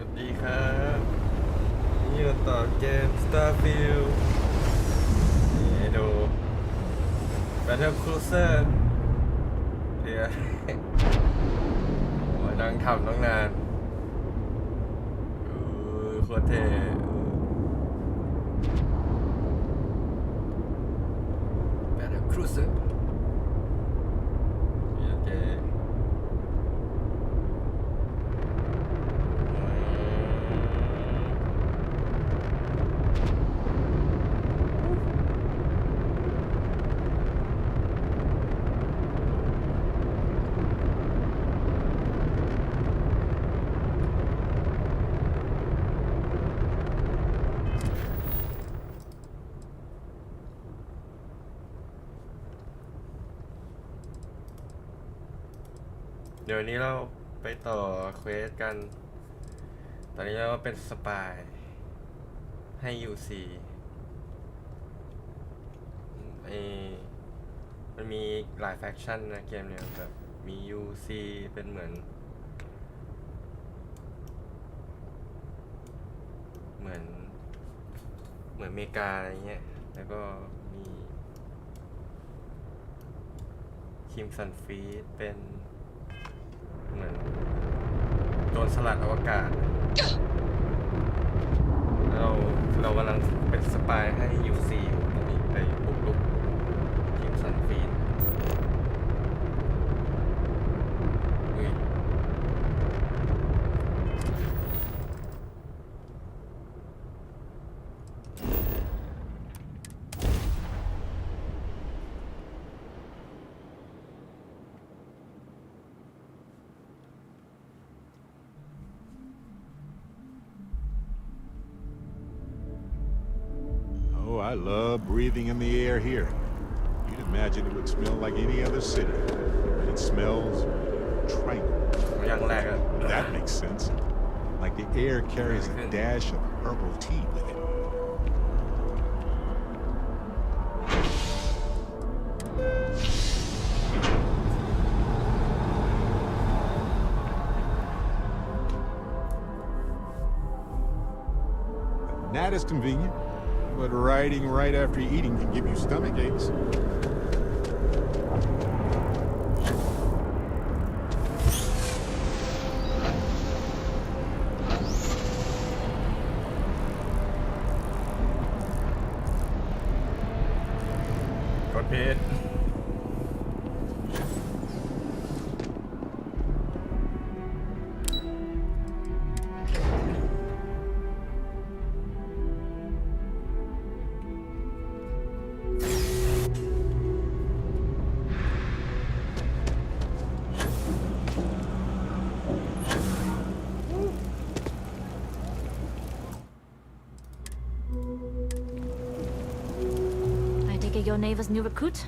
วัสดีครับนี่มาต่อเกม Starfield นี่ดู Battlecruiser เดี๋ยวโอ้ยนั่งทำตั้งนานโคตรเท่Battlecruiser โอเคเดี๋ยวนี้เราไปต่อเควสกัน ตอนนี้เราเป็นสปายให้ UC มันมีหลายแฟคชั่นนะเกมเนี้ยแบบมี UC เป็นเหมือนเมกาอะไรเงี้ยแล้วก็มีคิมสันฟีดเป็นเหมือนโจรสลัดอวกาศเรากำลังเป็นสปายให้ UC อยู่ตอนนี้ไปบุกรุกคิมสันฟีดOh, I love breathing in the air here. You'd imagine it would smell like any other city. It smells tranquil. อย่างแรกอะ That makes sense. Like the air carries a dash of herbal tea with it. Not as convenient, but riding right after eating can give you stomach aches. Got paid. I take it your neighbor's new recruit?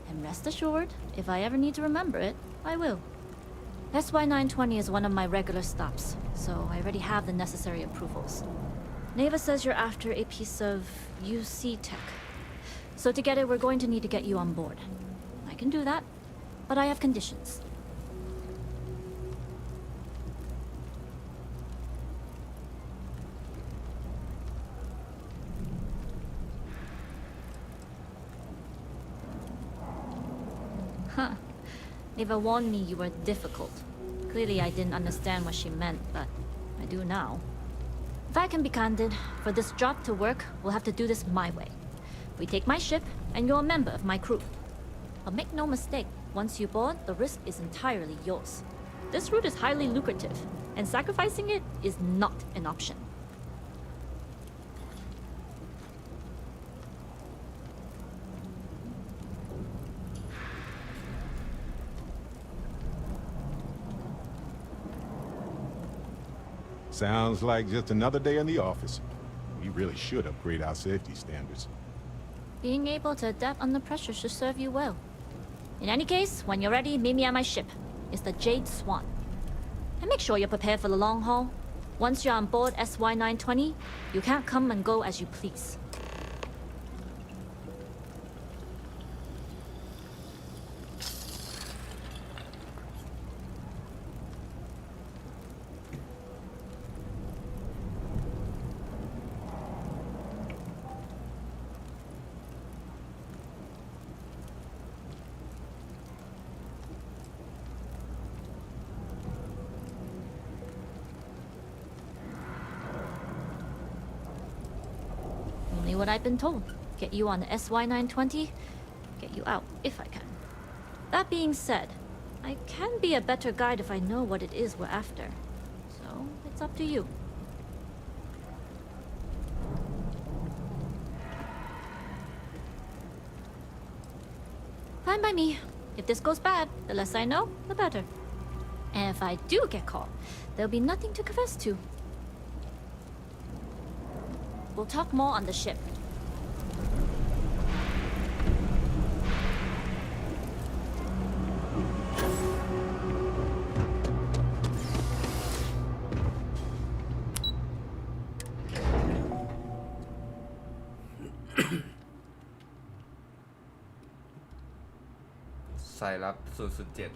And rest assured, if I ever need to remember it, I will. SY 920 is one of my regular stops, so I already have the necessary approvals. Neva says you're after a piece of UC tech. So to get it, we're going to need to get you on board. I can do that, but I have conditions. Huh. Neva warned me you were difficult. Clearly I didn't understand what she meant, but I do now. If I can be candid, for this job to work, we'll have to do this my way. We take my ship, and you're a member of my crew. But make no mistake, once you board, the risk is entirely yours. This route is highly lucrative, and sacrificing it is not an option. Sounds like just another day in the office. We really should upgrade our safety standards. Being able to adapt under pressure should serve you well. In any case, when you're ready, meet me at my ship. It's the Jade Swan. And make sure you're prepared for the long haul. Once you're on board SY-920, you can't come and go as you please. Only what I've been told. Get you on the SY-920, get you out if I can. That being said, I can be a better guide if I know what it is we're after. So, it's up to you. Fine by me. If this goes bad, the less I know, the better. And if I do get caught, there'll be nothing to confess to. We'll talk more on the ship. Sàiลับ007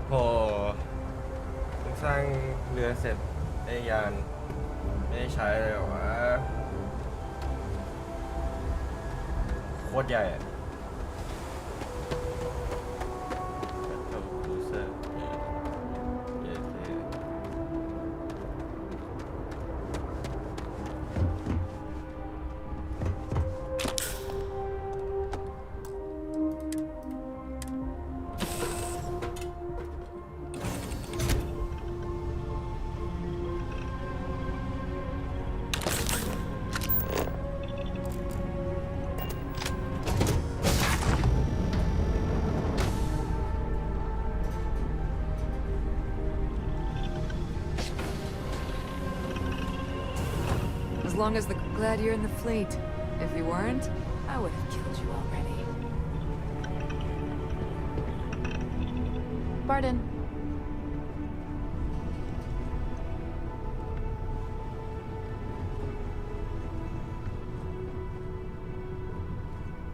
พอสร้างเรือเสร็จไอ้ยานไม่ได้ใช้เลยเหรอวะโคตรใหญ่อะ Battlecruiser เย้As long as glad you're in the fleet. If you weren't, I would have killed you already. Pardon.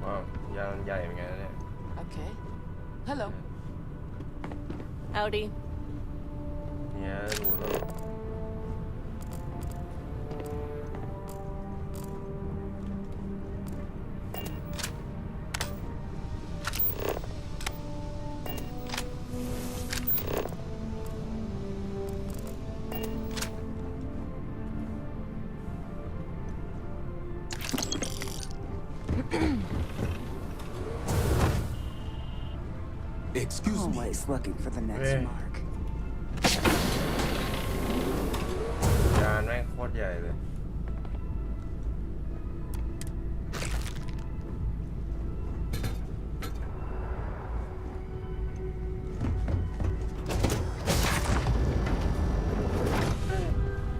ว้าวยานใหญ่เหมือนกันนะเนี่ย Okay. Hello. Howdy. เนี่ยดูแล้ว Excuse me. Always looking for the next Hey. mark. ยานแม่งโคตรใหญ่เลย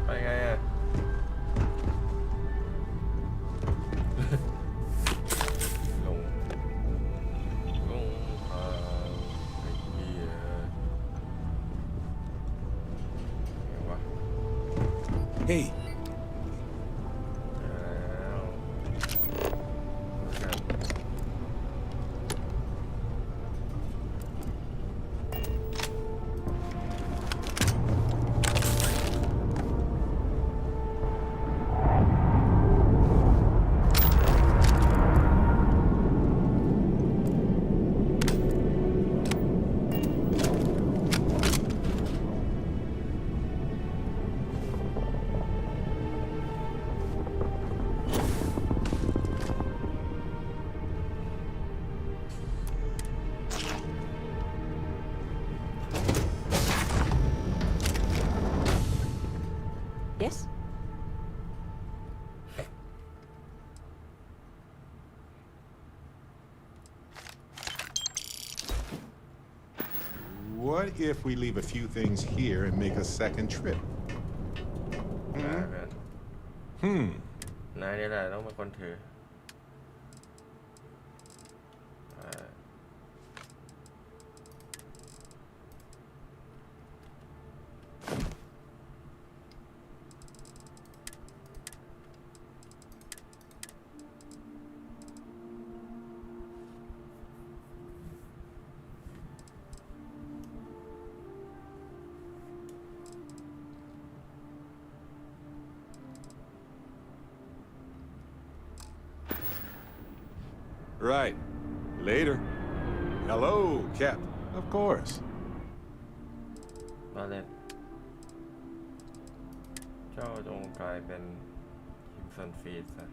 ไปไงอ่ะ ลงทางไอ้เหี้ยไงวะ Hey, แล้วกัน โ What if we leave a few things here and make a second trip? ได้เพื่อน Hmm. นายนี่แหละต้องเป็นคนถืออ่า Right. Later. Hello, Cap. Of course. มาเล่นเจ้าจงกลายเป็นคิมสันฟีดซะ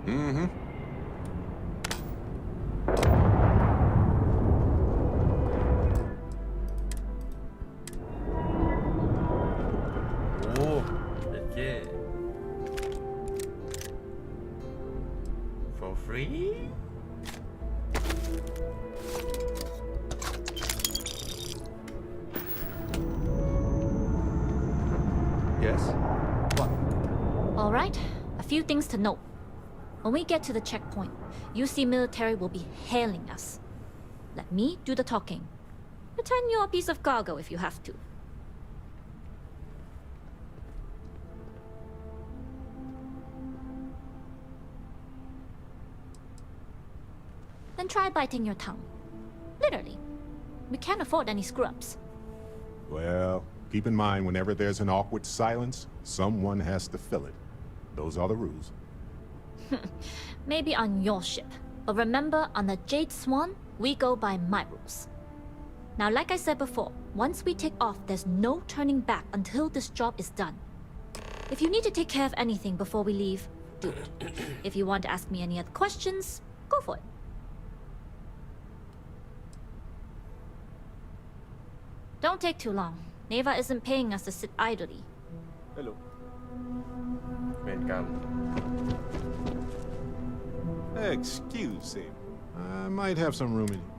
Mm-hmm. โอ้เด็ดเก้ for free Yes? What? All right, a few things to note. When we get to the checkpoint, UC military will be hailing us. Let me do the talking. Pretend you're a piece of cargo if you have to. Then try biting your tongue. Literally. We can't afford any screw-ups. Well, keep in mind whenever there's an awkward silence, someone has to fill it. Those are the rules. Maybe on your ship. But remember, on the Jade Swan, we go by my rules. Now, like I said before, once we take off, there's no turning back until this job is done. If you need to take care of anything before we leave, do it. If you want to ask me any other questions, go for it. Don't take too long. Neva isn't paying us to sit idly. Hello. เวรกรรม Excuse me. I might have some room in here.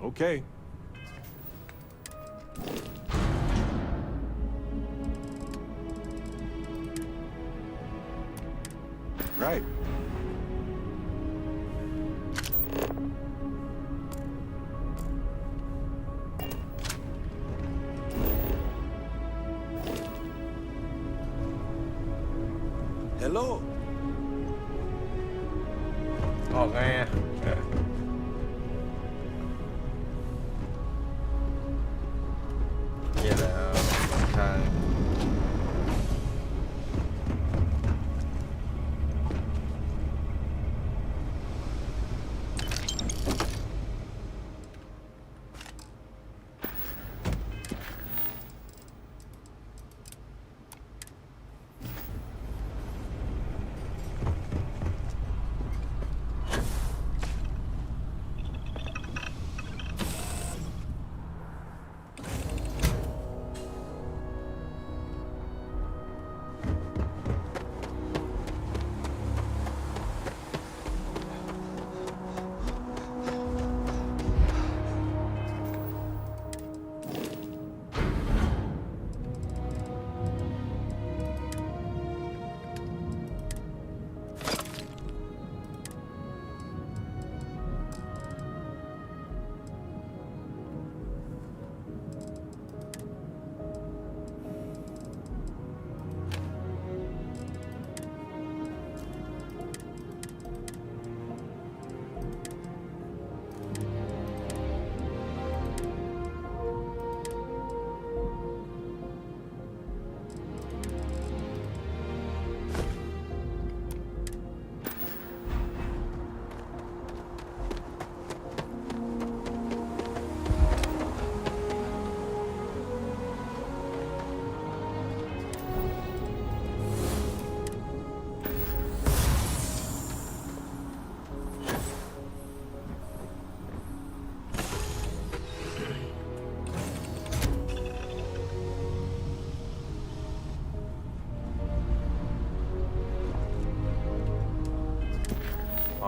Okay. Right. Hello. ออกไงอ่ะนี่แหละทาง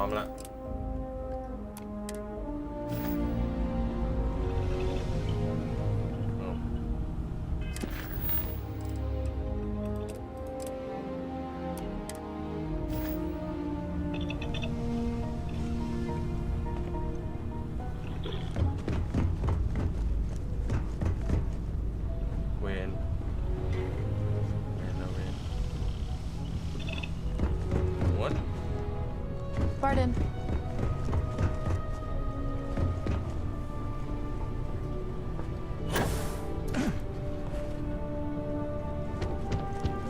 มละเอาเวนละเวน What? Pardon.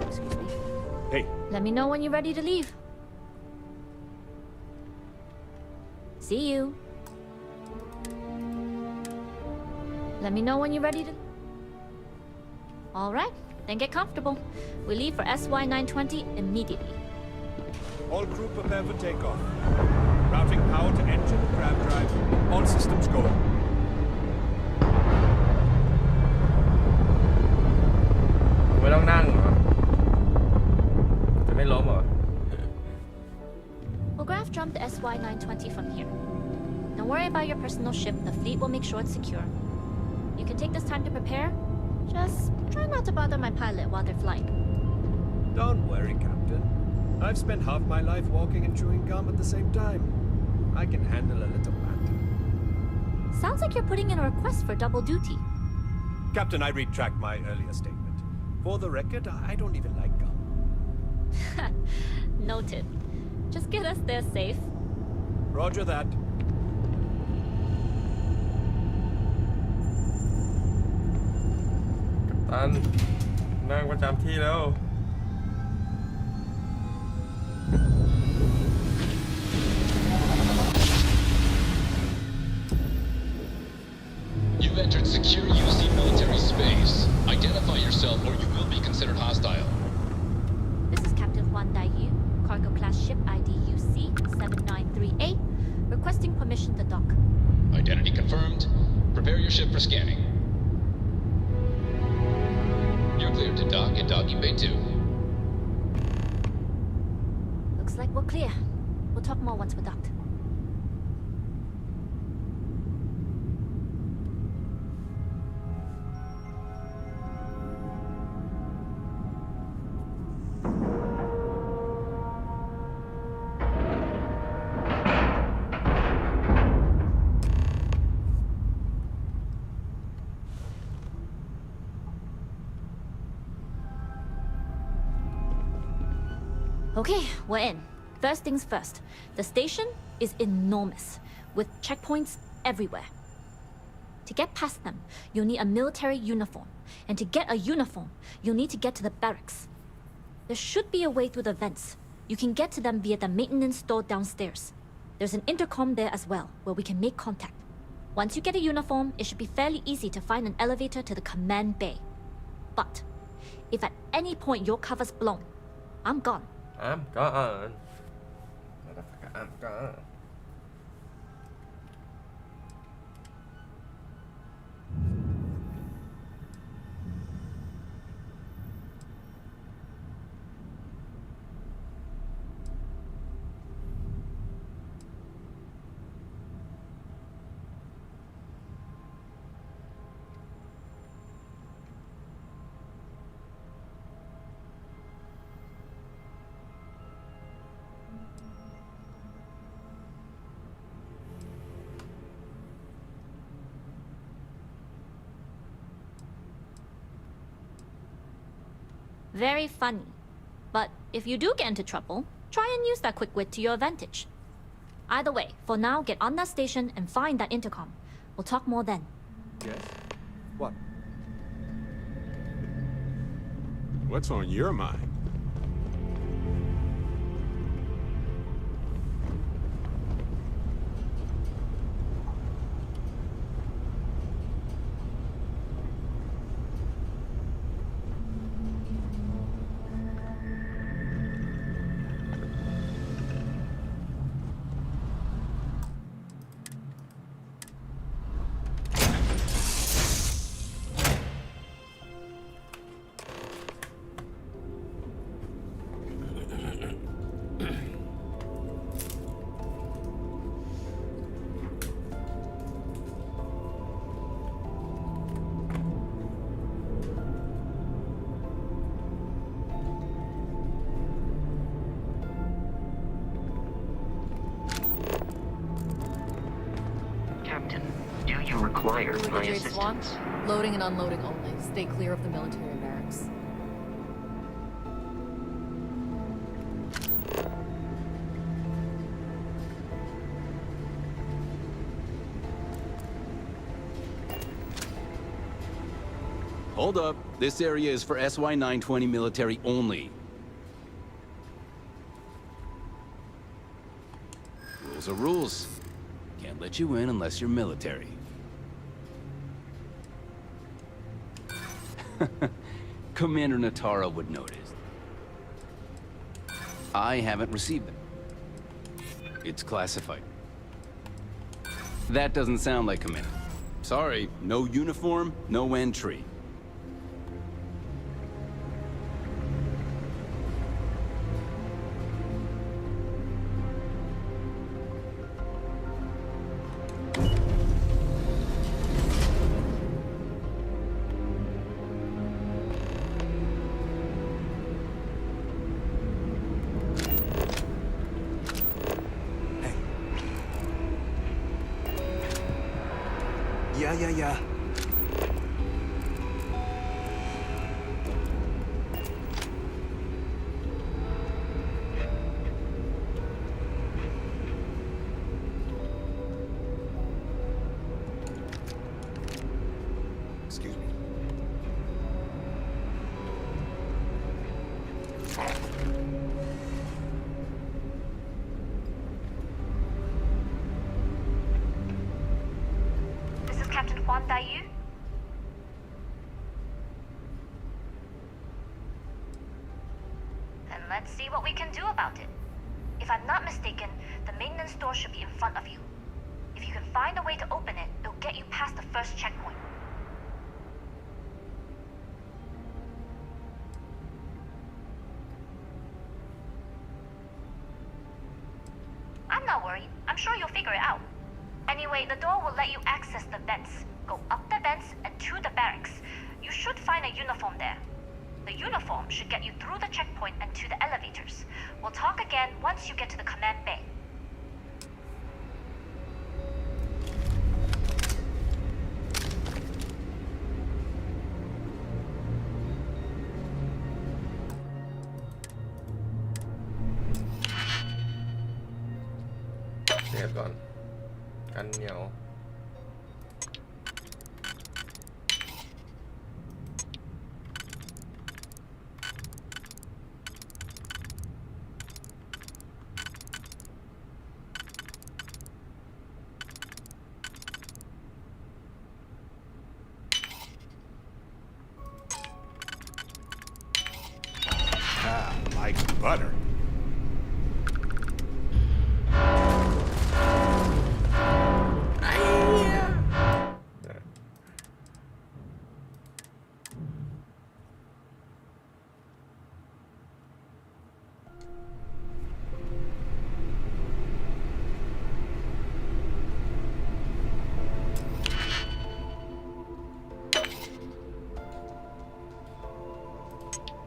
Excuse me. Hey, Let me know when you're ready to leave. See you. Let me know when you're ready to... Alright, then get comfortable. We leave for SY-920 immediately. All crew prepare for takeoff. Routing power to engine, crab drive. All systems go. ไม่ต้องนั่งเหรอจะไม่ล้มเหรอ We'll graph jump the SY-920 from here. Don't worry about your personal ship. The fleet will make sure it's secure. You can take this time to prepare. Just try not to bother my pilot while they're flying. Don't worry, Captain. I've spent half my life walking and chewing gum at the same time. I can handle a little banter. Sounds like you're putting in a request for double duty. Captain, I retract my earlier statement. For the record, I don't even like gum. Noted. Just get us there safe. Roger that. ตันนั่งประจำที่แล้ว You've entered secure UC military space. Identify yourself or you will be considered hostile. This is Captain Juan Daiyu, cargo class ship ID UC-7938, requesting permission to dock. Identity confirmed. Prepare your ship for scanning. You're cleared to dock at docking bay 2. Looks like we're clear. We'll talk more once we're docked. Okay, we're in. First things first. The station is enormous, with checkpoints everywhere. To get past them, you'll need a military uniform. And to get a uniform, you'll need to get to the barracks. There should be a way through the vents. You can get to them via the maintenance store downstairs. There's an intercom there as well, where we can make contact. Once you get a uniform, it should be fairly easy to find an elevator to the command bay. But, if at any point your cover's blown, I'm gone. I'm gone. Motherfucker, I'm gone. Very funny. But if you do get into trouble, try and use that quick wit to your advantage. Either way, for now, get on that station and find that intercom. We'll talk more then. Yes? What? what's on your mind? require Really my good Jade Swan? assistance. Loading and unloading only. Stay clear of the military barracks. Hold up. This area is for SY 920 military only. Rules are rules. Can't let you in unless you're military. Commander Natara would notice. I haven't received them. It's classified. That doesn't sound like Commander. Sorry, no uniform, no entry. Yeah. Excuse me. This is Captain Huan Daiyu. Then let's see what we can do about it. If I'm not mistaken, the maintenance door should be in front of you. If you can find a way to open it, it'll get you past the first checkpoint. I'm not worried. I'm sure you'll figure it out. Anyway, the door will let you access the vents. Go up the vents and to the barracks. You should find a uniform there. The uniform should get you through the checkpoint and to the elevators. We'll talk again once you get to the command bay. Save ก่อน กันเหนียว Ah, like butter. Yeah.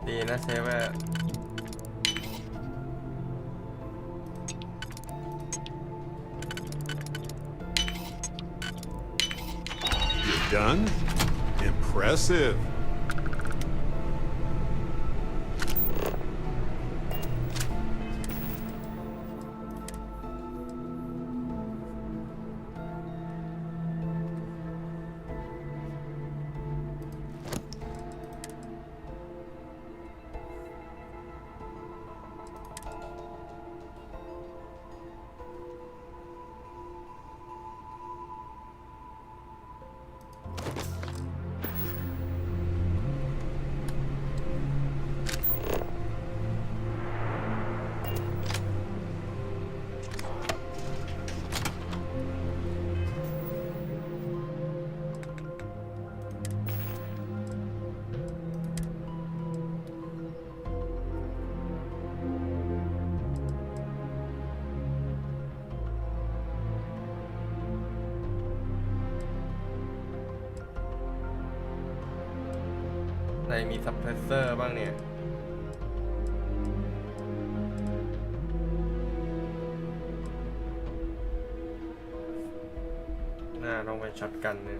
ดีนะเซฟอะ You're done? Impressive.ไหนมีซับเพรสเซอร์บ้างเนี่ย น่า ต้องไปช็อตกันเนี่ย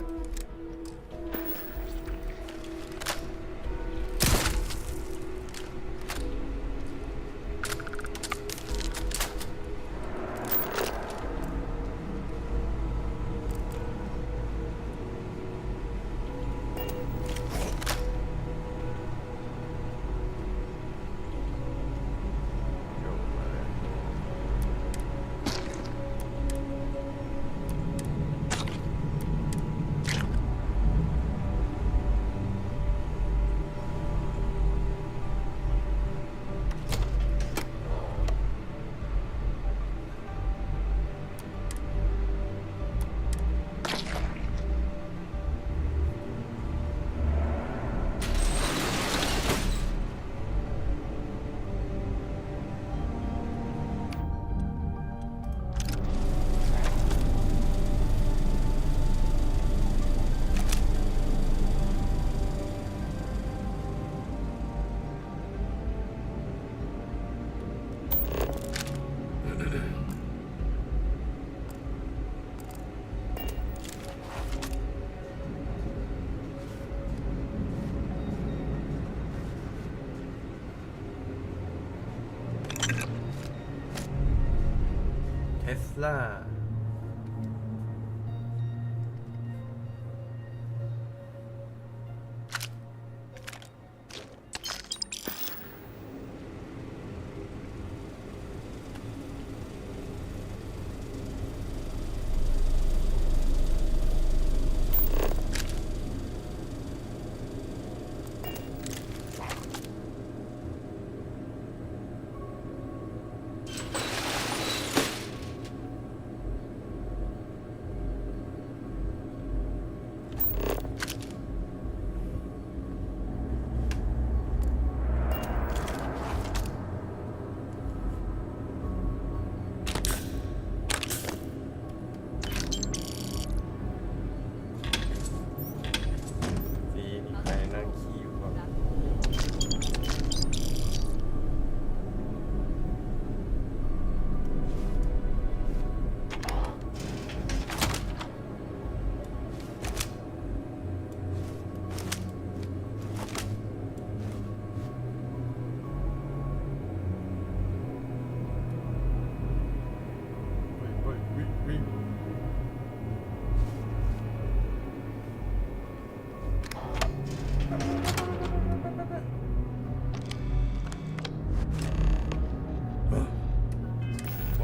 เทสลา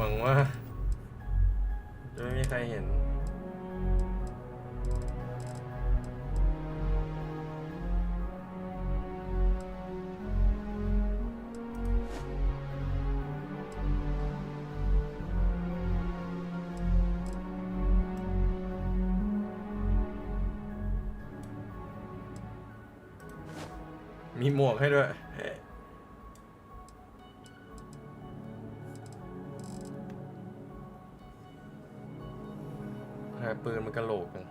หวังว่าจะไม่มีใครเห็นมีหมวกให้ด้วยปืนมันกระโหลกกัน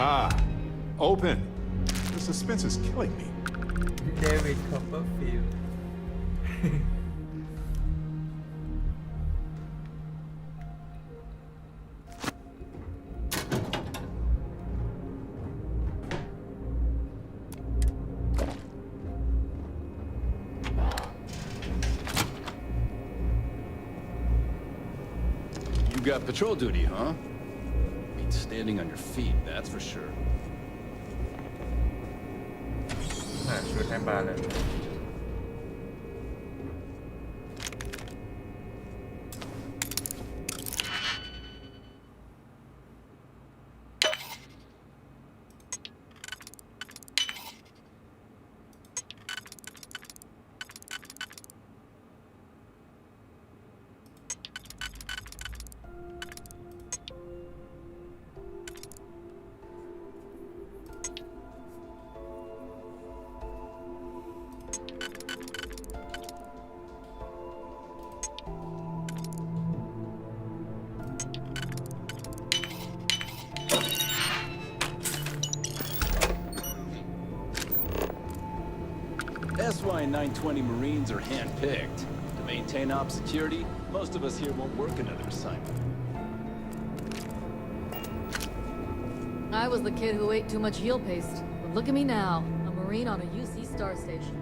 Ah, open. The suspense is killing me. David Copperfield You got patrol duty, huh? Beats standing on your feet, that's for sure. ชุดให้บาร์เลย SY-920 Marines are hand-picked. To maintain op security, most of us here won't work another assignment. I was the kid who ate too much heel paste. But look at me now, a Marine on a UC star station.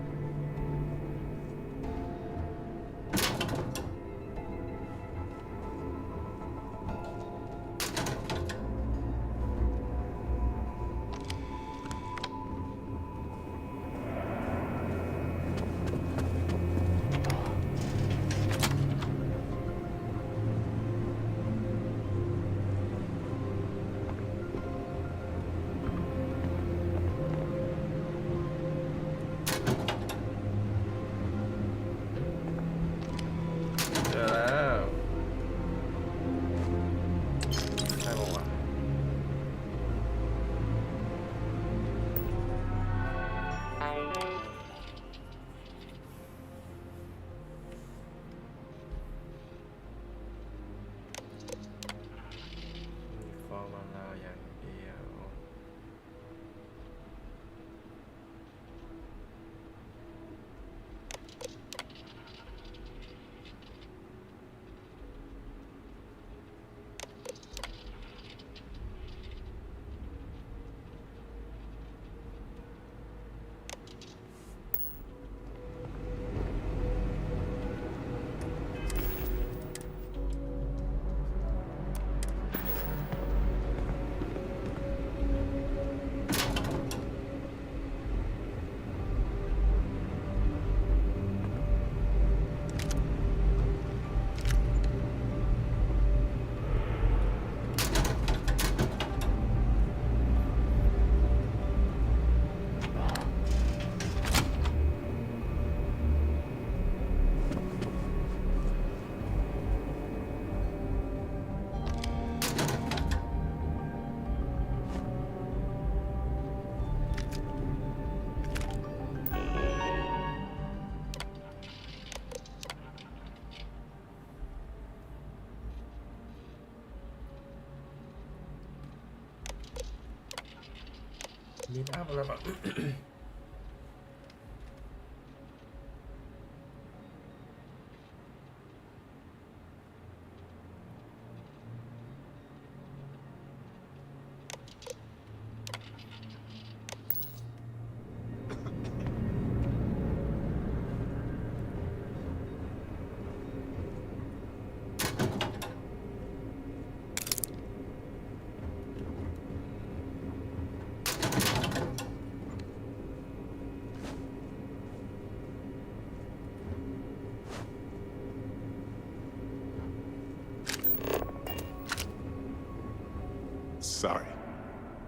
Meet up อะไรแบบ Sorry.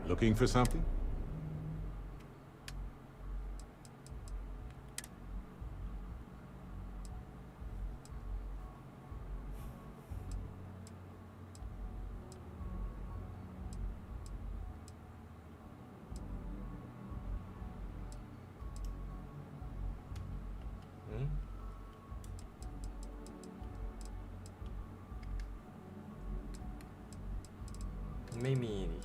Looking for something?ไม่มีนี่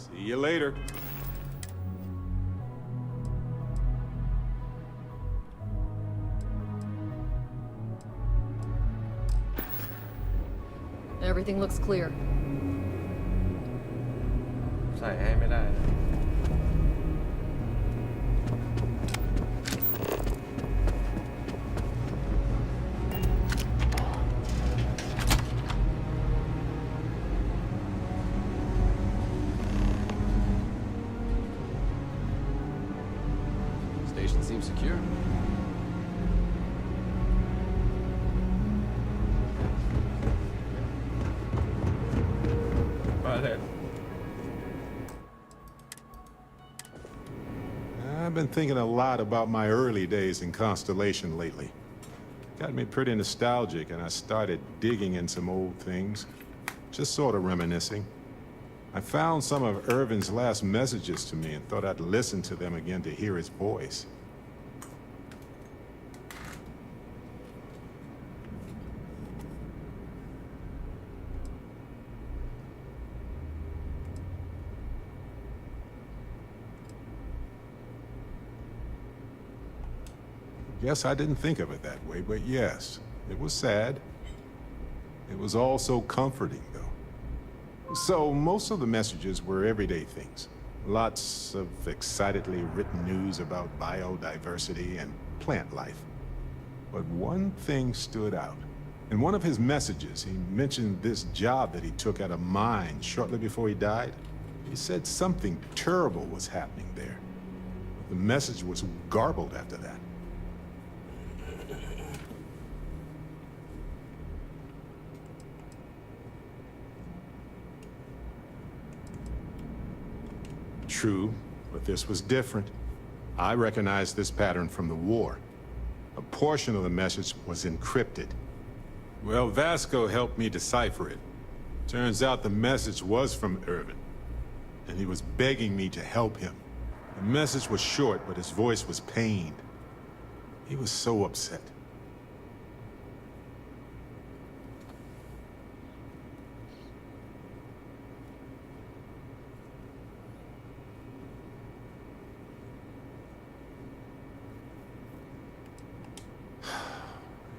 See you later. Everything looks clear. ใส่ให้ไม่ได้ Station seems secure. I've been thinking a lot about my early days in Constellation lately. Got me pretty nostalgic, and I started digging in some old things, just sort of reminiscing. I found some of Irvin's last messages to me and thought I'd listen to them again to hear his voice. guess I didn't think of it that way, but yes, it was sad. It was also comforting, though. So most of the messages were everyday things. Lots of excitedly written news about biodiversity and plant life. But one thing stood out. In one of his messages, he mentioned this job that he took at a mine shortly before he died. He said something terrible was happening there. The message was garbled after that. True, but this was different. I recognized this pattern from the war. A portion of the message was encrypted. Well, Vasco helped me decipher it. Turns out the message was from Irvin, and he was begging me to help him. The message was short, but his voice was pained. He was so upset.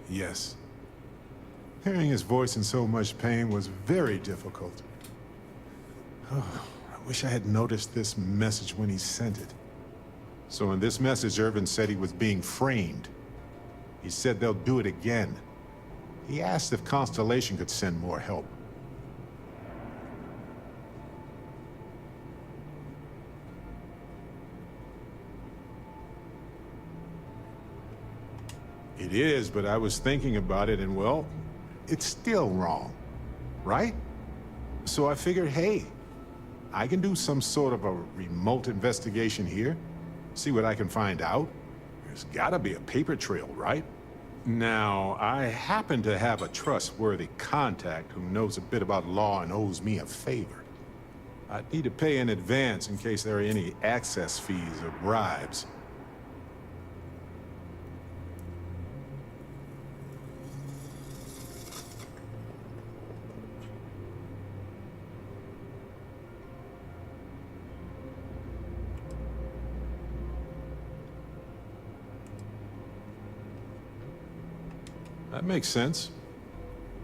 Yes. Hearing his voice in so much pain was very difficult. Oh, I wish I had noticed this message when he sent it. So in this message, Irvin said he was being framed. He said they'll do it again. He asked if Constellation could send more help. It is, but I was thinking about it and, well, it's still wrong, right? So I figured, hey, I can do some sort of a remote investigation here, see what I can find out. There's gotta be a paper trail, right? Now, I happen to have a trustworthy contact who knows a bit about law and owes me a favor. I'd need to pay in advance in case there are any access fees or bribes. That makes sense.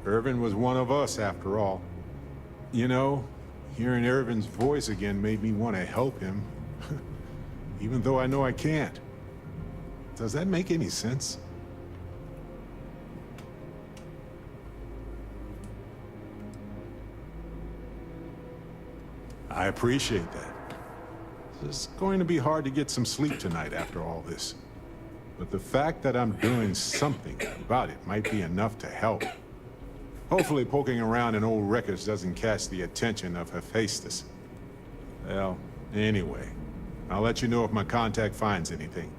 Irvin was one of us, after all. You know, hearing Irvin's voice again made me want to help him, even though I know I can't. Does that make any sense? I appreciate that. It's going to be hard to get some sleep tonight after all this. But the fact that I'm doing something about it might be enough to help. Hopefully poking around in old records doesn't catch the attention of Hephaestus. Well, anyway, I'll let you know if my contact finds anything.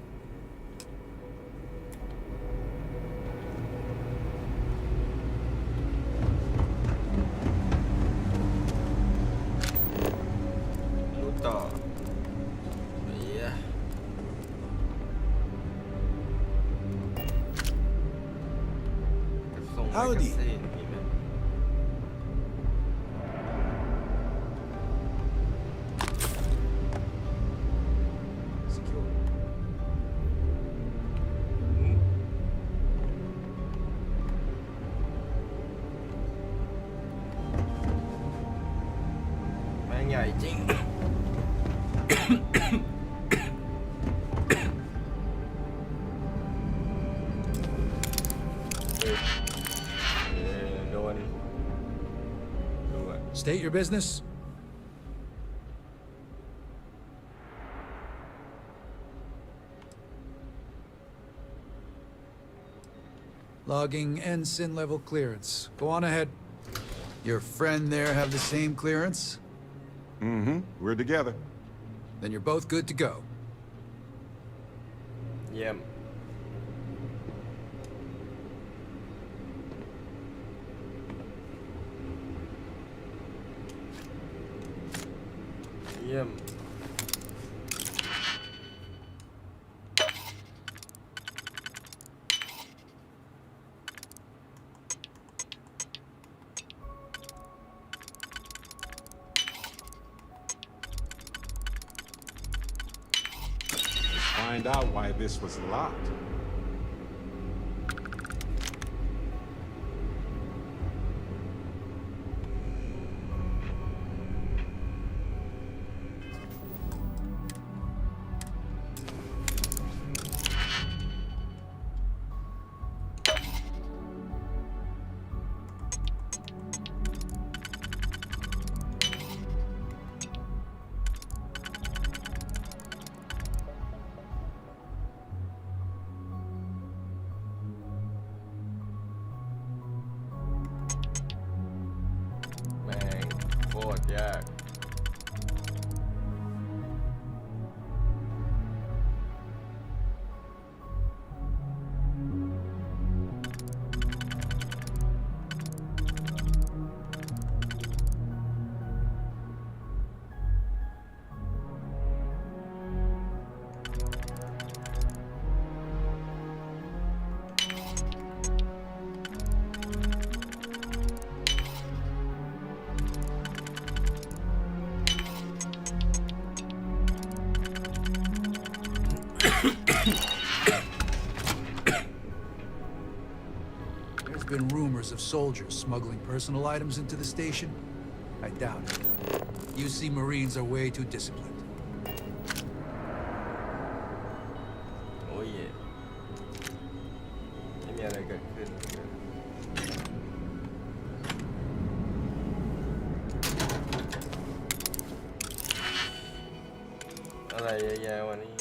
Howdy. Man ใหญ่จริง State your business. Logging ensign level clearance. Go on ahead. Your friend there have the same clearance? Mm-hmm. We're together. Then you're both good to go. เยี่ยม เยี่ยม Find out why this was locked. ยาก There's been rumors of soldiers smuggling personal items into the station. I doubt it. UC Marines are way too disciplined. โอ้ยไม่มีอะไรเกิดขึ้นอะไรเยอะแยะวันนี้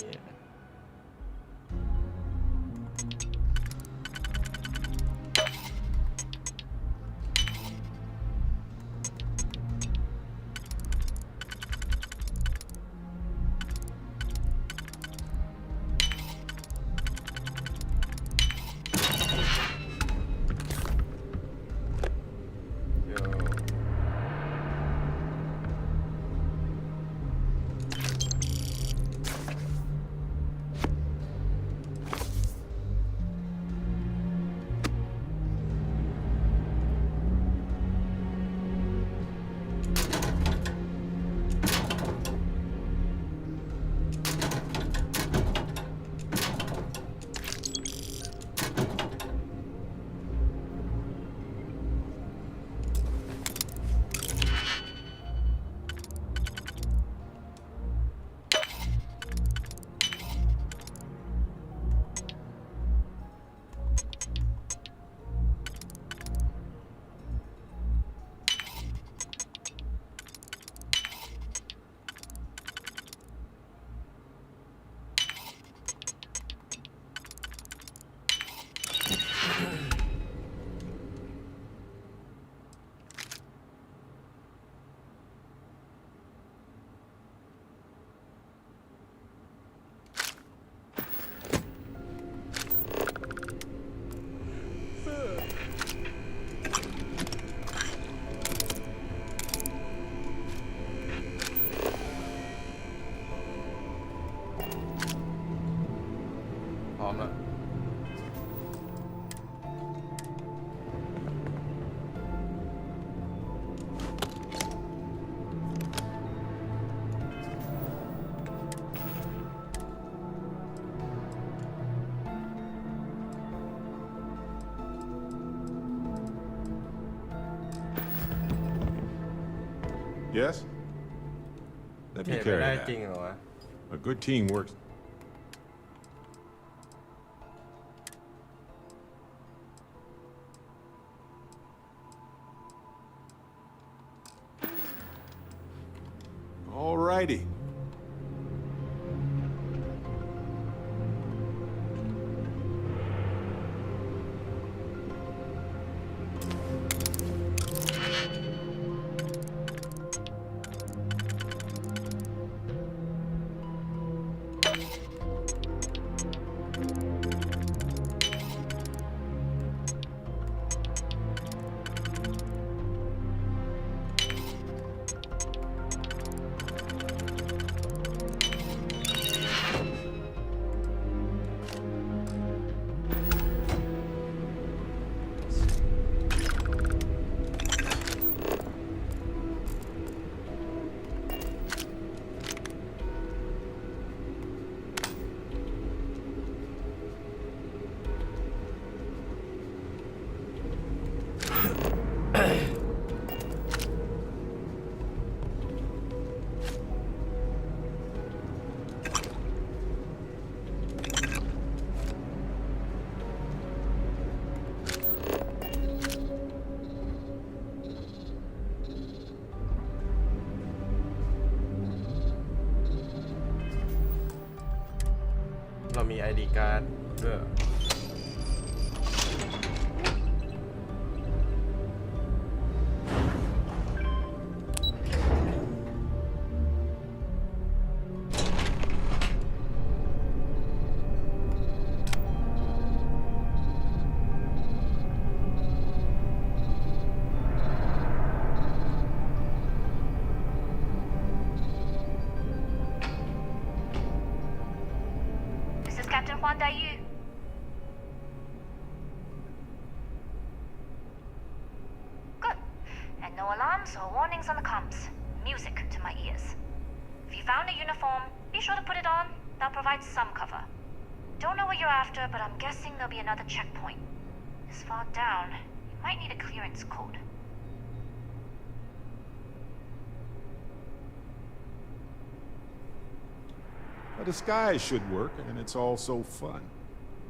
พร้อมแล้ว Yes? Let เท me ไป carry ได้จริง that. เหรอวะ A good team works. All righty.เรามี ID การ์ดด้วย โ No alarms or warnings on the comms. Music to my ears. If you found a uniform, be sure to put it on. That'll provide some cover. Don't know what you're after, but I'm guessing there'll be another checkpoint. This far down, you might need a clearance code. A disguise should work, and it's all so fun.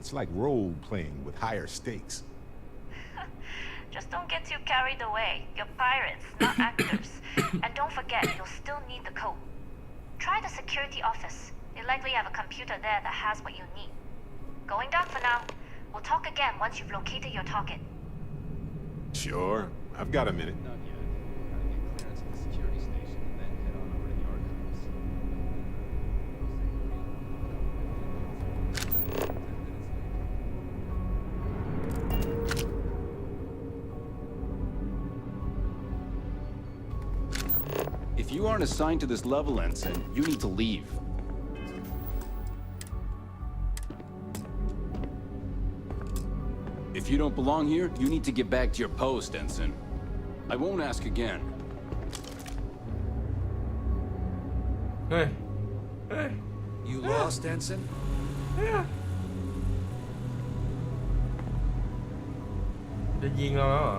It's like role-playing with higher stakes. Just don't get too carried away. You're pirates, not actors. And don't forget, you'll still need the code. Try the security office. They likely have a computer there that has what you need. Going down for now. We'll talk again once you've located your target. Sure. I've got a minute. Not yet. Gotta get clearance at the security station and then head on over to the archives. If you aren't assigned to this level, Ensign, you need to leave. If you don't belong here, you need to get back to your post, Ensign. I won't ask again. Hey. Hey. You lost, Ensign? Yeah. จะยิงเราแล้วเหรอ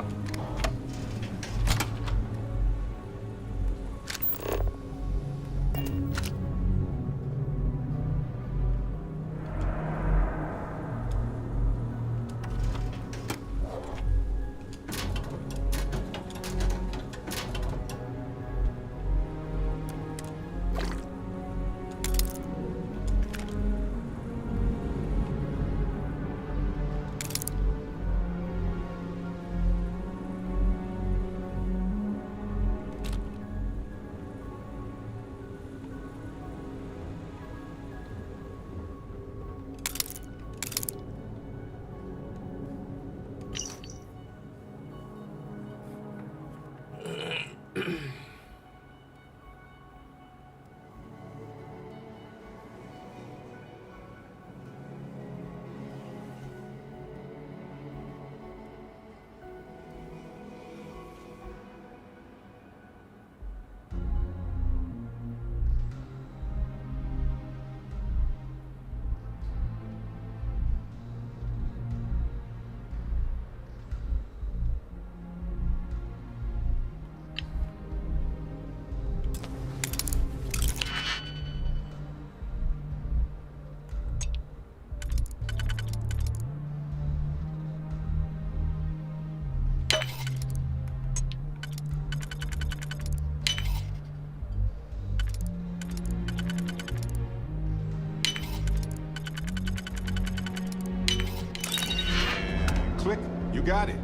Click. You got it.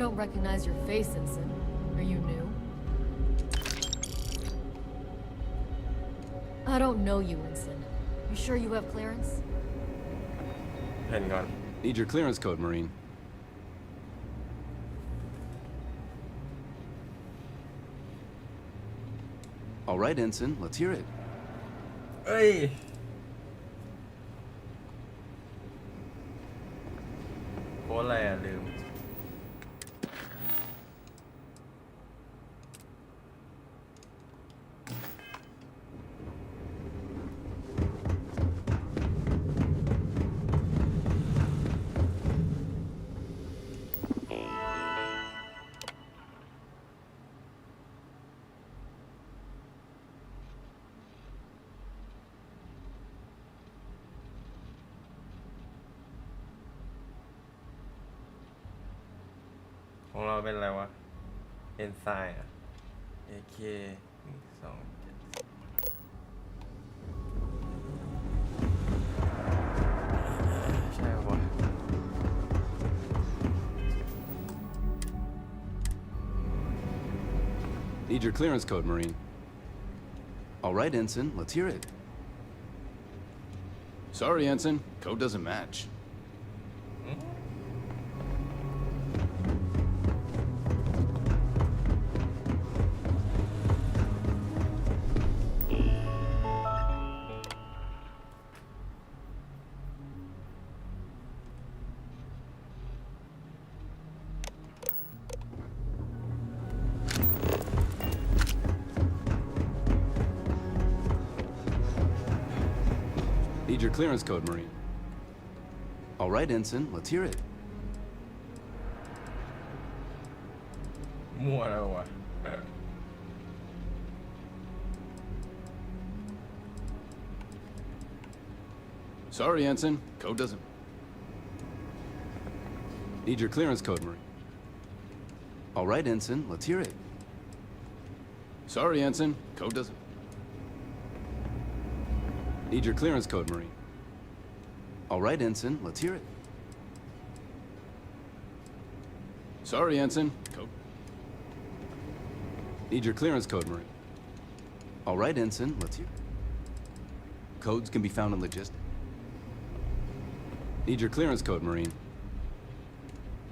don't recognize your face, Ensign. Are you new? I don't know you, Ensign. You sure you have clearance? เห็นก่อน Need your clearance code, Marine. All right, Ensign, let's hear it. เอ้ยโค้ดอะไรอ่ะลืม ของเราเป็นอะไรวะ เอนไซม์อ่ะ AK 127ใช่ปะวะ Need your clearance code, Marine. All right, Ensign, let's hear it. Sorry, Ensign, code doesn't match. Need your clearance code, Marine. All right, Ensign, let's hear it. มั่วแล้ววะ Sorry, Ensign, code doesn't. Need your clearance code, Marine. All right, Ensign, let's hear it. Sorry, Ensign, code doesn't. Need your clearance code, Marine. All right, Ensign, let's hear it. Sorry, Ensign, code. Need your clearance code, Marine. All right, Ensign, let's hear it. Codes can be found in logistics. Need your clearance code, Marine.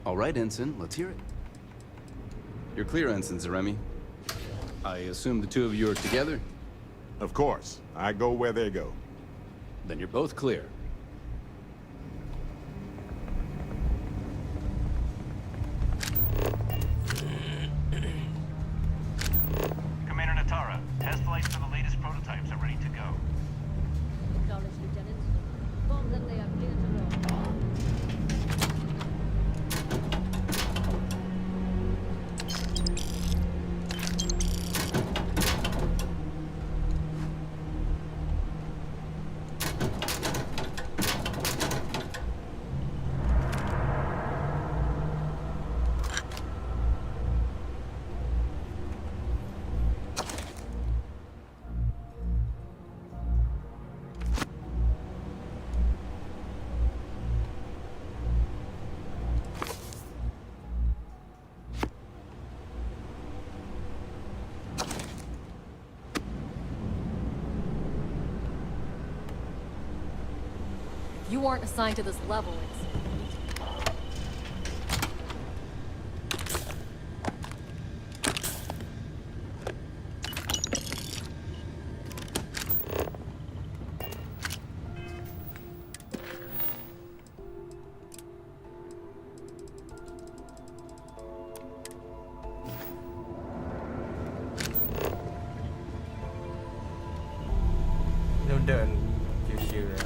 All right, Ensign, let's hear it. You're clear, Ensign Zaremi. I assume the two of you are together? Of course. I go where they go. Then you're both clear. Commander Natara, test flights for the latest prototypes are ready to go. Acknowledged, Lieutenant. Inform them they are clear to go. You aren't assigned to this level, Ensign. Nó đờn chiều rồi.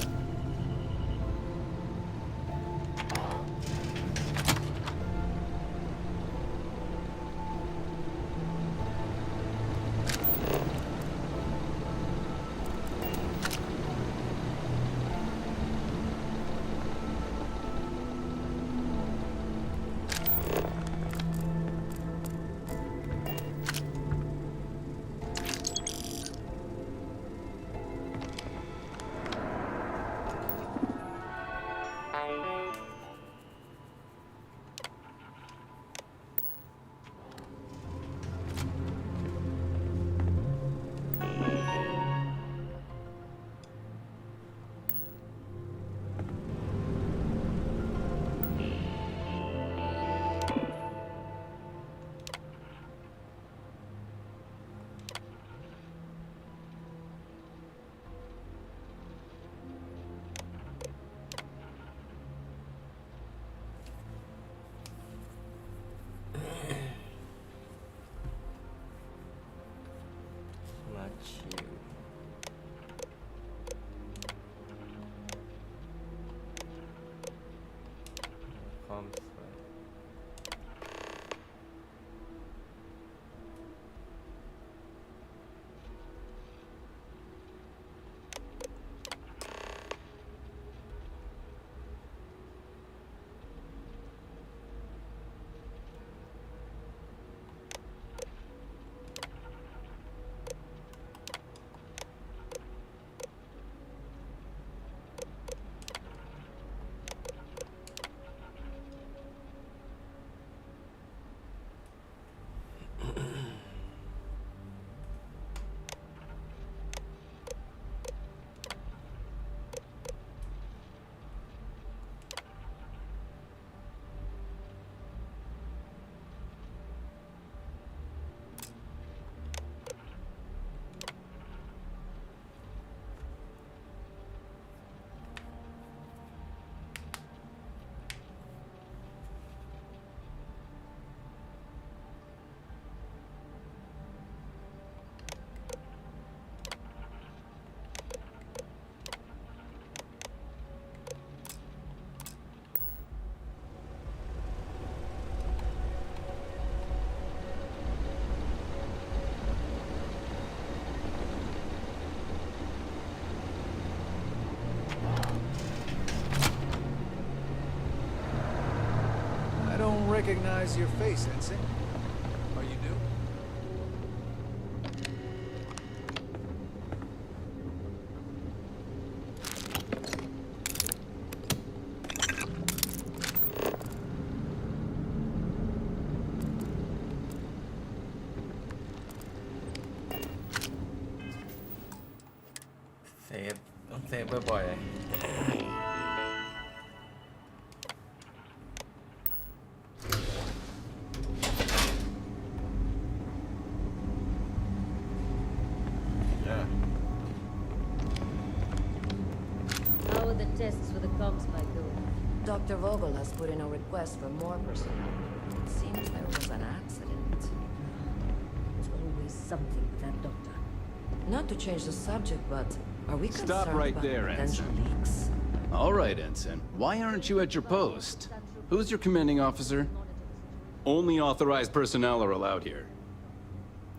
recognize your face, Ensign. Are you new? Save ต้องเซฟบ่อยๆ Yeah. How are the tests for the cogs might go? Dr. Vogel has put in a request for more personnel. It seems there was an accident. There's always something with that doctor. Not to change the subject, but are we concerned Stop right about there, potential Ensign. leaks? All right, Ensign. Why aren't you at your post? Who's your commanding officer? Only authorized personnel are allowed here.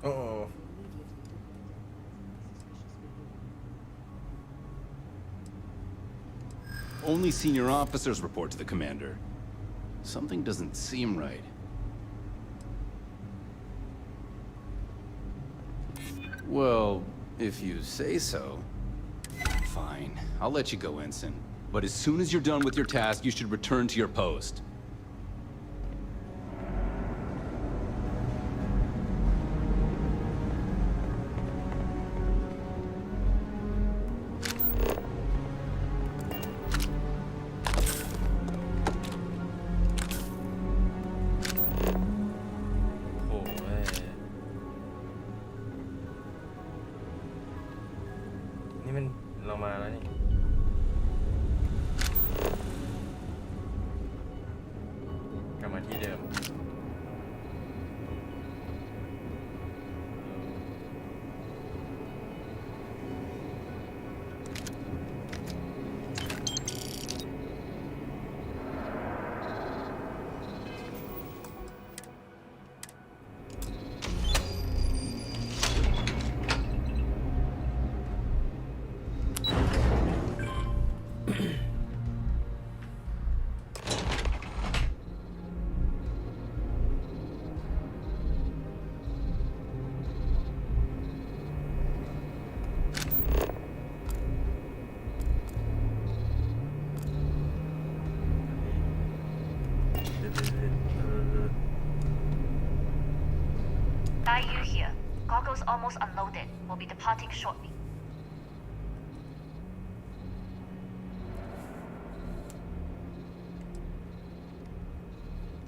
Oh. Only senior officers report to the commander. Something doesn't seem right. Well, if you say so. Fine. I'll let you go, Ensign. But as soon as you're done with your task, you should return to your post. You here. Cargo's almost unloaded. We'll be departing shortly.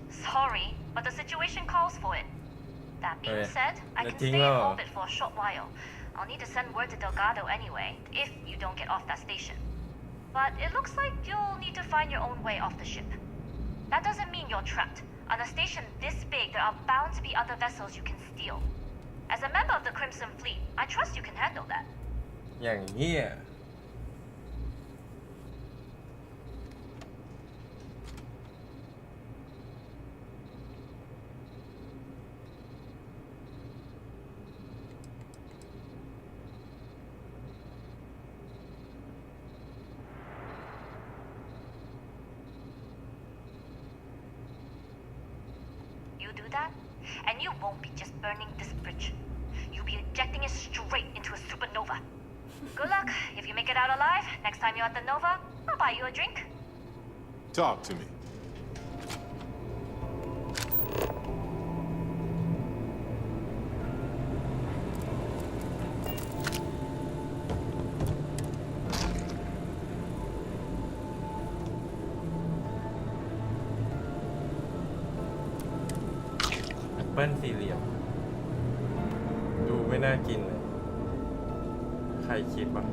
Sorry, but the situation calls for it. That being said, I can stay in orbit for a short while. I'll need to send word to Delgado anyway, if you don't get off that station. But it looks like you'll need to find your own way off the ship. That doesn't mean you're trapped. On a station this big, there are bound to be other vessels you can steal. As a member of the Crimson Fleet, I trust you can handle that. อย่างเงี้ย You do that, and you won't be just burning this bridge. You'll be ejecting it straight into a supernova. Good luck. If you make it out alive, next time you're at the Nova, I'll buy you a drink. Talk to me. Apple สี่เหลี่ยม ดูไม่น่ากินเลย ใครคิดวะ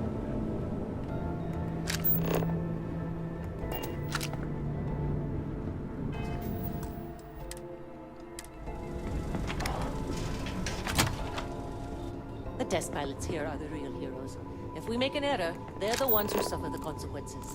The test pilots here are the real heroes. If we make an error, they're the ones who suffer the consequences.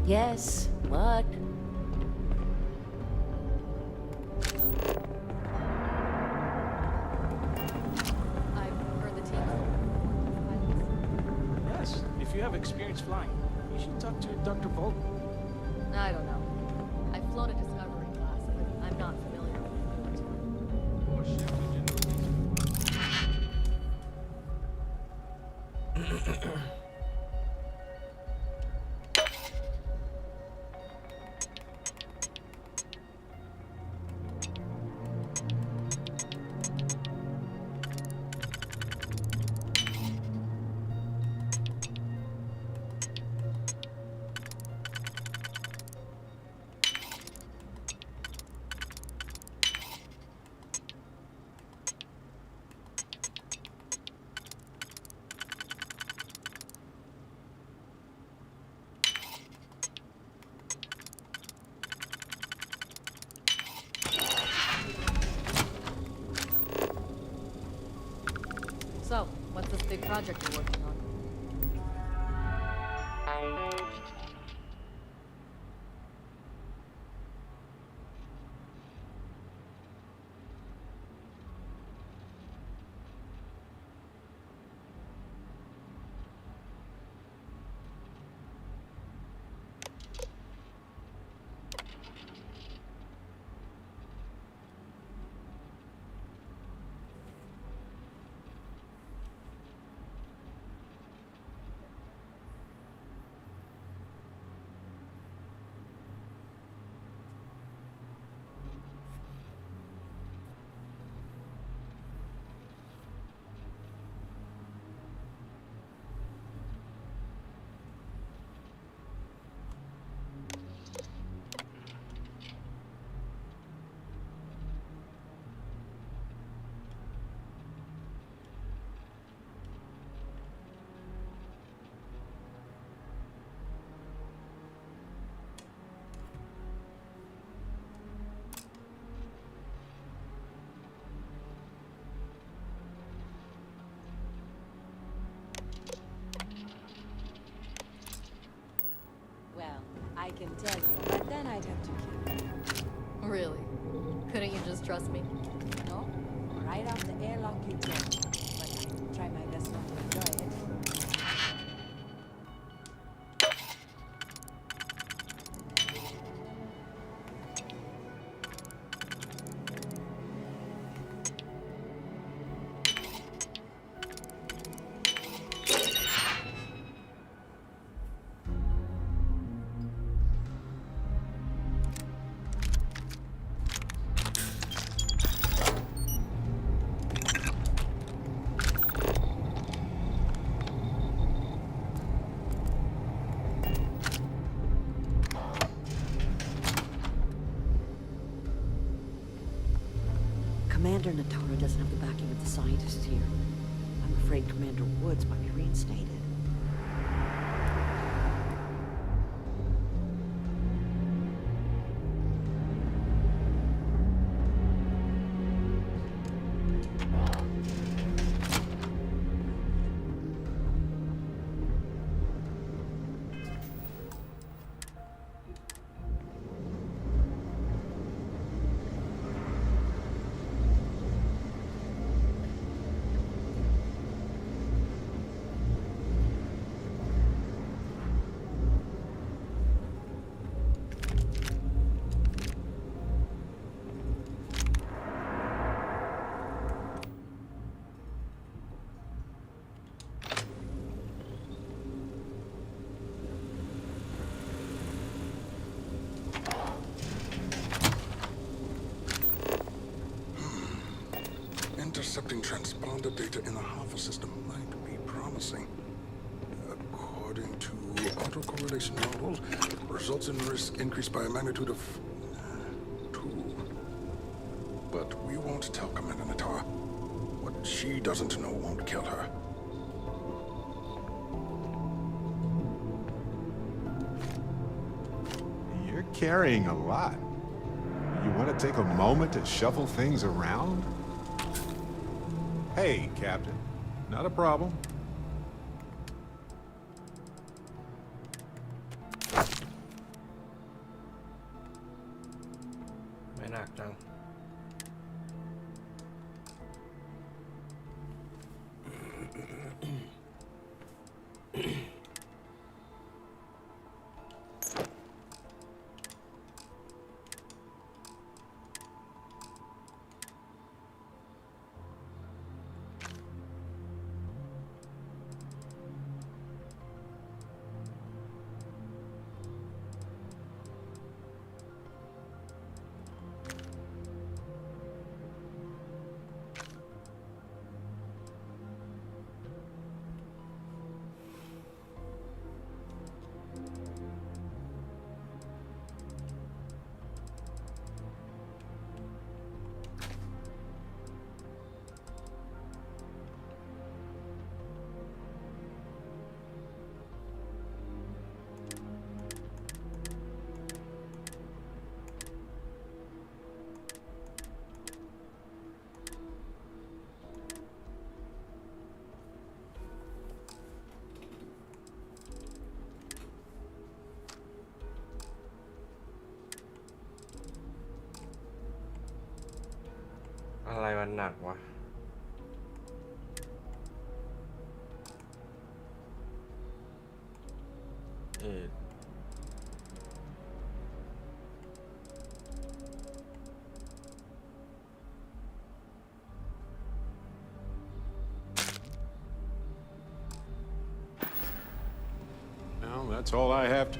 Yes, what? I've heard the team. Yes, if you have experience flying, you should talk to Dr. Bolton. I don't know. I've flown a Discovery class, but I'm not familiar with it. So, what's this big project you're working on? Well, I can tell you, but then I'd have to kill you. Really? Couldn't you just trust me? No? Right off the airlock you don't. But I'll try my best not to enjoy it. Commander Natara doesn't have the backing of the scientists here. I'm afraid Commander Woods might be reinstated. Intercepting transponder data in the Alpha system might be promising. According to autocorrelation models, results in risk increased by a magnitude of 2. But we won't tell Commander Natara. What she doesn't know won't kill her. You're carrying a lot. You want to take a moment to shuffle things around? Hey, Captain. Not a problem. จังอะไรมันหนักวะWell, that's all I have to...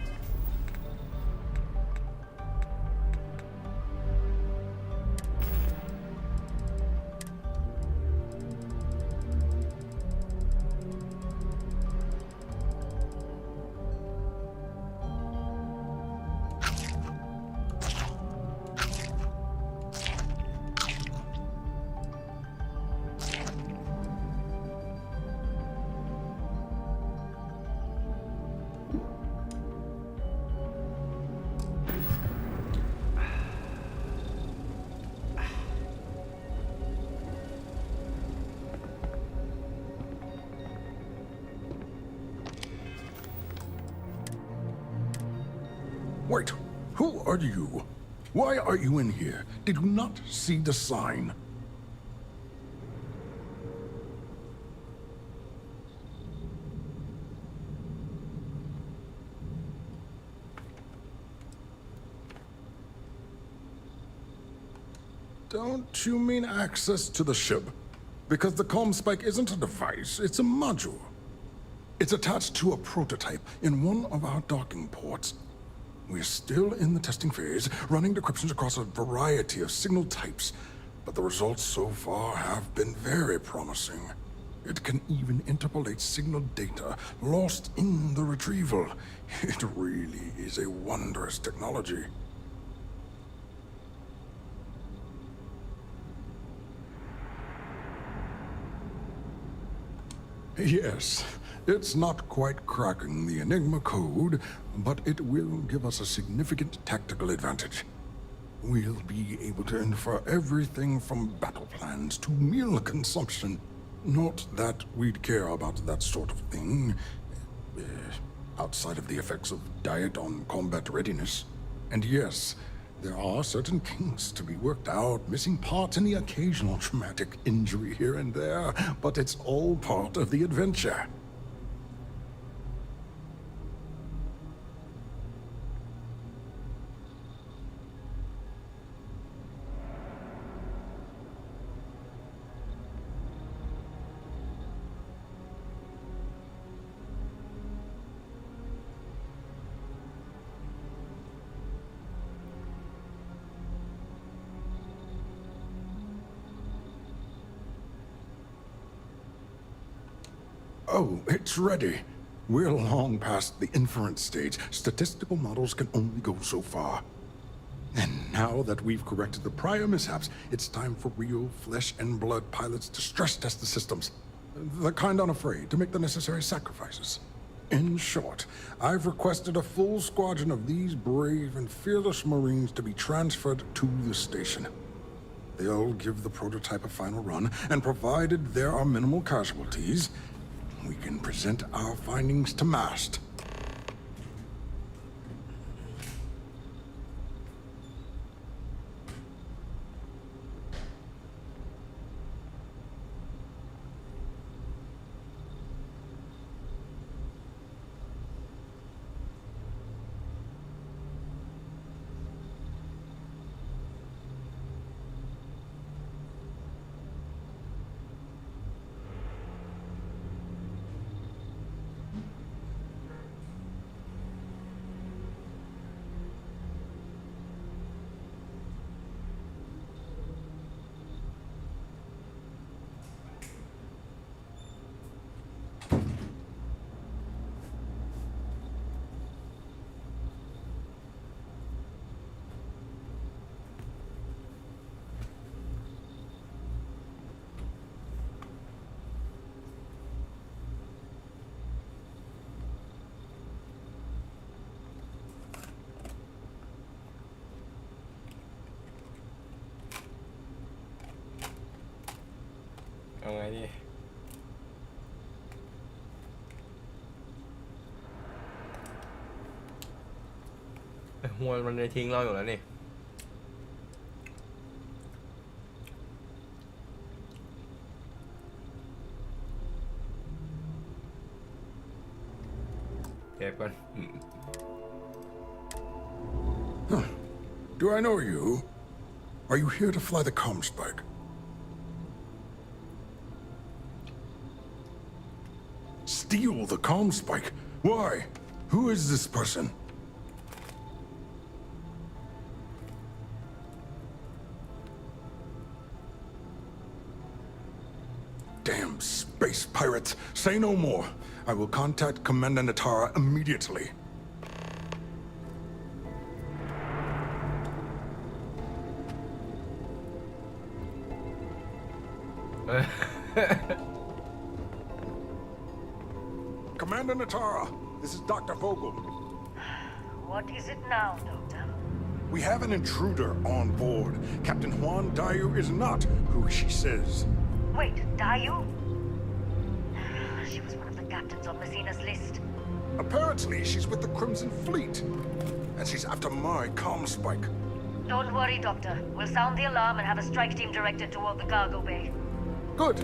Wait, who are you? Why are you in here? Did you not see the sign? Don't you mean access to the ship? Because the comm spike isn't a device, it's a module. It's attached to a prototype in one of our docking ports. We're still in the testing phase, running decryptions across a variety of signal types, but the results so far have been very promising. It can even interpolate signal data lost in the retrieval. It really is a wondrous technology. Yes, it's not quite cracking the Enigma code, but it will give us a significant tactical advantage. We'll be able to infer everything from battle plans to meal consumption. Not that we'd care about that sort of thing, outside of the effects of diet on combat readiness. And yes, there are certain kinks to be worked out, missing parts and the occasional traumatic injury here and there, but it's all part of the adventure. Oh, it's ready. We're long past the inference stage. Statistical models can only go so far. And now that we've corrected the prior mishaps, it's time for real flesh and blood pilots to stress test the systems. The kind unafraid to make the necessary sacrifices. In short, I've requested a full squadron of these brave and fearless Marines to be transferred to the station. They'll give the prototype a final run, and provided there are minimal casualties, we can present our findings to MAST. นี่หัวมันเลยทิ้งเราอยู่แล้วนี่เก็บก่อน Do I know you? Are you here to fly the comm spike? Steal the comm spike? Why? Who is this person? Damn space pirates. Say no more. I will contact Commander Natara immediately. Commander Natara, this is Dr. Vogel. What is it now, Doctor? We have an intruder on board. Captain Juan Dayu is not who she says. Wait, Dayu? She was one of the captains on Messina's list. Apparently, she's with the Crimson Fleet. And she's after my comm spike. Don't worry, Doctor. We'll sound the alarm and have a strike team directed toward the cargo bay. Good.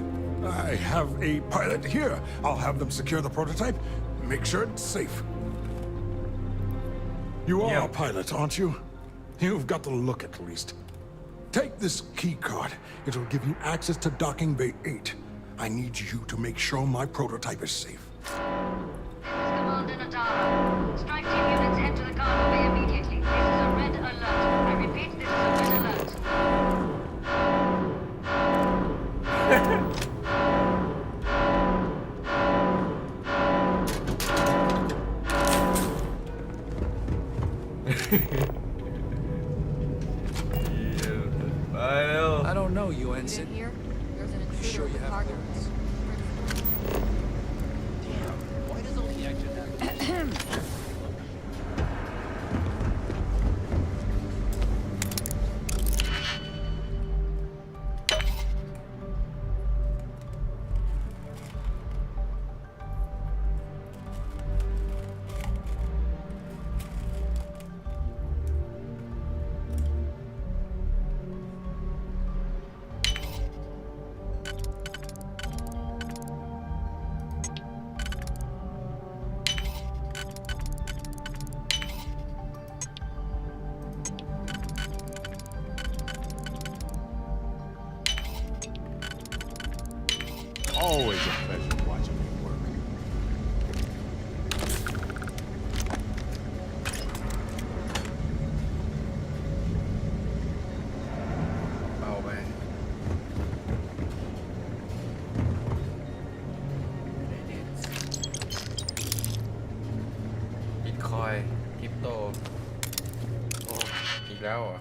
I have a pilot here. I'll have them secure the prototype. Make sure it's safe. You are a pilot, aren't you? You've got the look at least. Take this key card. It'll give you access to docking bay 8. I need you to make sure my prototype is safe. This is Commander Natara. Strike team units head to the cargo bay immediately. This is a red alert. I repeat, this is a red alert. I don't know you, Ensign. Here, there's an You intruder sure you with have cargo. clearance? Damn, why does all the action happen? Always a pleasure watching you work. Bảo vệ Bitcoin คริปโตโอ้อีกแล้วเหรอ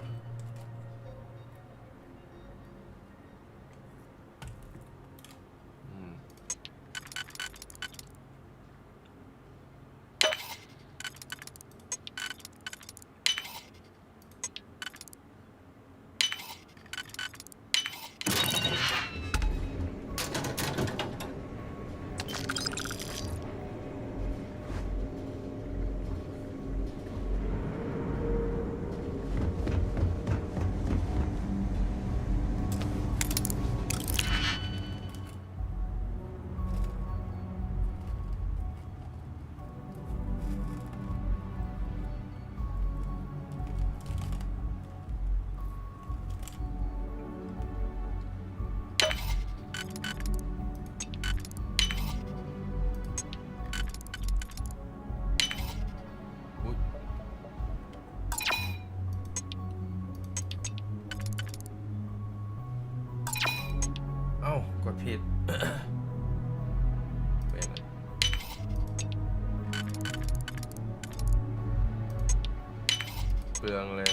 เอ้ากดผิด เป็นเปลืองเลย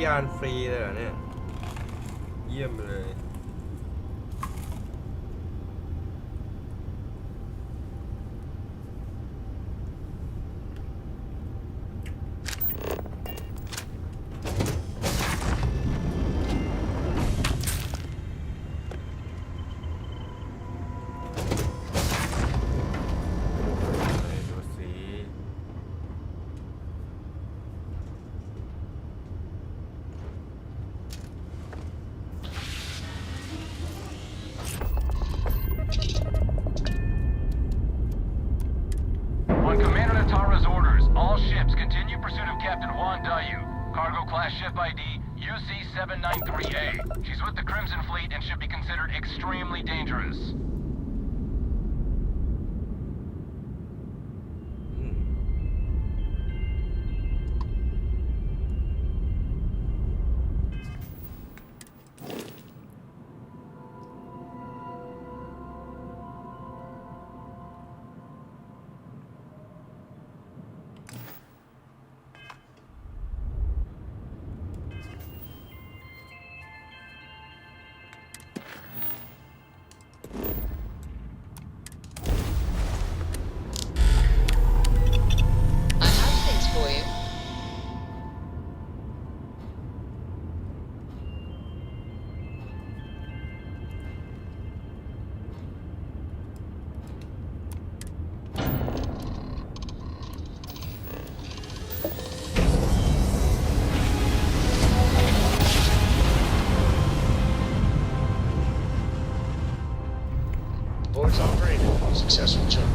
ยานฟรีเลยเหรอเนี่ยเยี่ยมเลย ดูสิ On Commander Natara's orders, all ships continue pursuit of Captain Juan Dayu. Cargo class ship ID UC-793A. She's with the Crimson Fleet and should be considered extremely dangerous. I have things for you. Board's operated. Successful jump.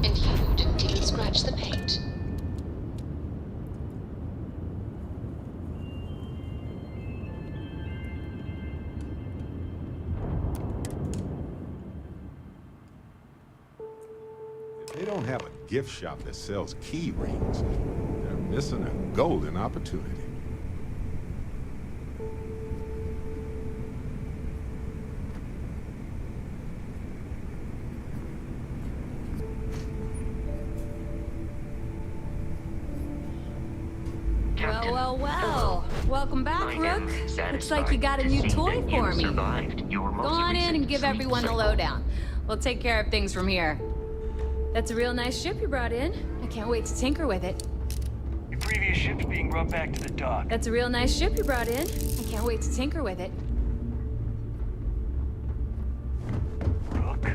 And you didn't even scratch the paint. If they don't have a gift shop that sells key rings, they're missing a golden opportunity. Well. Welcome back, Rook. Looks like you got a new toy for me. Go on in and give everyone the lowdown. We'll take care of things from here. That's a real nice ship you brought in. I can't wait to tinker with it. Your previous ship's being brought back to the dock. That's a real nice ship you brought in. I can't wait to tinker with it. Rook.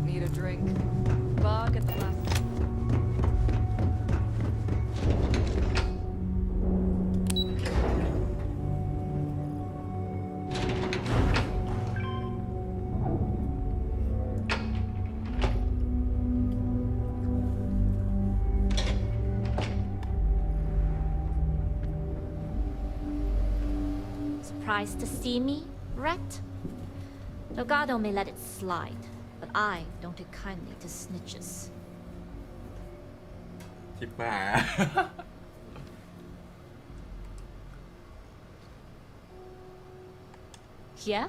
Need a drink? Bog at the last. Surprised to see me, Rat? Delgado may let it slide, but I don't take kindly to snitches. ชิบหาย Yeah?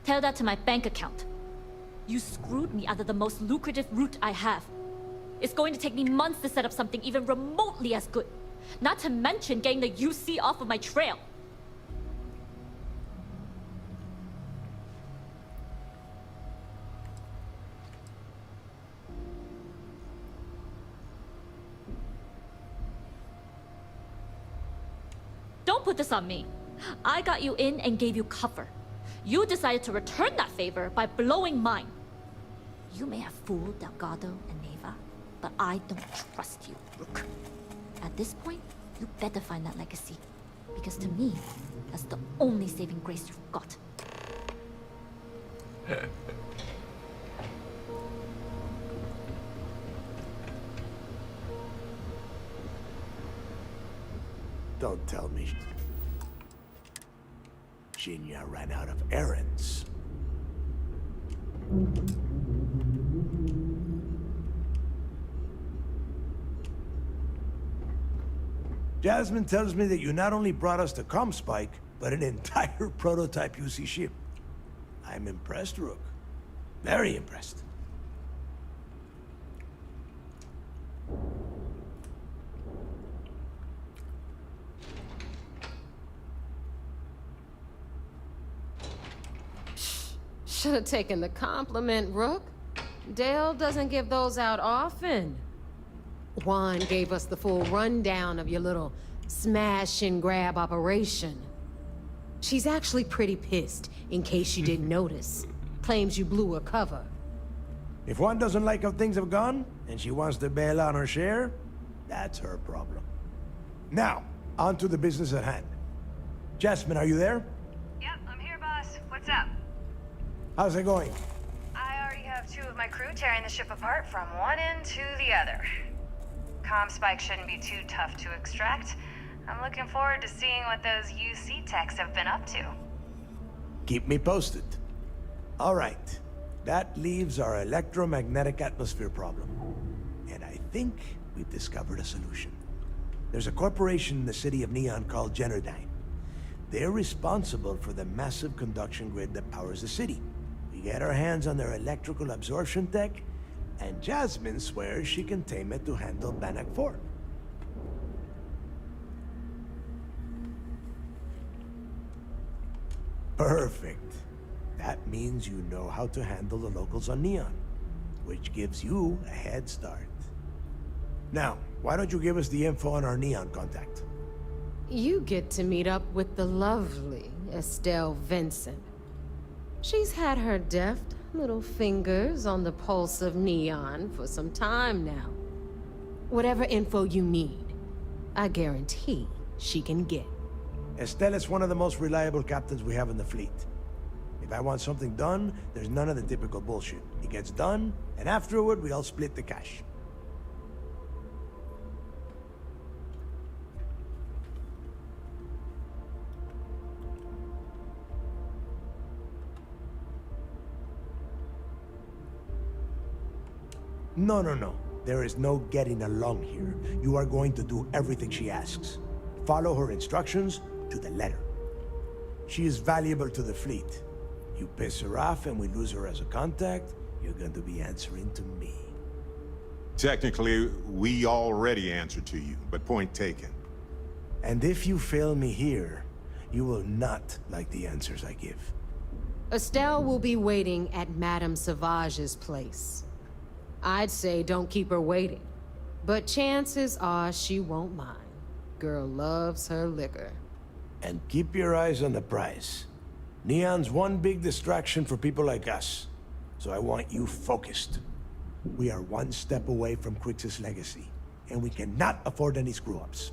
Tell that to my bank account. You screwed me out of the most lucrative route I have. It's going to take me months to set up something even remotely as good. Not to mention getting the UC off of my trail. Don't put this on me. I got you in and gave you cover. You decided to return that favor by blowing mine. You may have fooled Delgado and Neva, but I don't trust you, Rook. At this point, you better find that legacy. Because to me, that's the only saving grace you've got. Don't tell me Shinya ran out of errands. Jasmine tells me that you not only brought us the Comspike, but an entire prototype UC ship. I'm impressed, Rook. Very impressed. Should have taken the compliment, Rook. Dale doesn't give those out often. Juan gave us the full rundown of your little smash and grab operation. She's actually pretty pissed, in case you didn't notice. Claims you blew her cover. If one doesn't like how things have gone, and she wants to bail on her share, that's her problem. Now, on to the business at hand. Jasmine, are you there? Yep, I'm here, boss. What's up? How's it going? I already have 2 of my crew tearing the ship apart from one end to the other. Comspike shouldn't be too tough to extract. I'm looking forward to seeing what those UC techs have been up to. Keep me posted. All right. That leaves our electromagnetic atmosphere problem. And I think we've discovered a solution. There's a corporation in the city of Neon called Generdyne. They're responsible for the massive conduction grid that powers the city. We get our hands on their electrical absorption tech, and Jasmine swears she can tame it to handle Bannock 4. Perfect. That means you know how to handle the locals on Neon, which gives you a head start. Now, why don't you give us the info on our Neon contact? You get to meet up with the lovely Estelle Vincent. She's had her deft little fingers on the pulse of Neon for some time now. Whatever info you need, I guarantee she can get. Estelle is one of the most reliable captains we have in the fleet. If I want something done, there's none of the typical bullshit. It gets done, and afterward, we all split the cash. No. There is no getting along here. You are going to do everything she asks. Follow her instructions to the letter. She is valuable to the fleet. You piss her off and we lose her as a contact, you're going to be answering to me. Technically, we already answered to you, but point taken. And if you fail me here, you will not like the answers I give. Estelle will be waiting at Madame Sauvage's place. I'd say don't keep her waiting, but chances are she won't mind. Girl loves her liquor. And keep your eyes on the prize. Neon's one big distraction for people like us, so I want you focused. We are one step away from Crix's legacy, and we cannot afford any screw-ups.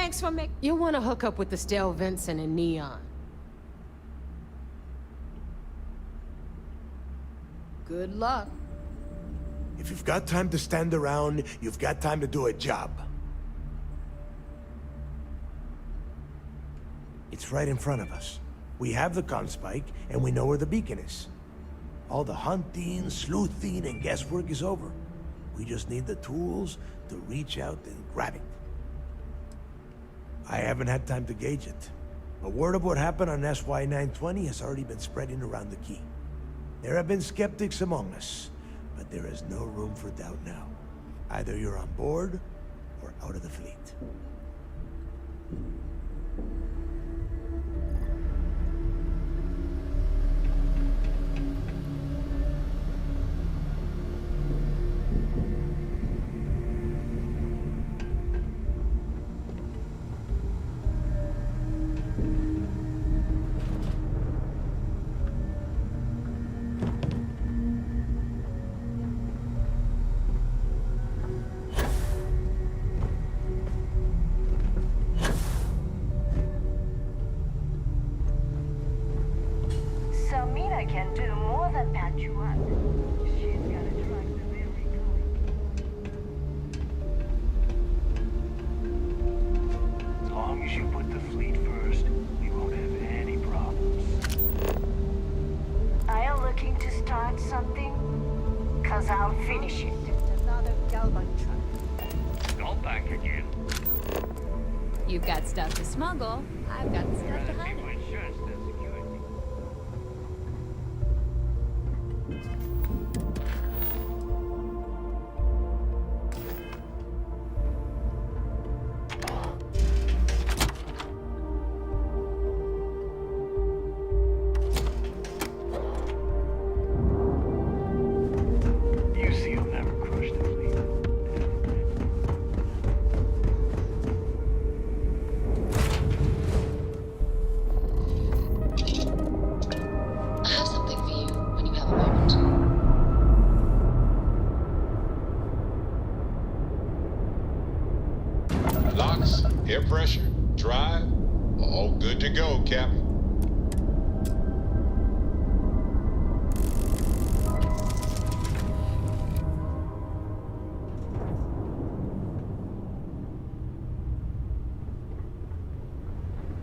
Thanks for making. You'll want to hook up with the stale Vincent and Neon. Good luck. If you've got time to stand around, you've got time to do a job. It's right in front of us. We have the conspike, and we know where the beacon is. All the hunting, sleuthing, and guesswork is over. We just need the tools to reach out and grab it. I haven't had time to gauge it, but word of what happened on SY-920 has already been spreading around the key. There have been skeptics among us, but there is no room for doubt now. Either you're on board, or out of the fleet. Can do more than patch you up. She's got a truck very good. As long as you put the fleet first, we won't have any problems. Are you looking to start something? 'Cause I'll finish it. Another Galvan truck. Don't back again. You've got stuff to smuggle. I've got stuff to hide. Air pressure, drive, all good to go, Captain.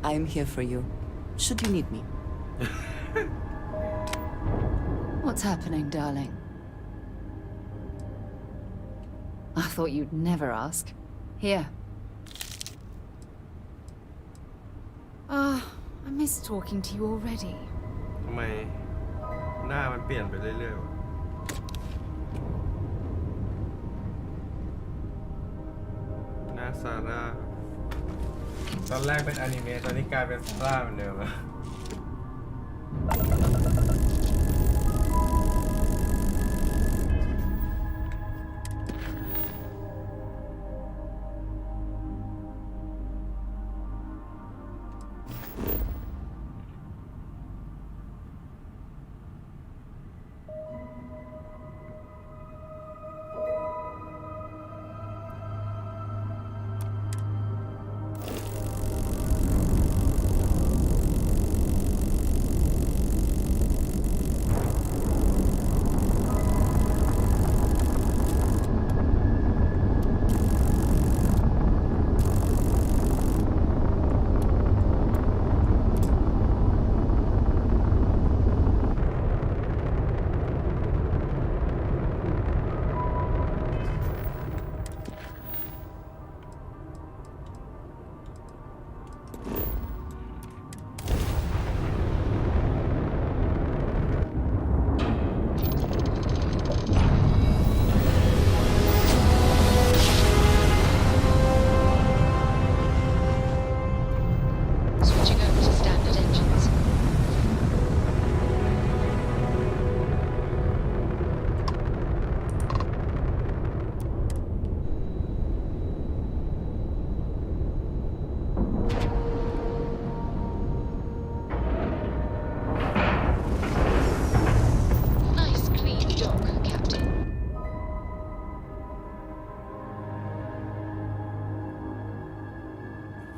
I'm here for you, should you need me. What's happening, darling? I thought you'd never ask. Here. I miss talking to you already. ทำไมหน้ามันเปลี่ยนไปเรื่อยๆวะหน้าซาร่าตอนแรกเป็นอนิเมะตอนนี้กลายเป็นซาร่าเหมือนเดิมแล้ว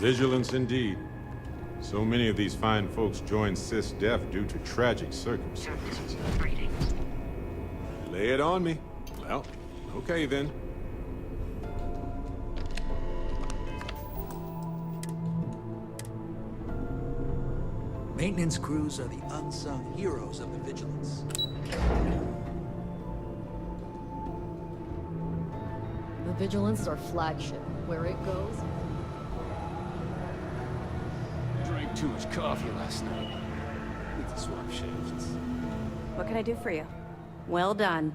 Vigilance indeed. So many of these fine folks joined sys-def due to tragic circumstances. Lay it on me. Well, okay then. Maintenance crews are the unsung heroes of the Vigilance. The Vigilance is our flagship. Where it goes... Drank too much coffee last night. Need to swap shifts. What can I do for you? Well done.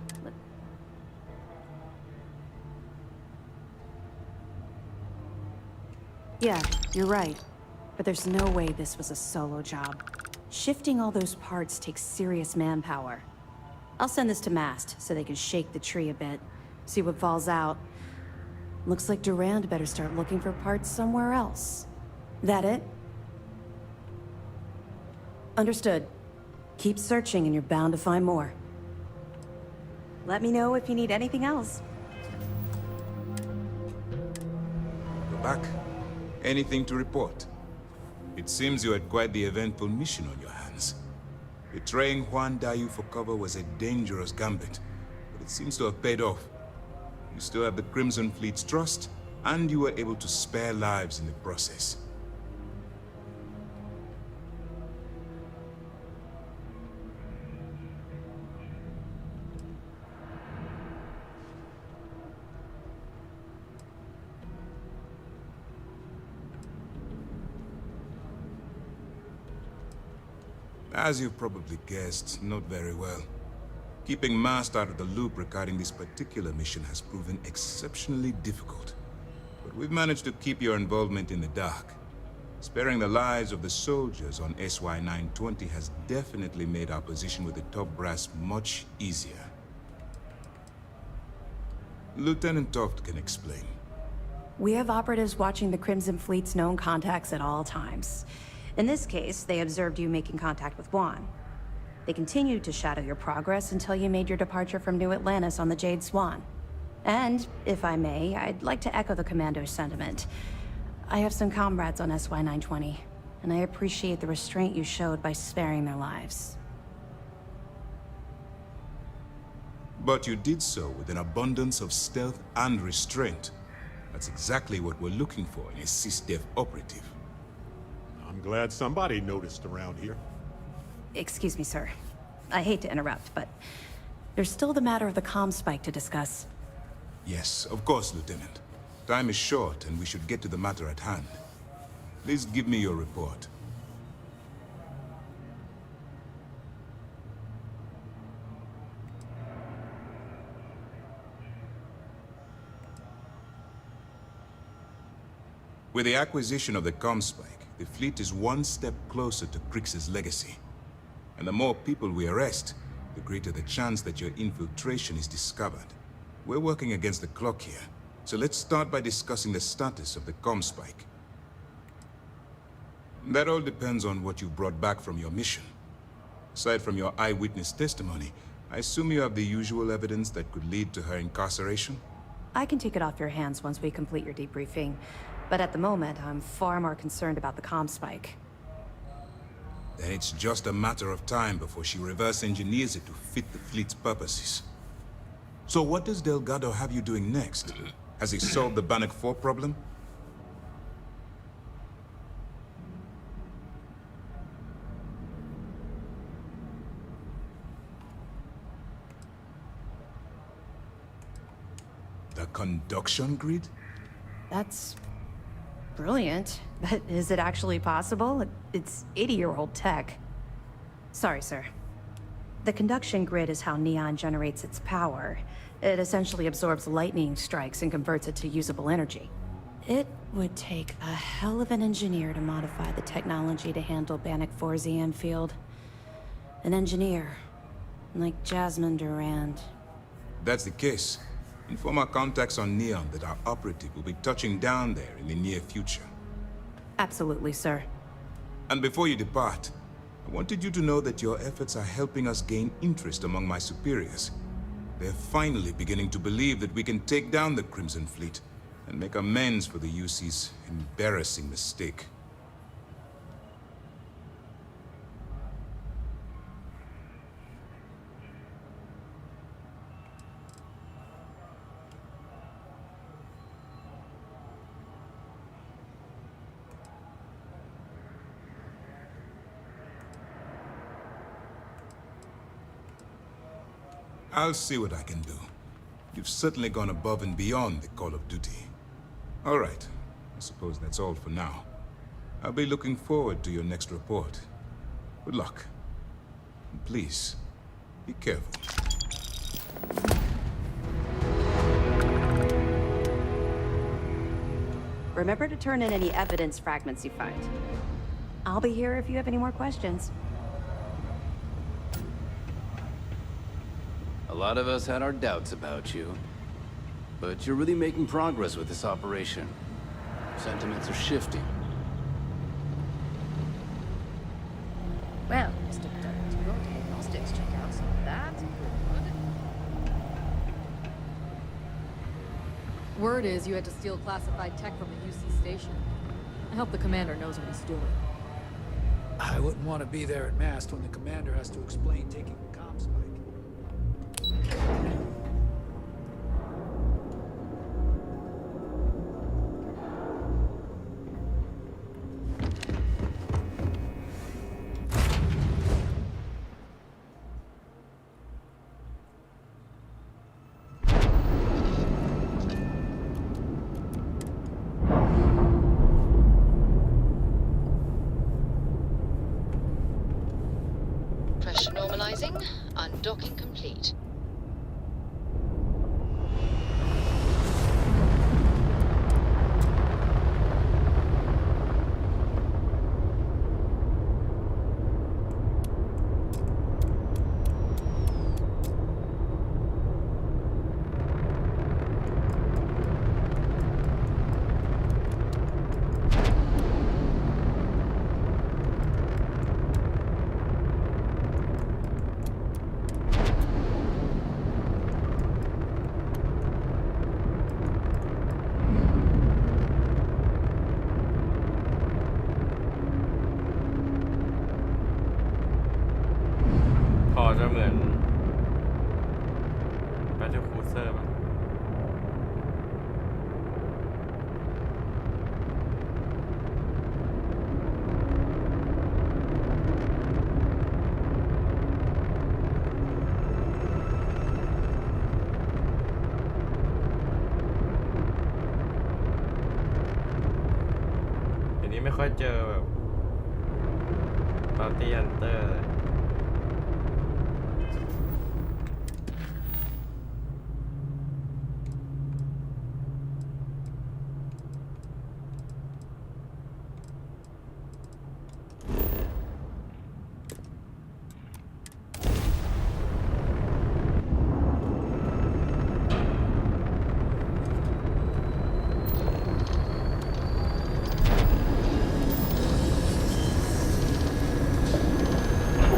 Yeah, you're right. But there's no way this was a solo job. Shifting all those parts takes serious manpower. I'll send this to Mast so they can shake the tree a bit, see what falls out. Looks like Durand better start looking for parts somewhere else. That it? Understood. Keep searching and you're bound to find more. Let me know if you need anything else. We're back. Anything to report? It seems you had quite the eventful mission on your hands. Betraying Juan Dayu for cover was a dangerous gambit, but it seems to have paid off. You still have the Crimson Fleet's trust, and you were able to spare lives in the process. As you've probably guessed, not very well. Keeping Mast out of the loop regarding this particular mission has proven exceptionally difficult. But we've managed to keep your involvement in the dark. Sparing the lives of the soldiers on SY-920 has definitely made our position with the top brass much easier. Lieutenant Toft can explain. We have operatives watching the Crimson Fleet's known contacts at all times. In this case, they observed you making contact with Juan. They continued to shadow your progress until you made your departure from New Atlantis on the Jade Swan. And, if I may, I'd like to echo the Commando's sentiment. I have some comrades on SY-920, and I appreciate the restraint you showed by sparing their lives. But you did so with an abundance of stealth and restraint. That's exactly what we're looking for in a sys-def operative. I'm glad somebody noticed around here. Excuse me, sir. I hate to interrupt, but there's still the matter of the comm spike to discuss. Yes, of course, Lieutenant. Time is short, and we should get to the matter at hand. Please give me your report. With the acquisition of the comm spike, the fleet is one step closer to Krix's legacy. And the more people we arrest, the greater the chance that your infiltration is discovered. We're working against the clock here, so let's start by discussing the status of the comm spike. That all depends on what you've brought back from your mission. Aside from your eyewitness testimony, I assume you have the usual evidence that could lead to her incarceration? I can take it off your hands once we complete your debriefing, but at the moment, I'm far more concerned about the comm spike. Then it's just a matter of time before she reverse engineers it to fit the fleet's purposes. So what does Delgado have you doing next? Has he solved the Bannock 4 problem? The conduction grid? That's brilliant, but is it actually possible? It's 80-year-old tech. Sorry, sir. The conduction grid is how Neon generates its power. It essentially absorbs lightning strikes and converts it to usable energy. It would take a hell of an engineer to modify the technology to handle Bannock 4's EM field. An engineer, like Jasmine Durand. That's the case. Inform our contacts on Neon that our operative will be touching down there in the near future. Absolutely, sir. And before you depart, I wanted you to know that your efforts are helping us gain interest among my superiors. They're finally beginning to believe that we can take down the Crimson Fleet, and make amends for the UC's embarrassing mistake. I'll see what I can do. You've certainly gone above and beyond the call of duty. All right. I suppose that's all for now. I'll be looking forward to your next report. Good luck. And please, be careful. Remember to turn in any evidence fragments you find. I'll be here if you have any more questions. A lot of us had our doubts about you. But you're really making progress with this operation. Sentiments are shifting. Well, Mr. Tactical Diagnostics, check out some of that. Word is you had to steal classified tech from a UC station. I hope the commander knows what he's doing. I wouldn't want to be there at mast when the commander has to explain taking a comm spike. Pressure normalizing. Undocking complete. Battlecruiser ป่ะ เดี๋ยวนี้ไม่ค่อยเจอแบบ Bounty Hunter เลย Pressure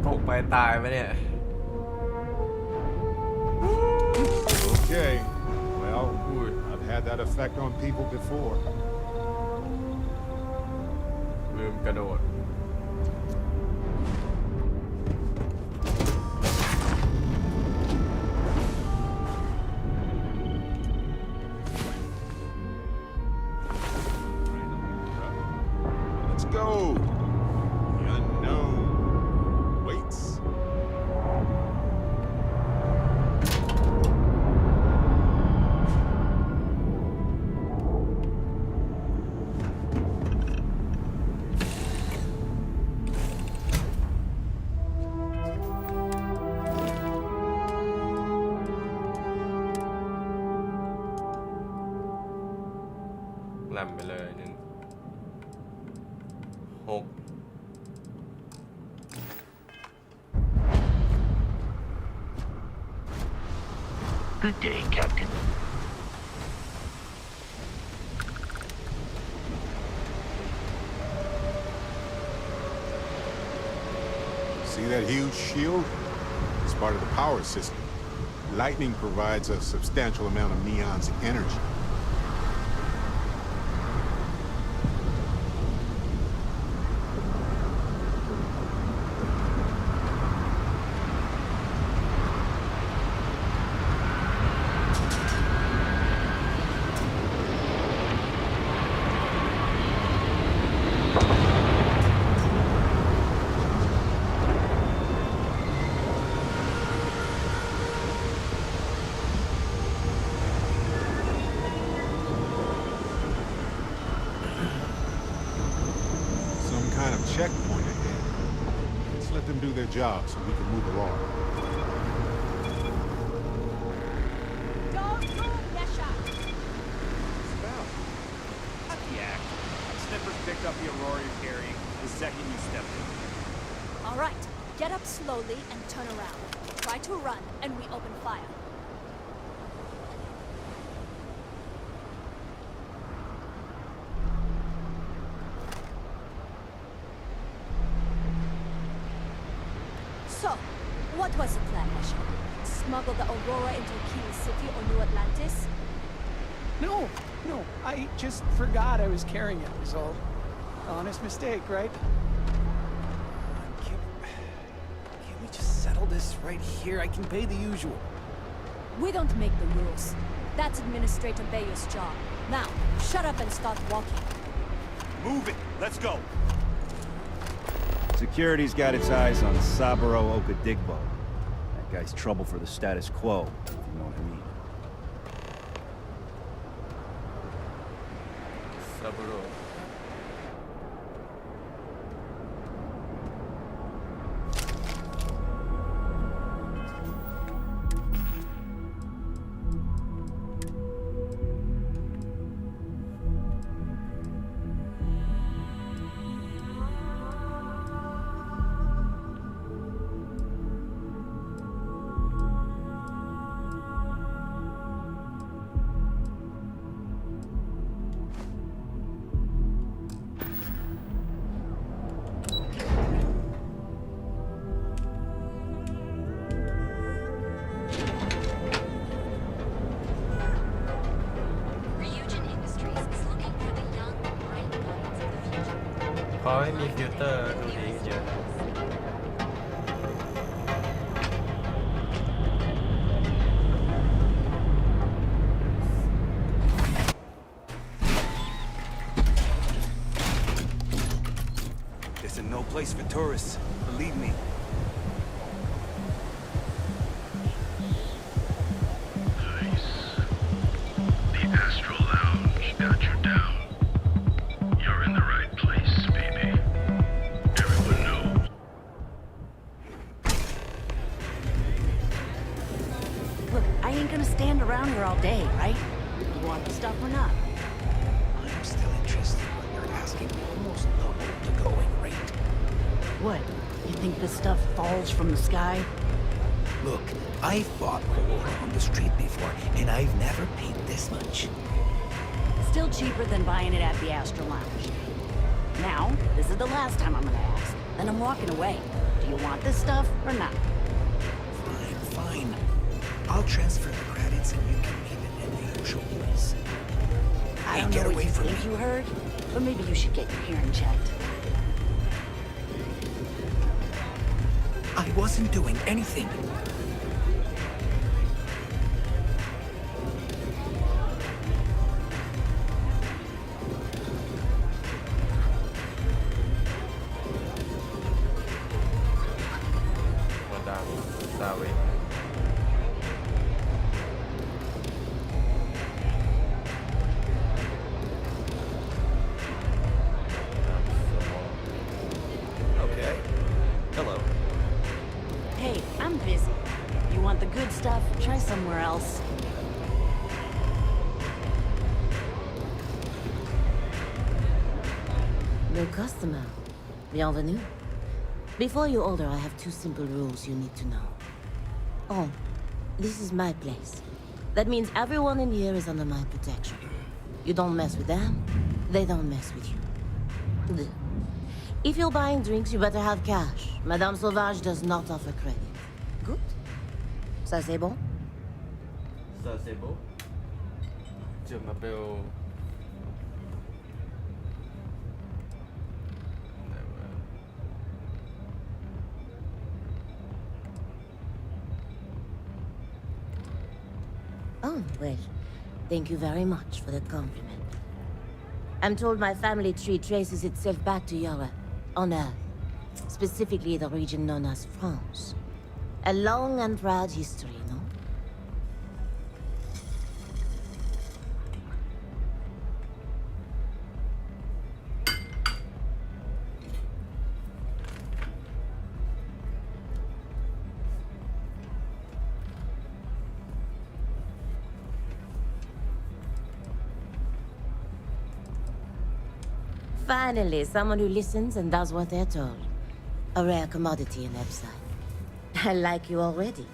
ตกไปตายไหมเนี่ย Okay. Well, I've had that effect on people before. ลืมกระโดด Let's go. The unknown waits. แหลมไปเลยหนึ่ง6 Good day, Captain. See that huge shield? It's part of the power system. Lightning provides a substantial amount of Neon's energy. Kind of checkpoint ahead. Let's let them do their job so we can move along. Don't move, Yesha! Spell. Cut the act. Snippers picked up the Aurora you're carrying the second you stepped in. All right, get up slowly and turn around. Try to run, and we open fire. So, what was the plan, Asher? Smuggle the Aurora into Kiwi City or New Atlantis? No, I just forgot I was carrying it, was all. Honest mistake, right? Can't we just settle this right here? I can pay the usual. We don't make the rules. That's Administrator Bayer's job. Now, shut up and start walking. Move it. Let's go. Security's got its eyes on Saburo Okadigbo. That guy's trouble for the status quo, if you know what I mean. Saburo.เขาให้มีฟิลเตอร์ดูดีเยอะ This is no place for tourists, believe me. Nice. The Astral Lounge got you down. You're in the right place, baby. Everyone knows. Look, I ain't gonna stand around here all day, right? You want the stuff or not? I'm still interested, but you're asking almost double the going rate. What? You think this stuff falls from the sky? Look, I've bought Aurora on the street before, and I've never paid this much. Still cheaper than buying it at the Astral Lounge. Now, this is the last time I'm gonna ask. then I'm walking away. Do you want this stuff or not? Fine. I'll transfer the credits and you can leave it in the usual place. I don't know what you think you heard, but maybe you should get your hearing checked. I wasn't doing anything. Okay. Hello. Hey, I'm busy. You want the good stuff? Try somewhere else. New customer. Bienvenue. Before you order, I have 2 simple rules you need to know. Oh, this is my place. That means everyone in here is under my protection. You don't mess with them, they don't mess with you. If you're buying drinks, you better have cash. Madame Sauvage does not offer credit. Good? Ça c'est bon? Ça c'est beau. Je m'appelle... Oh, well, thank you very much for the compliment. I'm told my family tree traces itself back to Europe, on Earth. Specifically the region known as France. A long and proud history, no? Finally, someone who listens and does what they're told. A rare commodity in Epside. I like you already.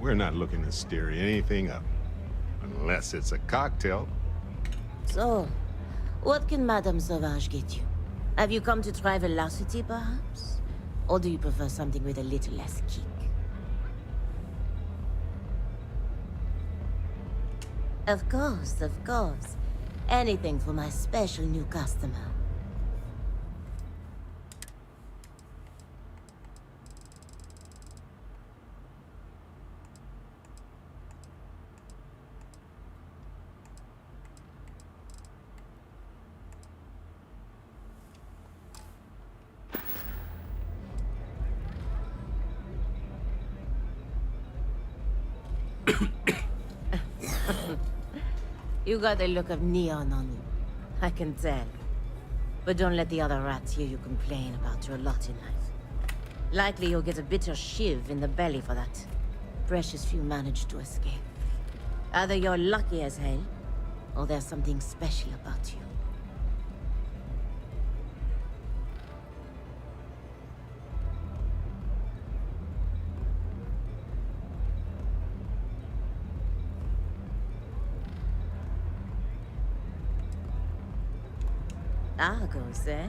We're not looking to stir anything up. Unless it's a cocktail. So, what can Madame Sauvage get you? Have you come to try velocity, perhaps? Or do you prefer something with a little less kick? Of course, of course. Anything for my special new customer. You got a look of neon on you. I can tell. But don't let the other rats hear you complain about your lot in life. Likely you'll get a bitter shiv in the belly for that. Precious few manage to escape. Either you're lucky as hell, or there's something special about you. Argos, eh?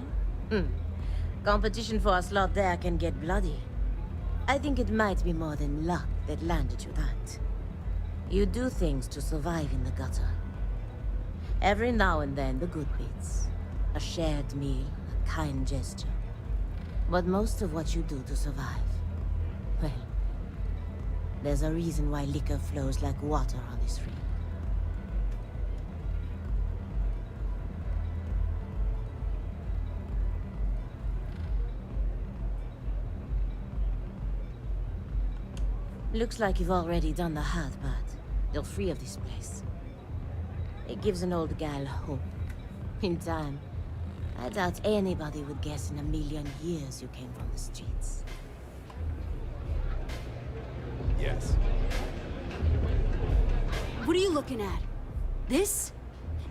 Competition for a slot there can get bloody. I think it might be more than luck that landed you that. You do things to survive in the gutter. Every now and then, the good bits. A shared meal, a kind gesture. But most of what you do to survive, well, there's a reason why liquor flows like water on this ring. Looks like you've already done the hard part. You're free of this place. It gives an old gal hope. In time, I doubt anybody would guess in a million years you came from the streets. Yes. What are you looking at? This?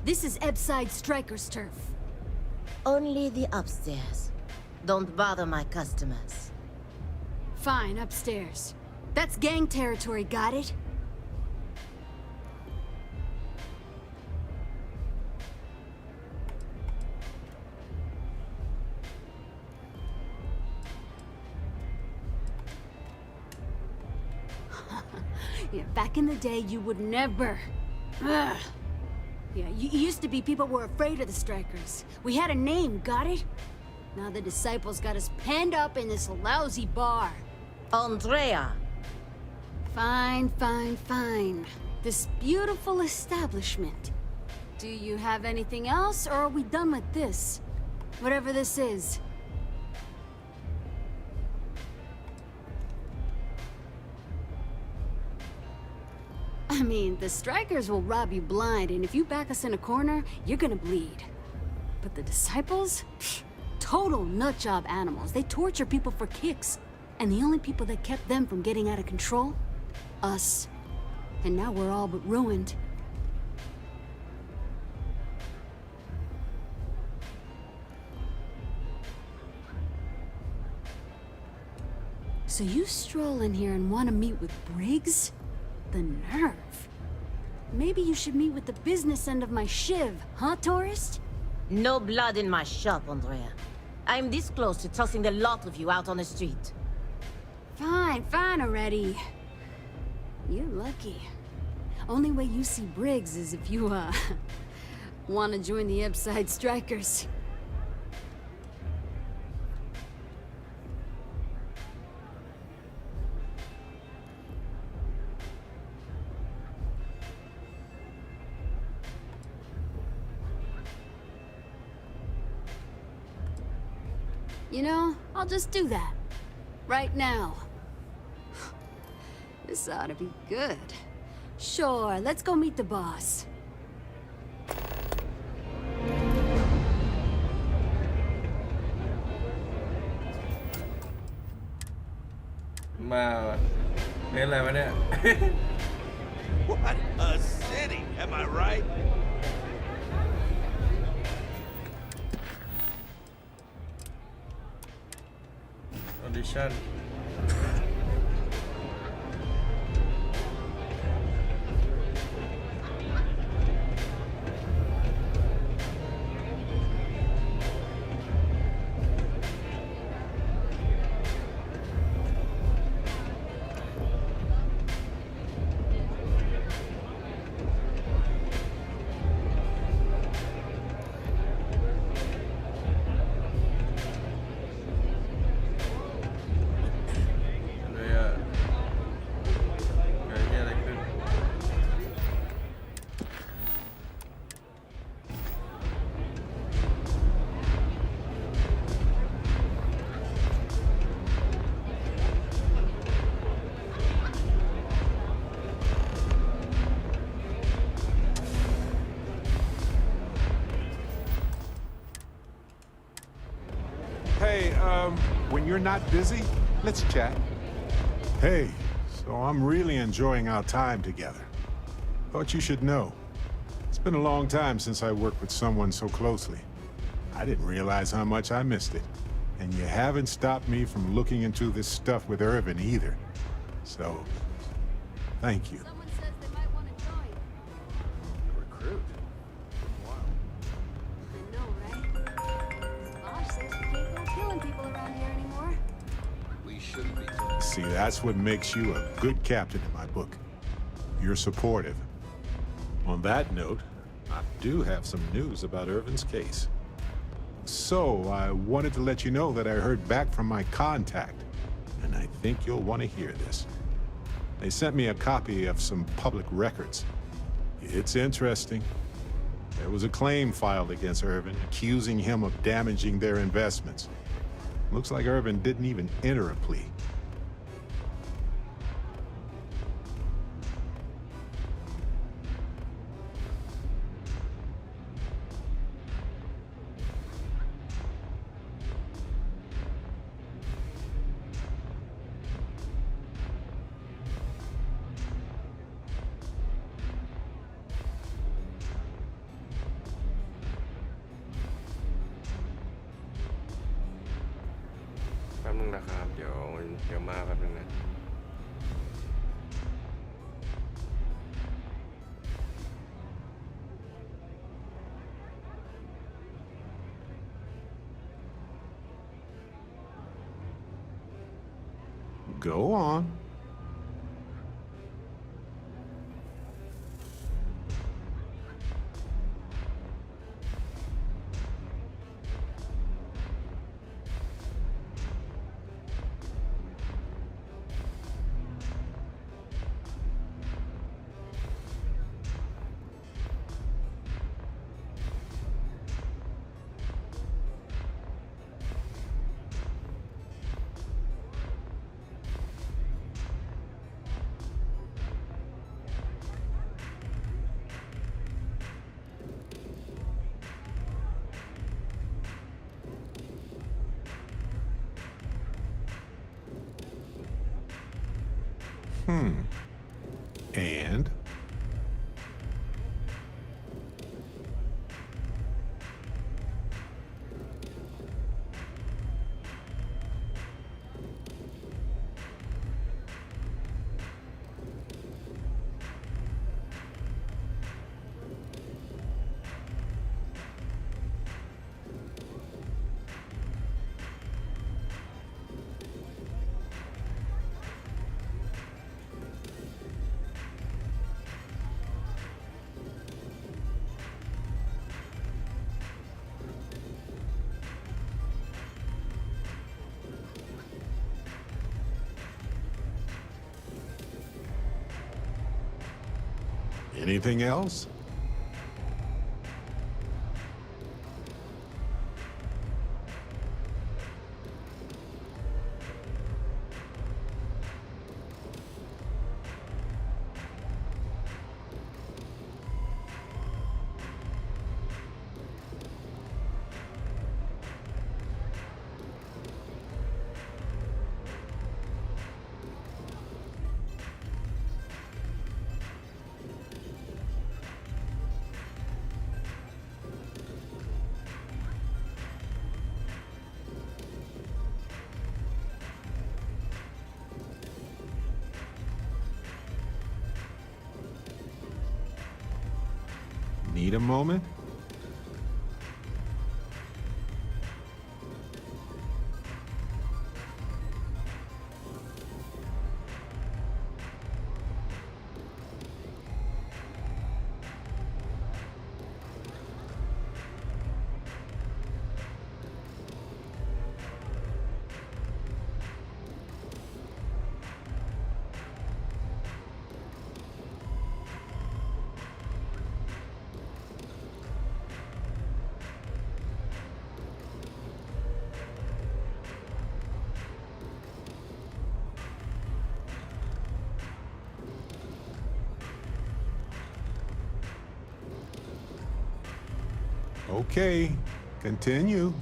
This is Epside Striker's turf. Only the upstairs. Don't bother my customers. Fine, upstairs. That's gang territory, got it? Yeah, back in the day, you would never. Ugh. Yeah, you used to be people were afraid of the strikers. We had a name, got it? Now the disciples got us penned up in this lousy bar. Andrea. Fine, fine, fine. This beautiful establishment. Do you have anything else, or are we done with this? Whatever this is. I mean, the strikers will rob you blind, and if you back us in a corner, you're gonna bleed. But the disciples? Psh, total nutjob animals. They torture people for kicks. And the only people that kept them from getting out of control? Us. And now we're all but ruined. So you stroll in here and want to meet with Briggs? The nerve. Maybe you should meet with the business end of my shiv, huh, tourist? No blood in my shop, Andrea. I'm this close to tossing the lot of you out on the street. Fine, fine already. You're lucky. Only way you see Briggs is if you, want to join the Upside Strikers. You know, I'll just do that. Right now. This ought to be good. Sure, let's go meet the boss. What a city, am I right? Audition. When you're not busy, let's chat. Hey, so I'm really enjoying our time together. Thought you should know. It's been a long time since I worked with someone so closely. I didn't realize how much I missed it. And you haven't stopped me from looking into this stuff with Irvin either. So, thank you. Someone says they might want to join. Recruit? Wow. I know, right? Bosch says we can't go killing people around here anymore. We shouldn't be. See, that's what makes you a good captain in my book. You're supportive. On that note, I do have some news about Irvin's case. So, I wanted to let you know that I heard back from my contact, and I think you'll want to hear this. They sent me a copy of some public records. It's interesting. There was a claim filed against Irvin, accusing him of damaging their investments. Looks like Irvin didn't even enter a plea. Go on. And? Anything else? Need a moment? Okay, continue.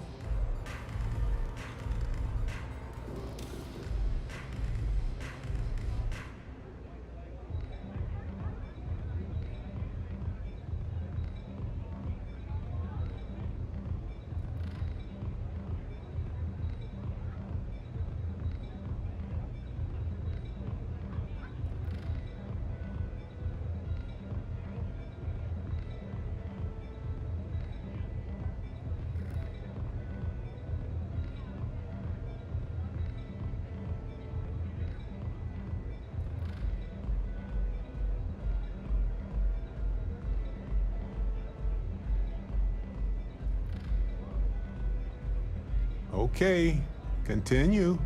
Okay, continue.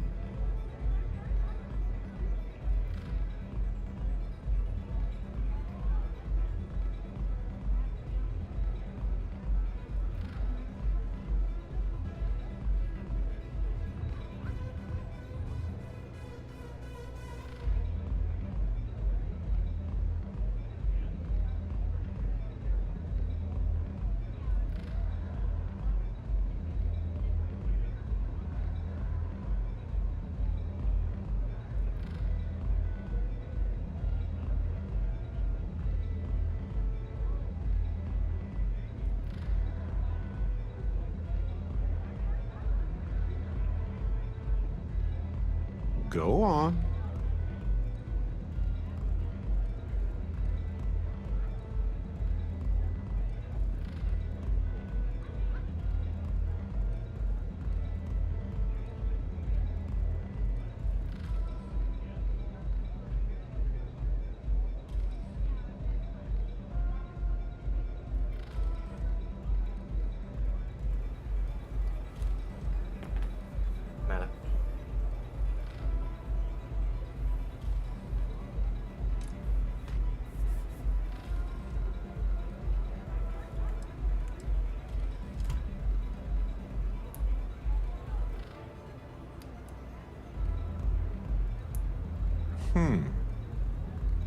Go on.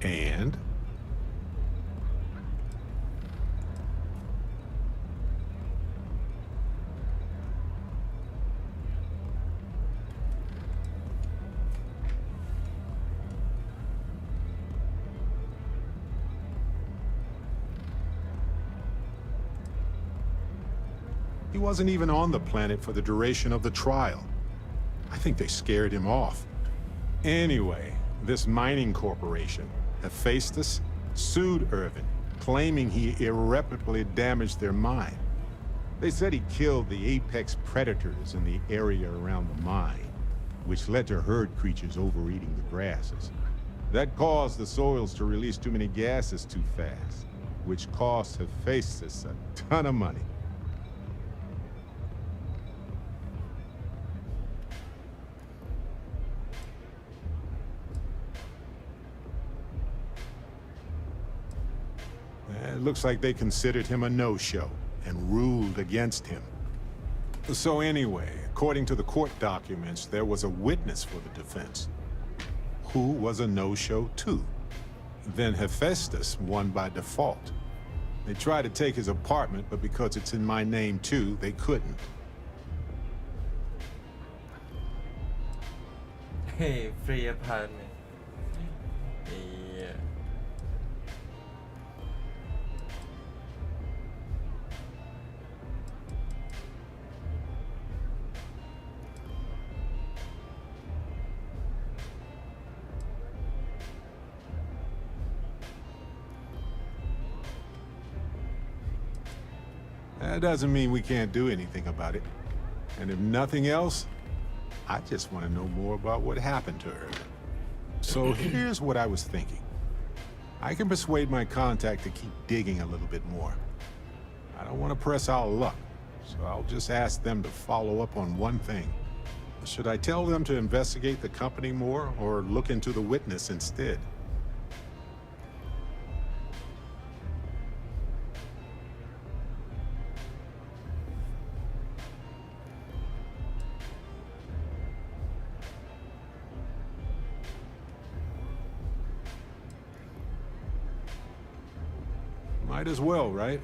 And? wasn't even on the planet for the duration of the trial. I think they scared him off. Anyway, this mining corporation, Hephaestus, sued Irvin, claiming he irreparably damaged their mine. They said he killed the apex predators in the area around the mine, which led to herd creatures overeating the grasses. That caused the soils to release too many gases too fast, which cost Hephaestus a ton of money. It looks like they considered him a no-show and ruled against him. So anyway, according to the court documents, there was a witness for the defense, who was a no-show too. Then Hephaestus won by default. They tried to take his apartment, but because it's in my name too, they couldn't. Hey, free apartment. Yeah. That doesn't mean we can't do anything about it. And if nothing else, I just want to know more about what happened to her. So here's what I was thinking. I can persuade my contact to keep digging a little bit more. I don't want to press our luck, so I'll just ask them to follow up on one thing. Should I tell them to investigate the company more, or look into the witness instead? Might as well, right?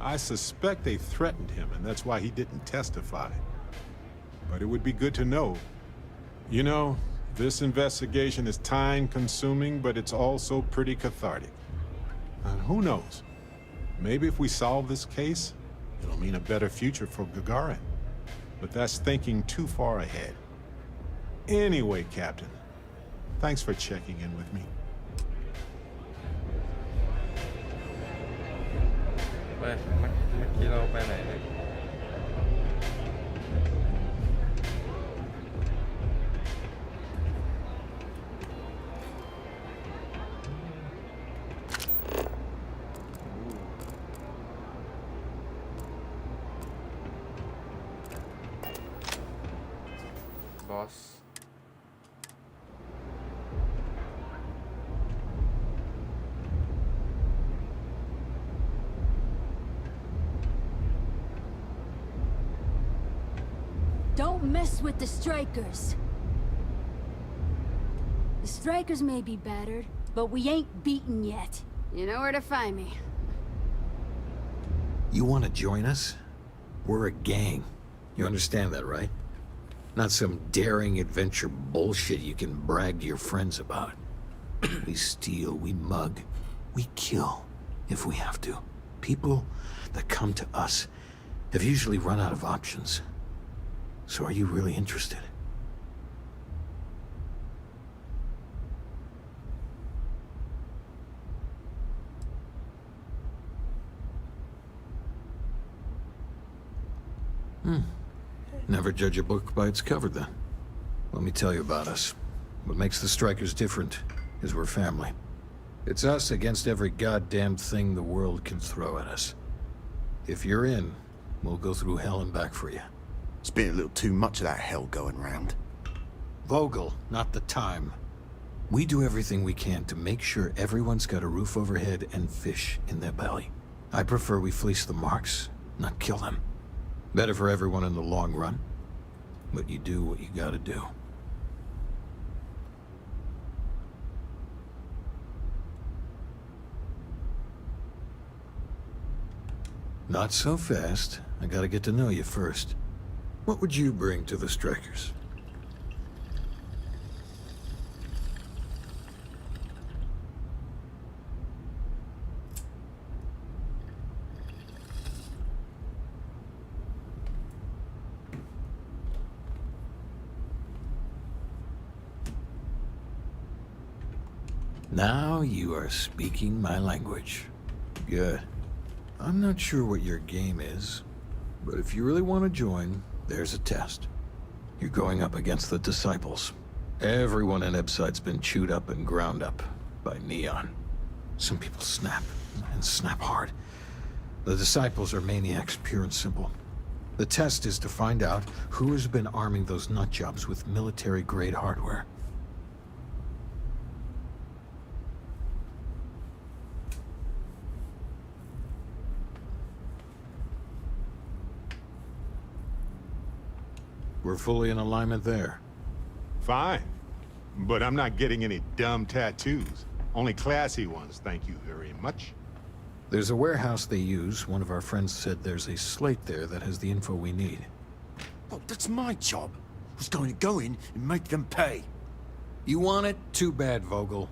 I suspect they threatened him, and that's why he didn't testify. But it would be good to know. You know, this investigation is time-consuming, but it's also pretty cathartic. And who knows? Maybe if we solve this case, it'll mean a better future for Gagarin. But that's thinking too far ahead. Anyway, Captain, thanks for checking in with me. เมื่อกี้เราไปไหนเนี่ยบอส Don't mess with the strikers. The strikers may be battered, but we ain't beaten yet. You know where to find me. You want to join us? We're a gang. You understand that, right? Not some daring adventure bullshit you can brag to your friends about. We steal, we mug, we kill, if we have to. People that come to us have usually run out of options. So are you really interested? Never judge a book by its cover, then. Let me tell you about us. What makes the Strikers different is we're family. It's us against every goddamn thing the world can throw at us. If you're in, we'll go through hell and back for you. It's been a little too much of that hell going round. Vogel, not the time. We do everything we can to make sure everyone's got a roof overhead and fish in their belly. I prefer we fleece the marks, not kill them. Better for everyone in the long run. But you do what you gotta do. Not so fast. I gotta get to know you first. What would you bring to the Strikers? Now you are speaking my language. Good. I'm not sure what your game is, but if you really want to join, there's a test. You're going up against the Disciples. Everyone in Ebside's been chewed up and ground up by Neon. Some people snap, and snap hard. The Disciples are maniacs, pure and simple. The test is to find out who has been arming those nutjobs with military-grade hardware. We're fully in alignment there. Fine. But I'm not getting any dumb tattoos. Only classy ones, thank you very much. There's a warehouse they use. One of our friends said there's a slate there that has the info we need. Oh, that's my job. I was going to go in and make them pay. You want it? Too bad, Vogel.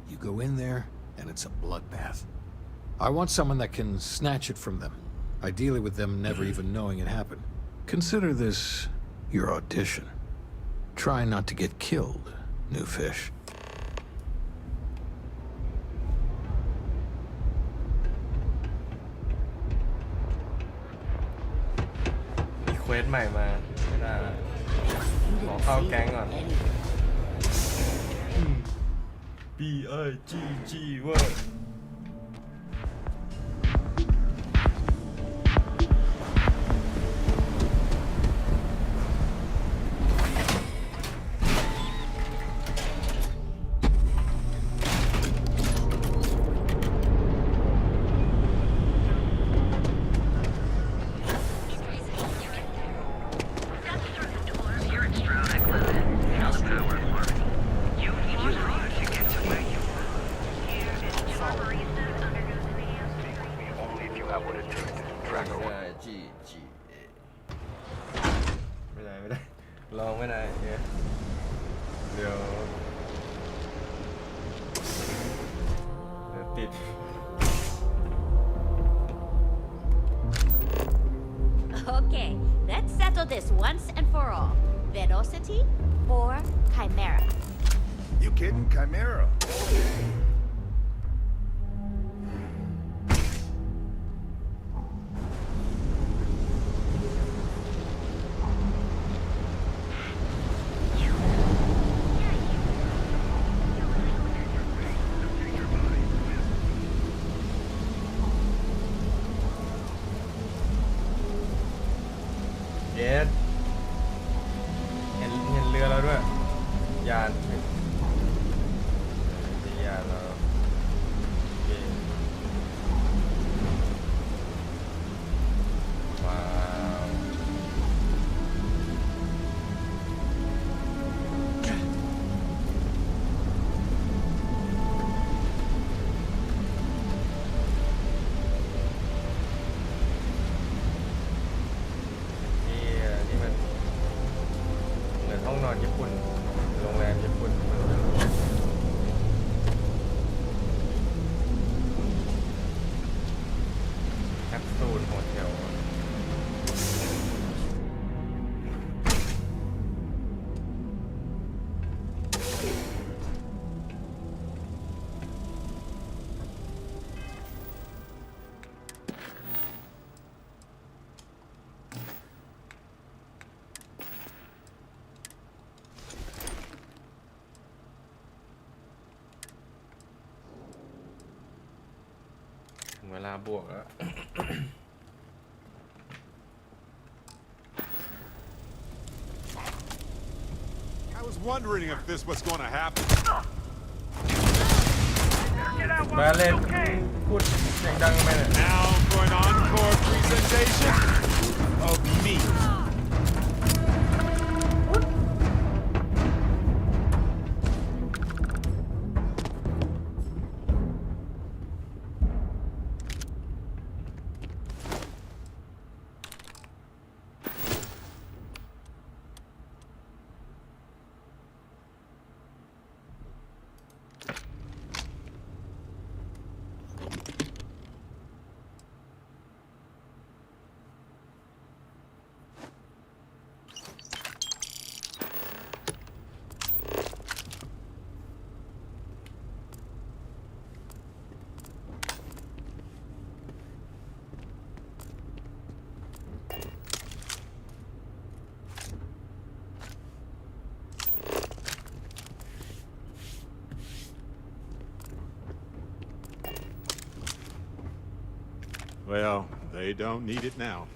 You go in there, and it's a bloodbath. I want someone that can snatch it from them. Ideally with them never even knowing it happened. Consider this your audition. Try not to get killed, new fish.มีเควสใหม่มาไม่ได้ละขอเข้าแก๊งก่อน BIGG เว้ย ไม่ได้ลองไม่ได้เนี่ยเดี๋ยวติด Okay, let's settle this once and for all. Velocity or Chimera? You kidding? Chimera. Yes เห็นเรือเราด้วยยานยานเราว้าวห้องนอนญี่ปุ่นโรงแรมญี่ปุ่นแคปซูลโฮเทลเวลาบวกแล้ว I was wondering if this was going to happen. มาเล่นพูดเสียงดังไปเลย Now for an encore presentation of me. Well, they don't need it now.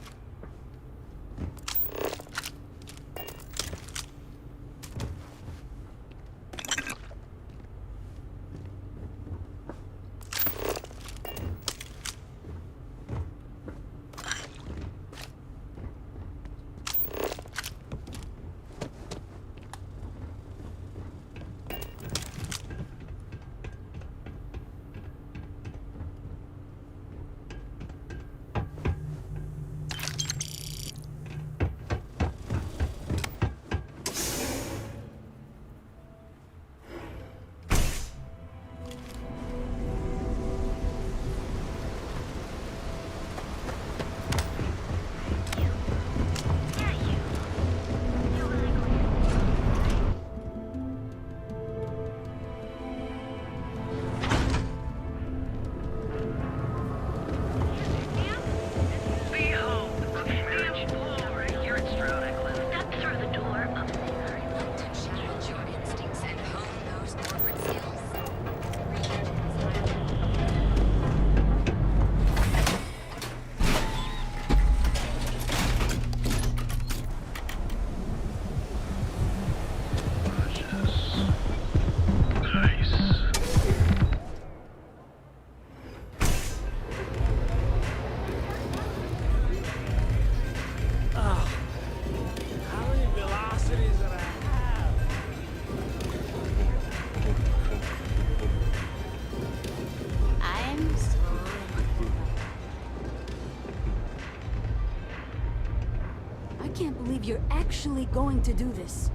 You're actually going to do this.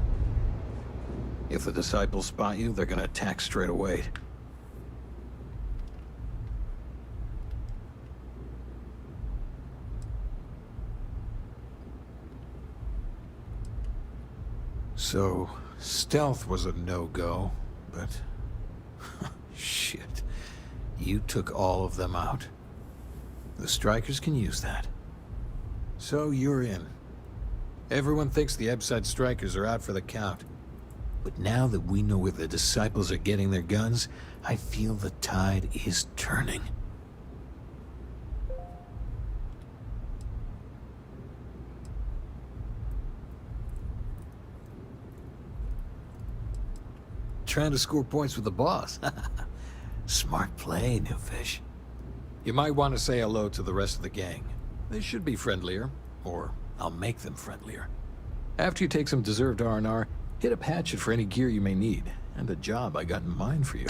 If the disciples spot you, they're gonna attack straight away. So, stealth was a no-go, but... shit. You took all of them out. The strikers can use that. So you're in. Everyone thinks the Ebside strikers are out for the count. But now that we know where the disciples are getting their guns, I feel the tide is turning. Trying to score points with the boss. Smart play, new fish. You might want to say hello to the rest of the gang. They should be friendlier, or I'll make them friendlier. After you take some deserved R&R, hit up Hatchet for any gear you may need, and a job I got in mind for you.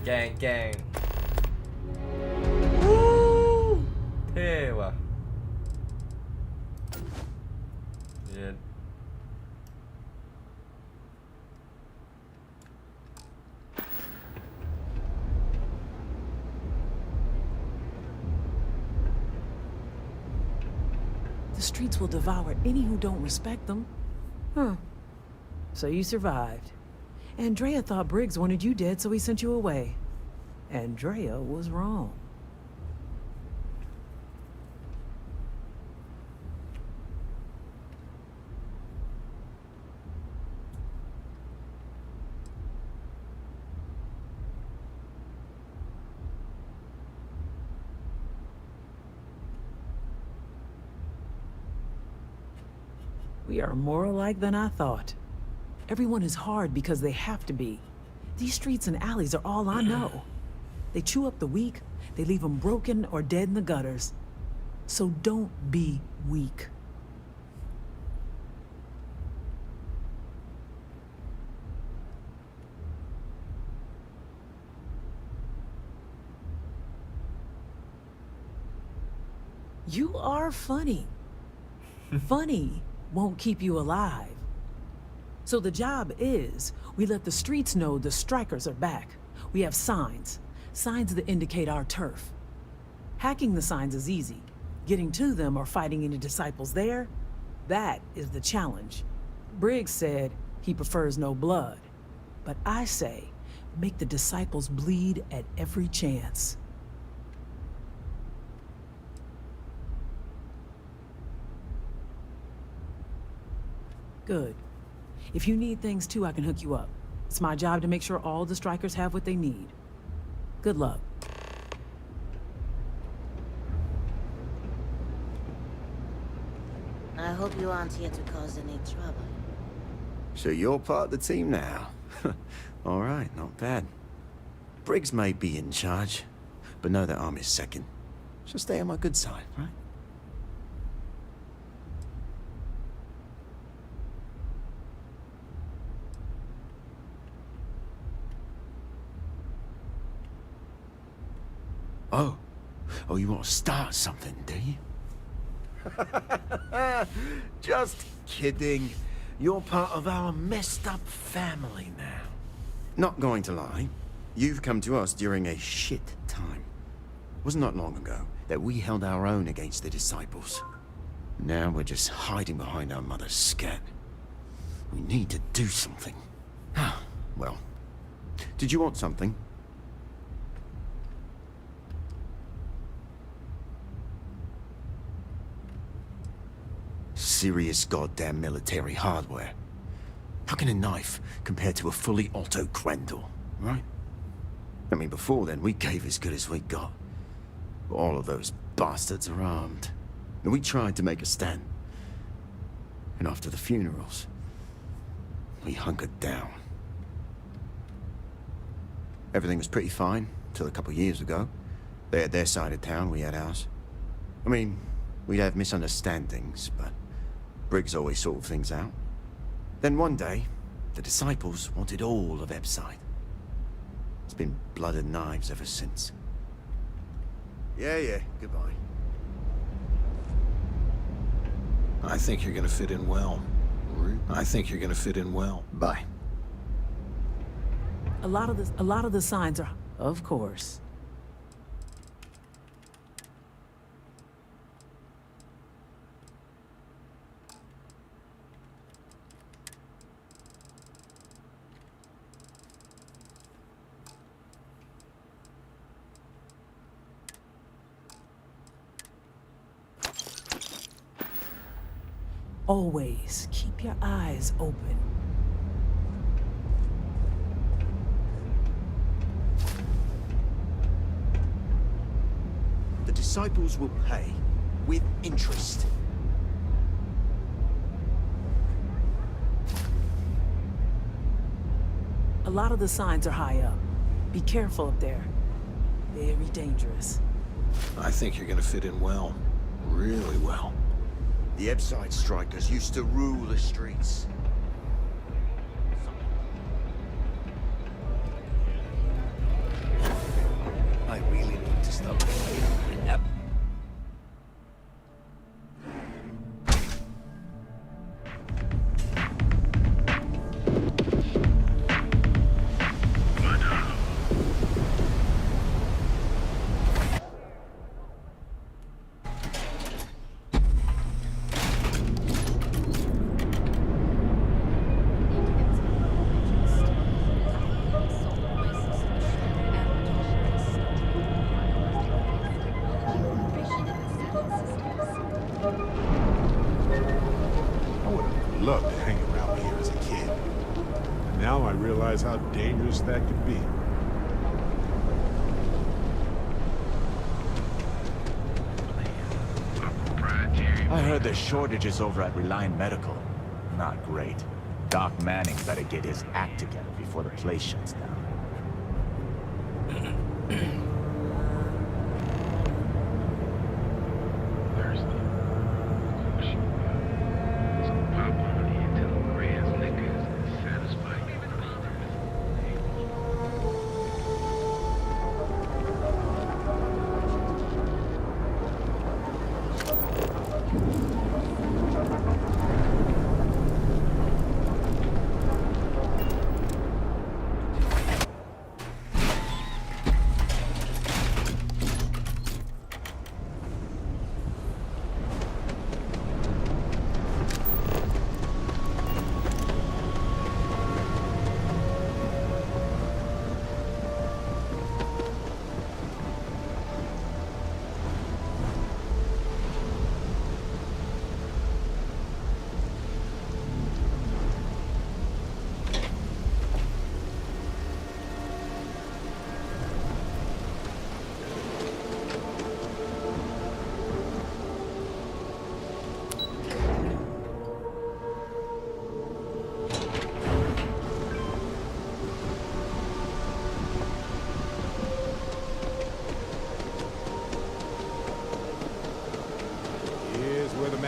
Gang, gang. Woo! เท่ว่ะ Yeah. The streets will devour any who don't respect them. Huh. So you survived. Andrea thought Briggs wanted you dead, so he sent you away. Andrea was wrong. We are more alike than I thought. Everyone is hard because they have to be. These streets and alleys are all I know. They chew up the weak, they leave them broken or dead in the gutters. So don't be weak. You are funny. Funny won't keep you alive. So the job is, we let the streets know the strikers are back. We have signs. Signs that indicate our turf. Hacking the signs is easy. Getting to them or fighting any disciples there, that is the challenge. Briggs said he prefers no blood. But I say, make the disciples bleed at every chance. Good. If you need things too, I can hook you up. It's my job to make sure all the strikers have what they need. Good luck. I hope you aren't here to cause any trouble. So you're part of the team now. All right, not bad. Briggs may be in charge, but know that I'm his second. So stay on my good side, right? Oh, you want to start something, do you? Just kidding. You're part of our messed up family now. Not going to lie, you've come to us during a shit time. Wasn't that long ago that we held our own against the disciples. Now we're just hiding behind our mother's scat. We need to do something. Well, did you want something? Serious goddamn military hardware. How can a knife compare to a fully auto Grendel, right? I mean, before then, we gave as good as we got. All of those bastards are armed. And we tried to make a stand. And after the funerals, we hunkered down. Everything was pretty fine, till a couple years ago. They had their side of town, we had ours. I mean, we'd have misunderstandings, but Briggs always sorted things out. Then one day, the disciples wanted all of Epside. It's been blood and knives ever since. Yeah, goodbye. I think you're gonna fit in well. I think you're gonna fit in well. Bye. A lot of the signs are, of course. Always keep your eyes open. The disciples will pay with interest. A lot of the signs are high up. Be careful up there. Very dangerous. I think you're gonna fit in well. Really well. The Epside strikers used to rule the streets. I really need to stop. Loved to hang around here as a kid. And now I realize how dangerous that could be. I heard there's shortages over at Reliant Medical. Not great. Doc Manning's gotta get his act together before the place shuts down.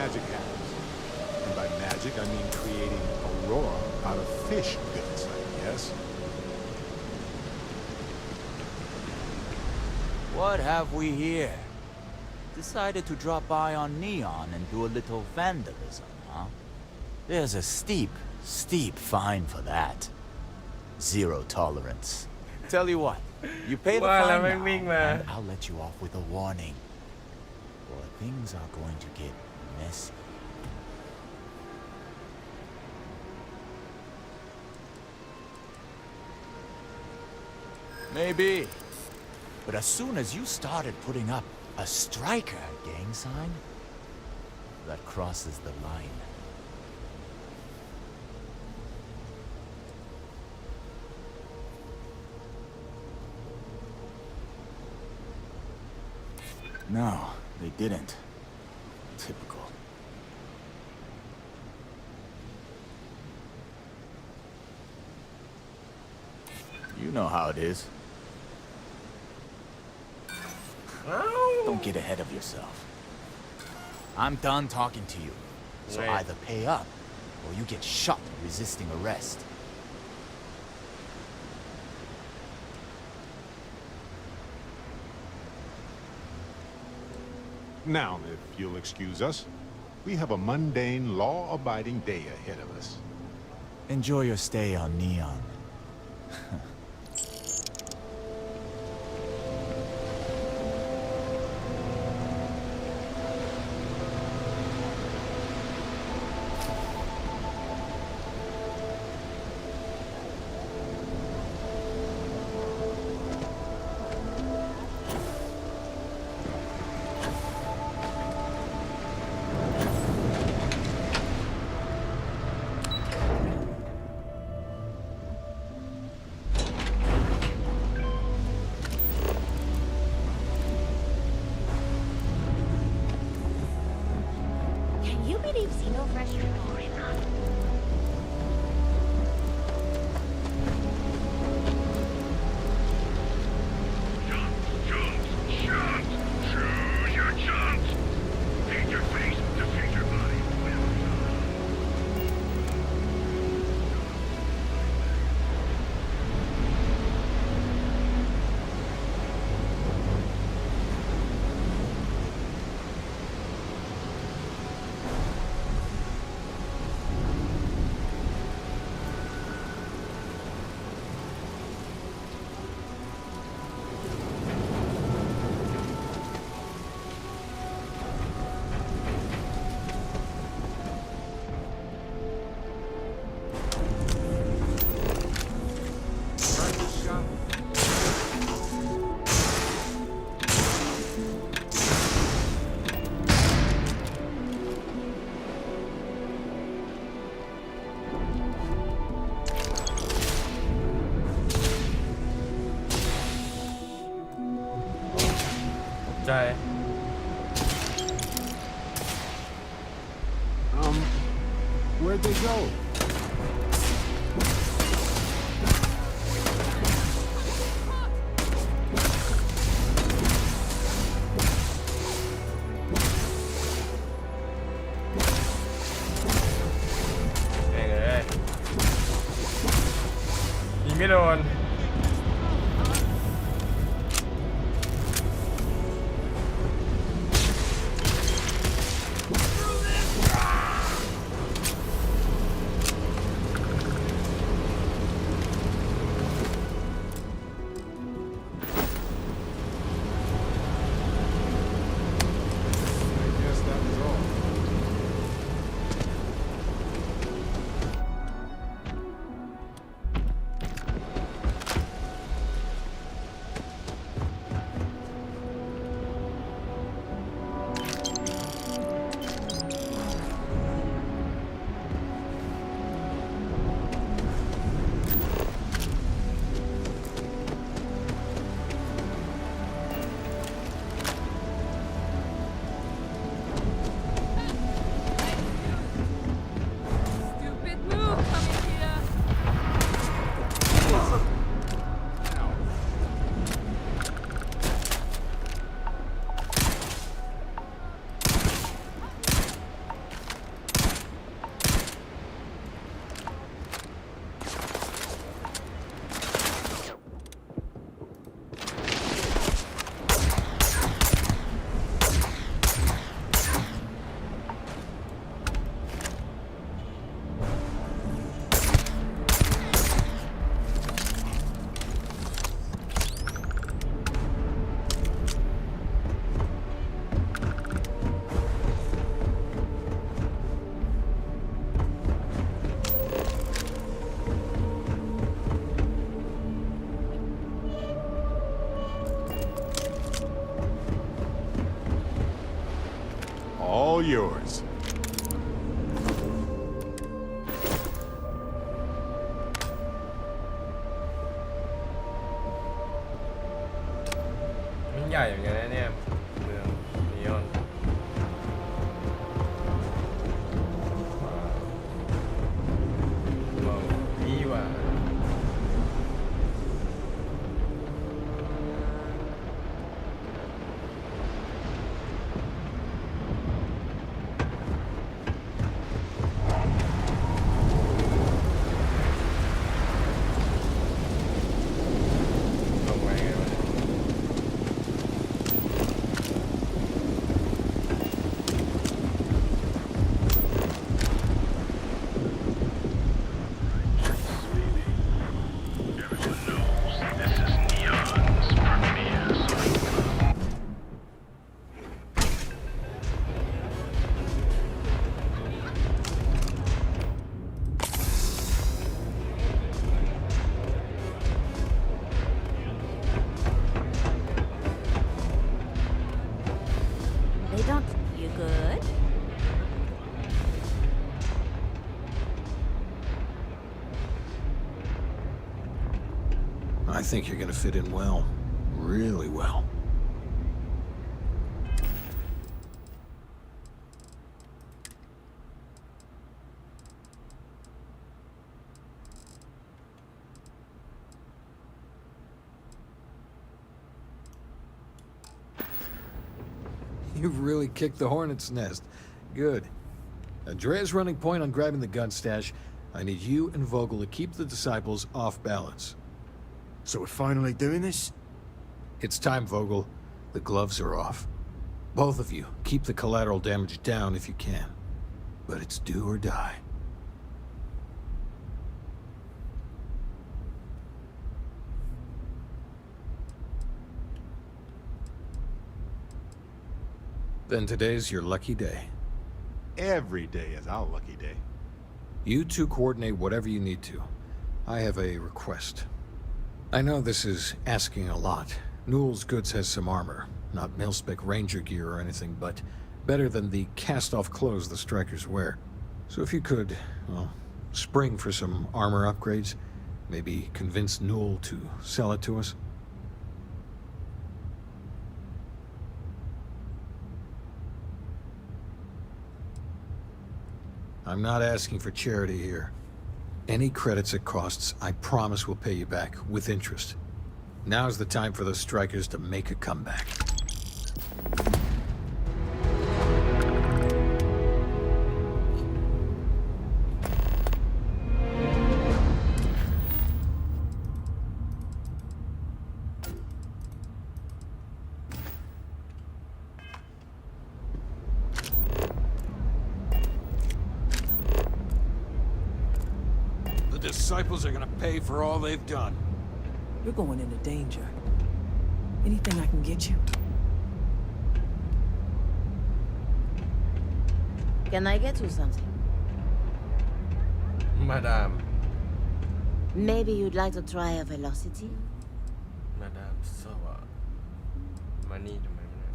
magic happens. And by magic, I mean creating aurora out of fish guts, I guess. What have we here? Decided to drop by on Neon and do a little vandalism, huh? There's a steep fine for that. Zero tolerance. Tell you what, you pay the Well, fine I'm wing, now, man. and I'll let you off with a warning. Or things are going to get messy. Maybe. But as soon as you started putting up a striker gang sign, that crosses the line. No, they didn't. Typical. You know how it is. Don't get ahead of yourself. I'm done talking to you. So Right. either pay up, or you get shot resisting arrest. Now, if you'll excuse us, we have a mundane, law-abiding day ahead of us. Enjoy your stay on Neon. Can you believe Xeno Fresh recording us? Choose your chance. Paint your face, defeat your body. Jai. Where'd they go? Hey, ยิงไม่โดน I guess that was all. yours. มันใหญ่เหมือนกันนะเนี่ยเมืองนีออนว้าวดีว่ะ ลงไว้ไงวะเนี่ย They don't. You good? I think you're gonna fit in well. Really well. You've really kicked the hornet's nest. Good. Andrea's running point on grabbing the gun stash. I need you and Vogel to keep the disciples off balance. So we're finally doing this? It's time, Vogel. The gloves are off. Both of you, keep the collateral damage down if you can. But it's do or die. Then today's your lucky day. Every day is our lucky day. You two coordinate whatever you need to. I have a request. I know this is asking a lot. Newell's Goods has some armor. Not mil-spec ranger gear or anything, but better than the cast-off clothes the strikers wear. So if you could, well, spring for some armor upgrades, maybe convince Newell to sell it to us. I'm not asking for charity here. Any credits it costs, I promise we'll pay you back, with interest. Now's the time for those strikers to make a comeback. The disciples are gonna pay for all they've done. You're going into danger. Anything I can get you? Can I get you something? Madame. Maybe you'd like to try a velocity? Madame สวัสดิ์มานี่ทำไมวะเนี่ย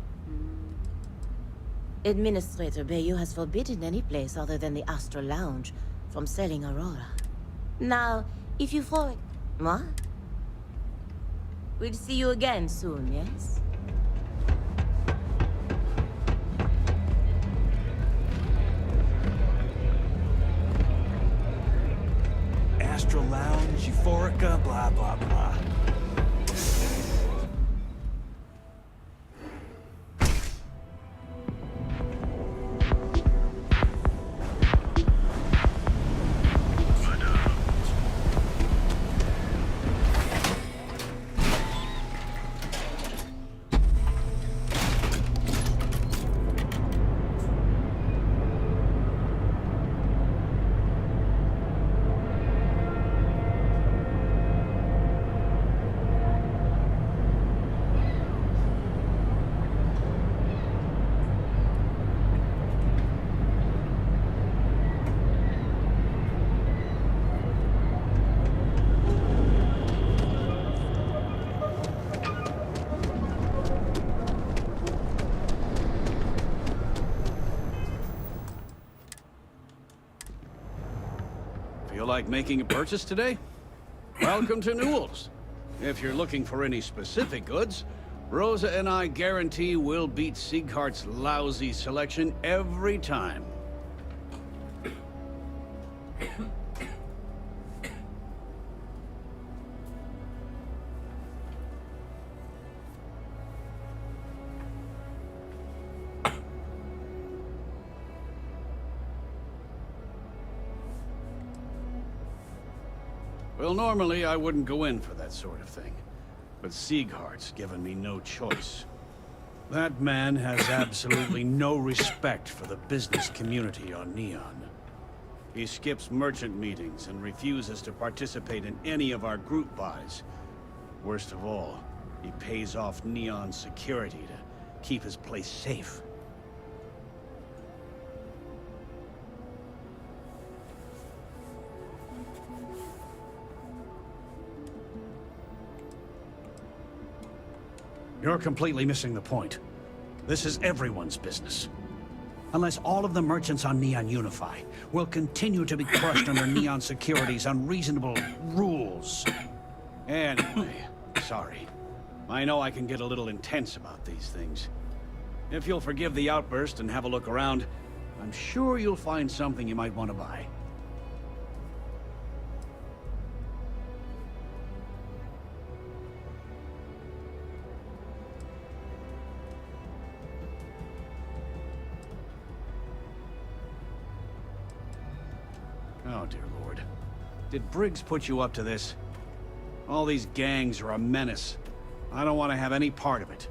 Administrator Bayou has forbidden any place other than the Astral Lounge from selling Aurora. Now, if you for... What? We'll see you again soon, yes? Astral Lounge, Euphorica, blah, blah, blah. Feel like making a purchase today? Welcome to Newell's. If you're looking for any specific goods, Rosa and I guarantee we'll beat Sieghart's lousy selection every time. Well, normally I wouldn't go in for that sort of thing, but Sieghart's given me no choice. That man has absolutely no respect for the business community on Neon. He skips merchant meetings and refuses to participate in any of our group buys. Worst of all, he pays off Neon's security to keep his place safe. You're completely missing the point. This is everyone's business. Unless all of the merchants on Neon unify, we'll continue to be crushed under Neon Security's unreasonable rules. Anyway, sorry. I know I can get a little intense about these things. If you'll forgive the outburst and have a look around, I'm sure you'll find something you might want to buy. Oh, dear Lord. Did Briggs put you up to this? All these gangs are a menace. I don't want to have any part of it.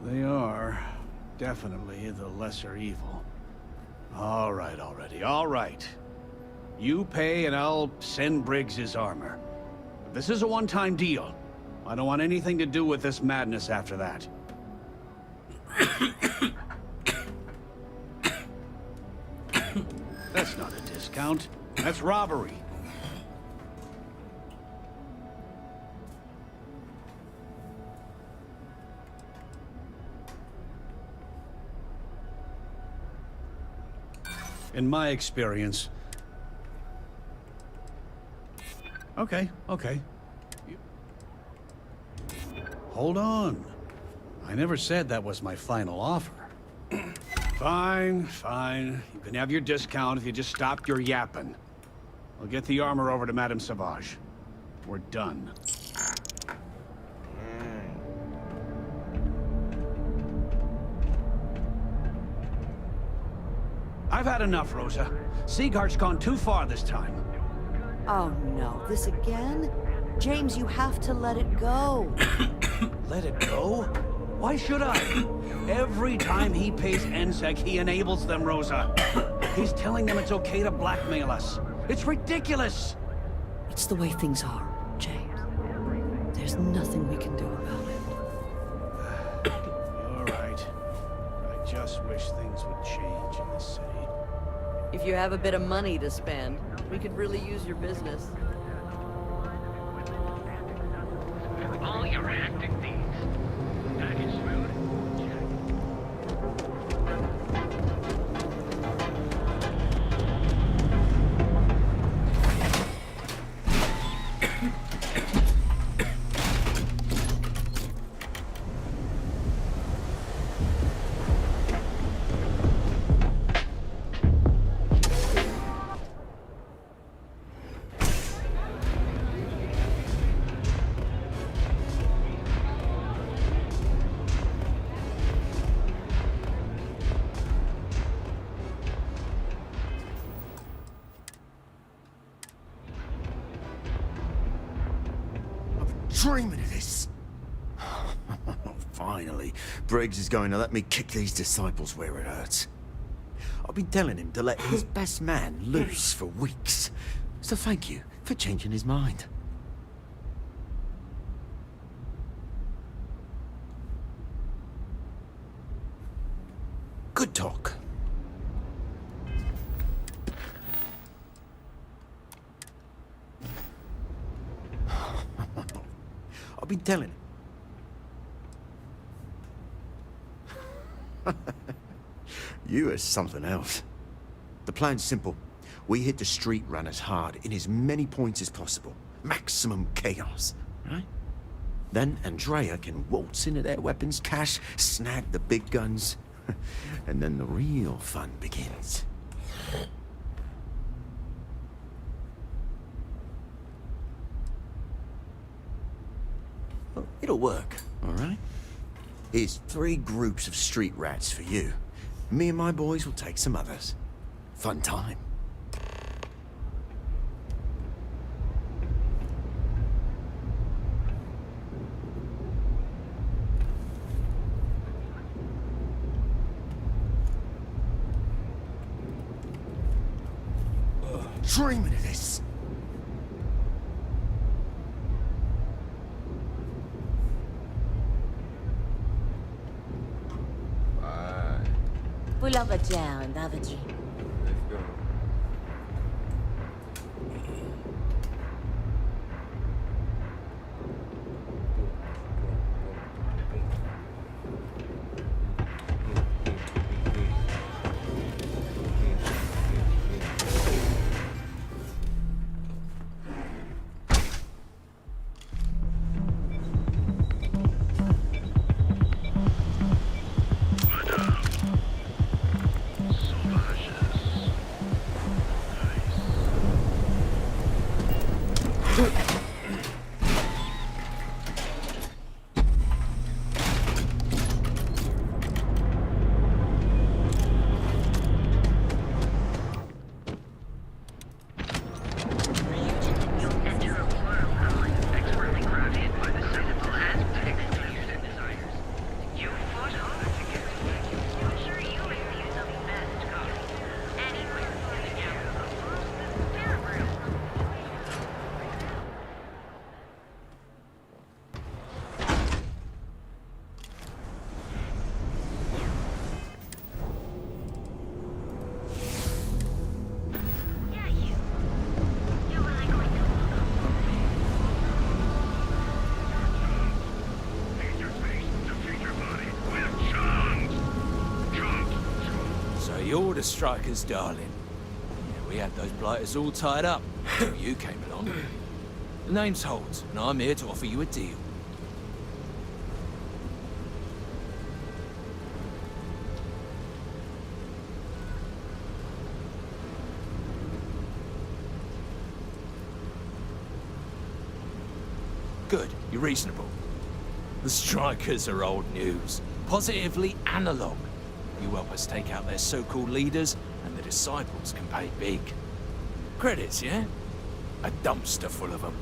They are definitely the lesser evil. All right already, all right. You pay and I'll send Briggs his armor. But this is a one-time deal. I don't want anything to do with this madness after that. That's not a discount. That's robbery. In my experience... Okay. Hold on. I never said that was my final offer. Fine. You can have your discount if you just stop your yapping. I'll get the armor over to Madame Sauvage. We're done. I've had enough, Rosa. Sieghart's gone too far this time. Oh no, this again? James, you have to let it go. Let it go? Why should I? Every time he pays NSEC, he enables them, Rosa. He's telling them it's okay to blackmail us. It's ridiculous! It's the way things are, James. There's nothing we can do about it. You're right. I just wish things would change in this city. If you have a bit of money to spend, we could really use your business. All your hectic things. Package food? Dreaming of this. Finally, Briggs is going to let me kick these disciples where it hurts. I've been telling him to let his best man loose for weeks. So thank you for changing his mind. Good talk. I've been telling him. You are something else. The plan's simple. We hit the street runners hard in as many points as possible. Maximum chaos, right? Then Andrea can waltz into their weapons cache, snag the big guns, and then the real fun begins. Well, it'll work, all right? Here's 3 groups of street rats for you. Me and my boys will take some others. Fun time. Dreaming of this. Pull up a chair and have a drink. Let's go. You're the strikers, darling. Yeah, we had those blighters all tied up until you came along. The name's Holt, and I'm here to offer you a deal. Good, you're reasonable. The strikers are old news, positively analog. You help us take out their so-called leaders, and the disciples can pay big. Credits, yeah? A dumpster full of them.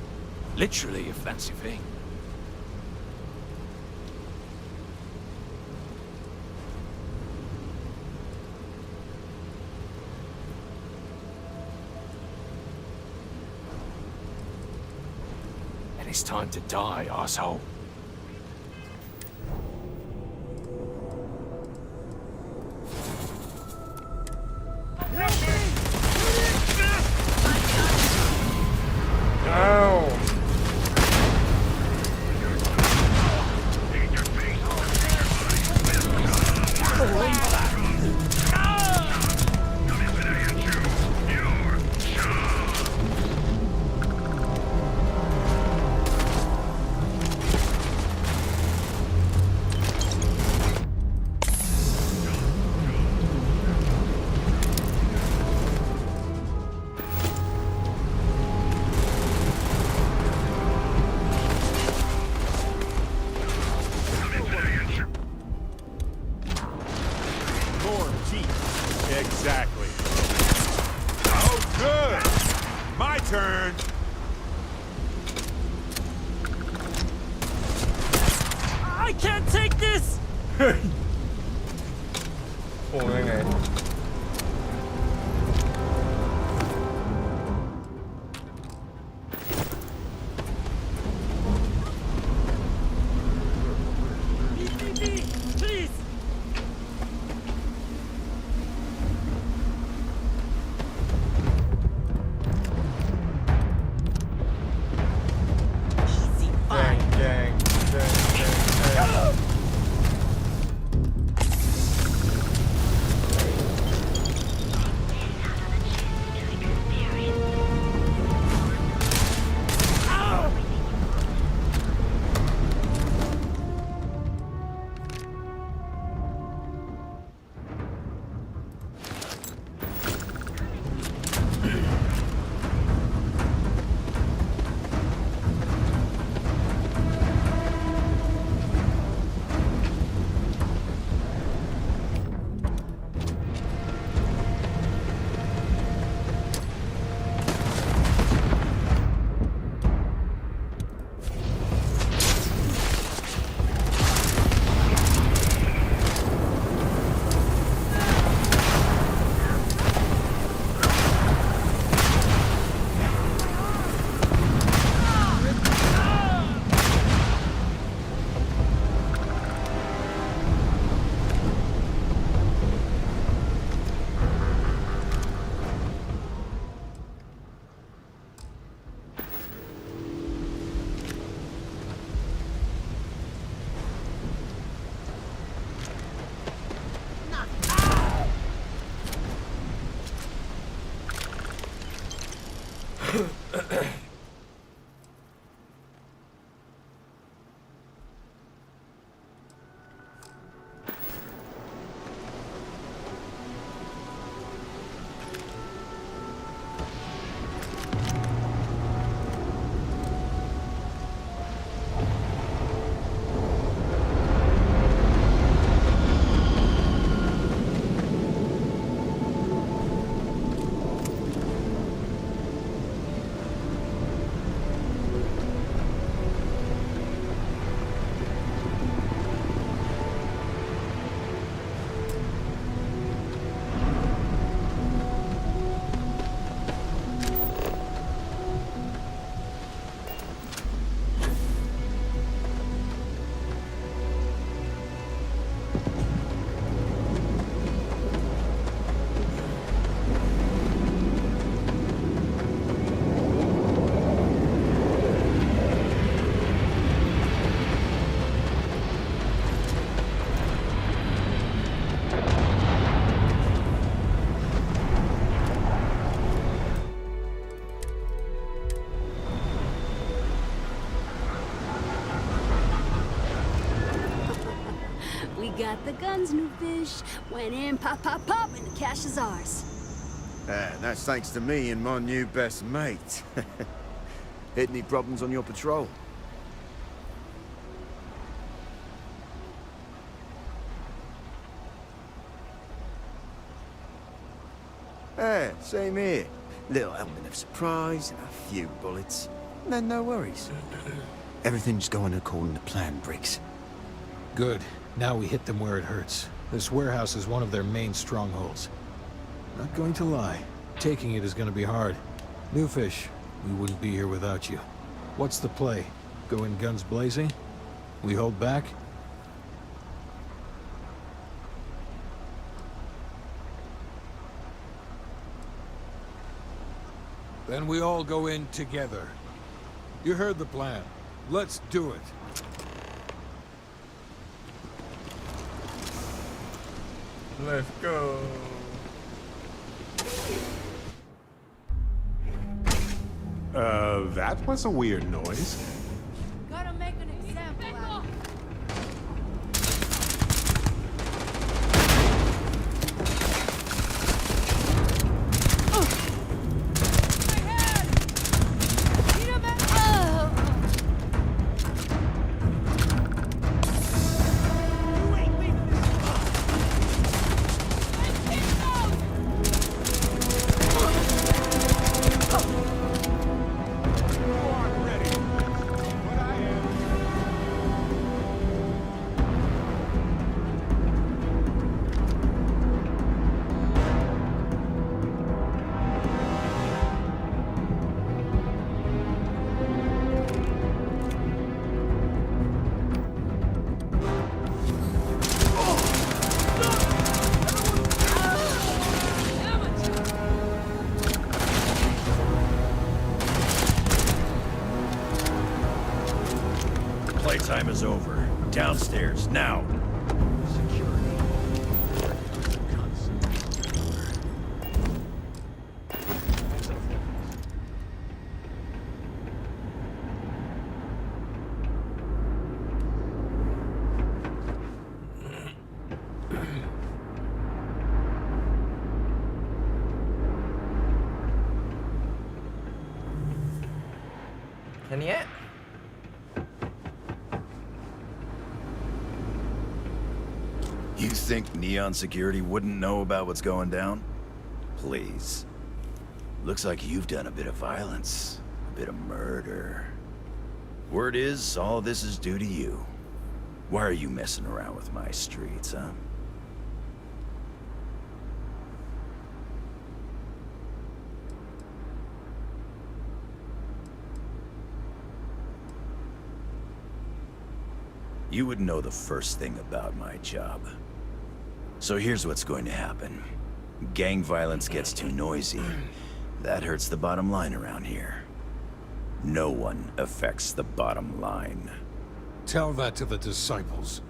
Literally, if that's your thing. And it's time to die, arsehole. Exactly. Oh, good. My turn. I can't take this! โอ้ยังไง Please! Gang. got the guns, new fish. Went in, pop, pop, pop, and the cash is ours. That's thanks to me and my new best mate. Hit any problems on your patrol? Same here. Little element of surprise, a few bullets. Then no worries. Everything's going according to plan, Briggs. Good. Now we hit them where it hurts. This warehouse is one of their main strongholds. Not going to lie. Taking it is going to be hard. New fish, we wouldn't be here without you. What's the play? Go in guns blazing? We hold back? Then we all go in together. You heard the plan. Let's do it. Let's go. That was a weird noise. Gotta make an example out of it. Playtime is over. Downstairs, now! And yet, You think Neon Security wouldn't know about what's going down? Please. Looks like you've done a bit of violence, a bit of murder. Word is, all this is due to you. Why are you messing around with my streets, huh? You would know the first thing about my job. So here's what's going to happen. Gang violence gets too noisy. That hurts the bottom line around here. No one affects the bottom line. Tell that to the disciples.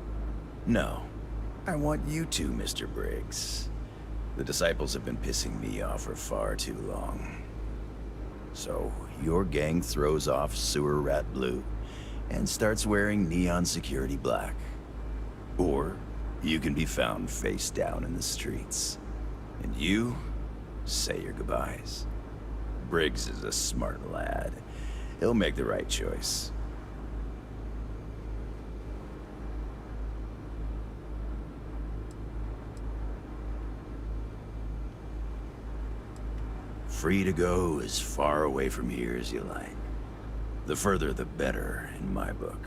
No. I want you to, Mr. Briggs. The disciples have been pissing me off for far too long. So, your gang throws off Sewer Rat Blue and starts wearing Neon Security black. Or you can be found face down in the streets. And you say your goodbyes. Briggs is a smart lad. He'll make the right choice. Free to go as far away from here as you like. The further the better, in my book.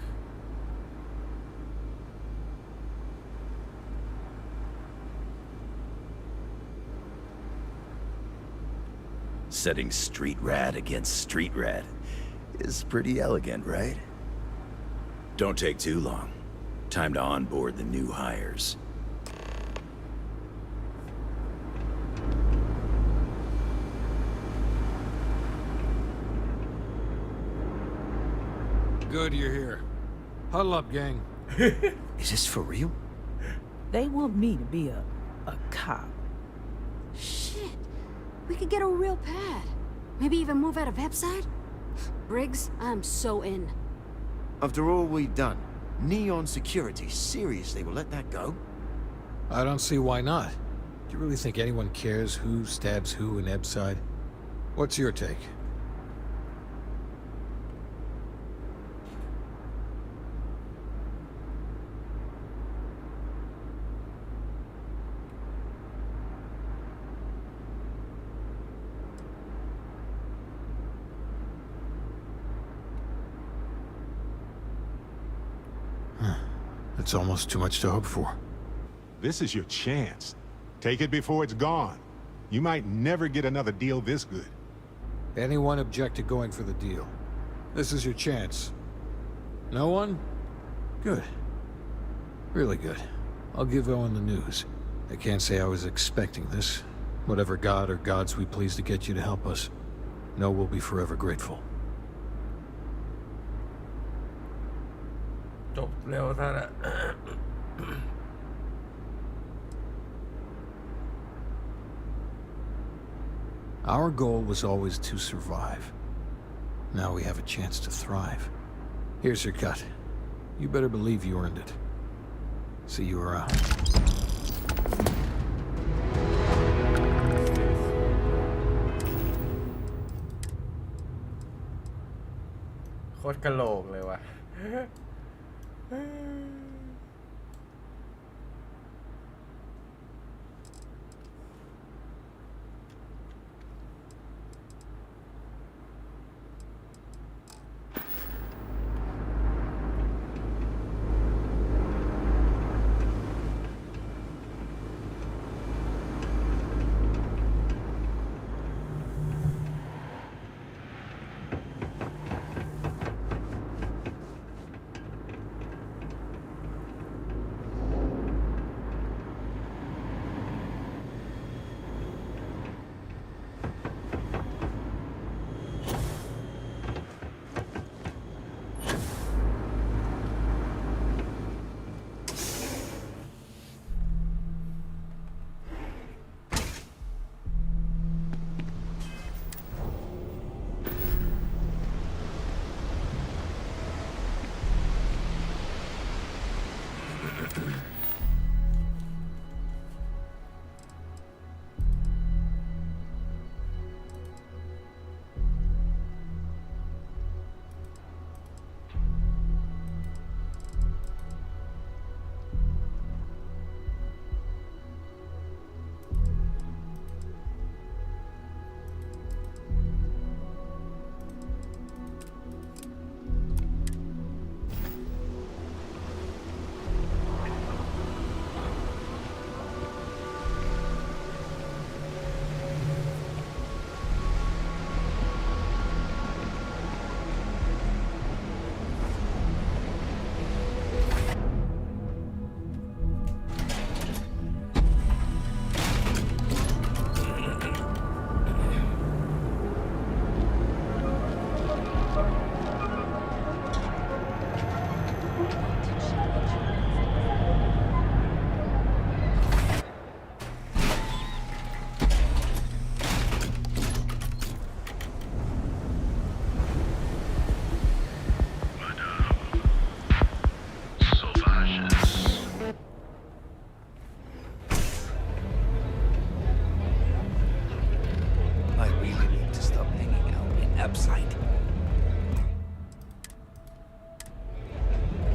Setting street rat against street rat is pretty elegant, right? Don't take too long. Time to onboard the new hires. Good you're here. Huddle up, gang. Is this for real? They want me to be a cop. Shit. We could get a real pad. Maybe even move out of website? Briggs, I'm so in. After all we've done, Neon Security seriously will let that go? I don't see why not. Do you really think anyone cares who stabs who in Ebside? What's your take? It's almost too much to hope for. This is your chance. Take it before it's gone. You might never get another deal this good. Anyone object to going for the deal? This is your chance. No one? Good. Really good. I'll give Owen the news. I can't say I was expecting this. Whatever god or gods we please to get you to help us, know we'll be forever grateful. จบเร็วซะละ Our goal was always to survive. Now we have a chance to thrive. Here's your cut. You better believe you earned it. See you around. โคตรกะโหลกเลยว่ะ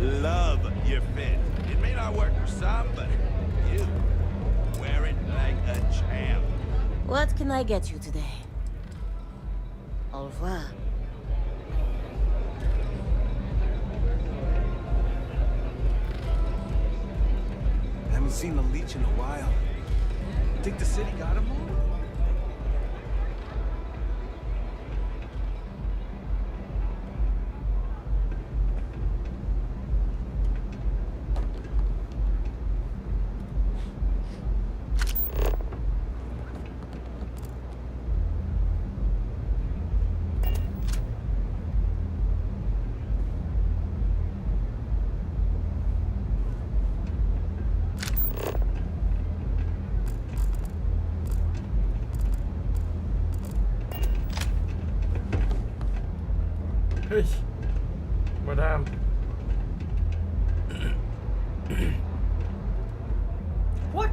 Love your fit. It may not work for some, but you wear it like a champ. What can I get you today? Au revoir. Haven't seen the leech in a while. Think the city got him all? Hey, madame. What?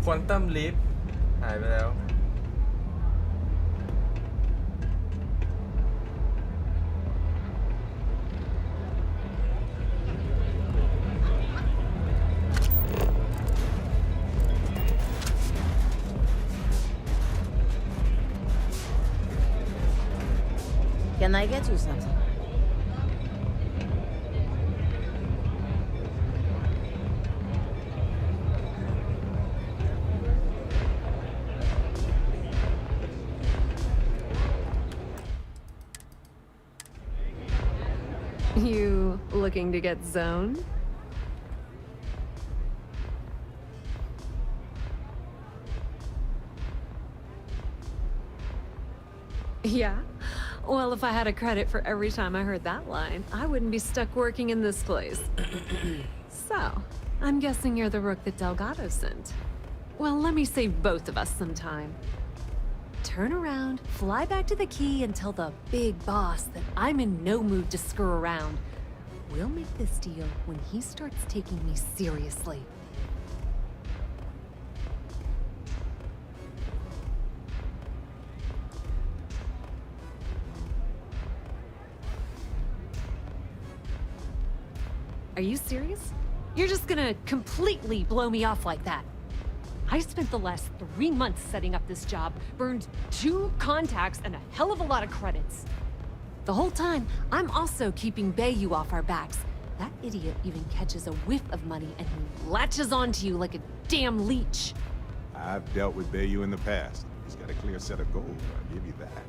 ควอนตัมลิฟหายไปแล้ว Can I get you something? You looking to get zoned? Yeah? Well, if I had a credit for every time I heard that line, I wouldn't be stuck working in this place. So, I'm guessing you're the rook that Delgado sent. Well, let me save both of us some time. Turn around, fly back to the key, and tell the big boss that I'm in no mood to screw around. We'll make this deal when he starts taking me seriously. Are you serious? You're just gonna completely blow me off like that? I spent the last 3 months setting up this job, burned 2 contacts and a hell of a lot of credits. The whole time, I'm also keeping Bayu off our backs. That idiot even catches a whiff of money and he latches onto you like a damn leech. I've dealt with Bayu in the past. He's got a clear set of goals, I'll give you that.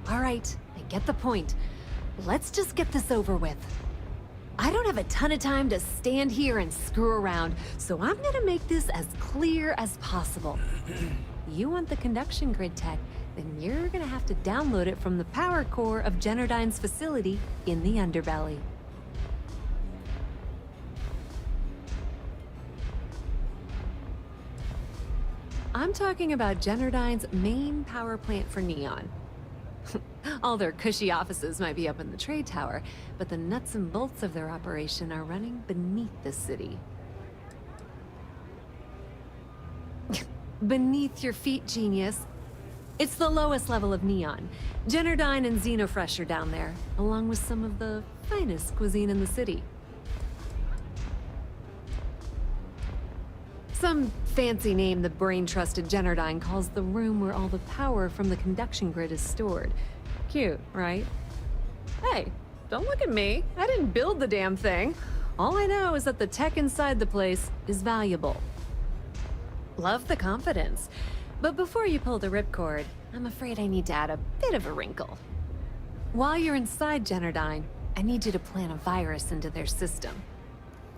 All right, I get the point. Let's just get this over with. I don't have a ton of time to stand here and screw around, so I'm gonna make this as clear as possible. You want the conduction grid tech, then you're gonna have to download it from the power core of Generdyne's facility in the underbelly. I'm talking about Generdyne's main power plant for Neon. All their cushy offices might be up in the trade tower, but the nuts and bolts of their operation are running beneath the city. Beneath your feet, genius. It's the lowest level of Neon. Generdyne and Xenofresh are down there, along with some of the finest cuisine in the city. Some fancy name the brain-trusted Generdyne calls the room where all the power from the conduction grid is stored. Cute, right? Hey, don't look at me. I didn't build the damn thing. All I know is that the tech inside the place is valuable. Love the confidence. But before you pull the ripcord, I'm afraid I need to add a bit of a wrinkle. While you're inside Generdyne, I need you to plant a virus into their system.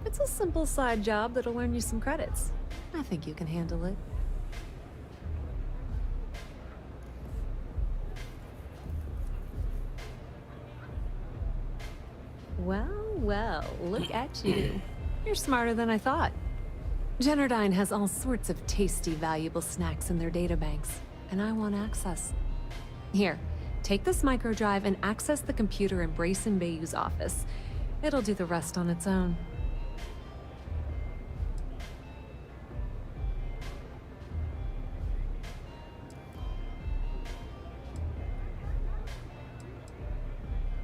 It's a simple side job that'll earn you some credits. I think you can handle it. Well, look at you. You're smarter than I thought. Generdyne has all sorts of tasty, valuable snacks in their databanks, and I want access. Here, take this microdrive and access the computer in Brace and Bayou's office. It'll do the rest on its own.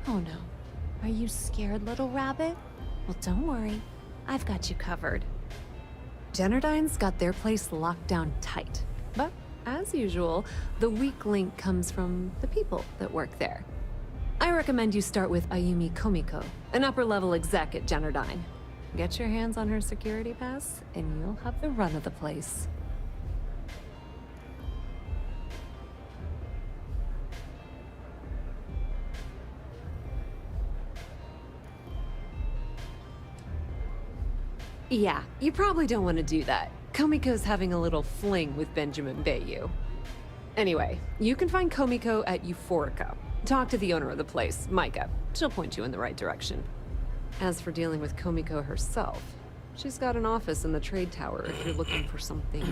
Oh no. Are you scared, little rabbit? Well, don't worry. I've got you covered. Generdyne's got their place locked down tight. But, as usual, the weak link comes from the people that work there. I recommend you start with Ayumi Komiko, an upper-level exec at Generdyne. Get your hands on her security pass, and you'll have the run of the place. Yeah, you probably don't want to do that. Komiko's having a little fling with Benjamin Bayou. Anyway, you can find Komiko at Euphorica. Talk to the owner of the place, Micah. She'll point you in the right direction. As for dealing with Komiko herself, She's got an office in the trade tower if you're looking for something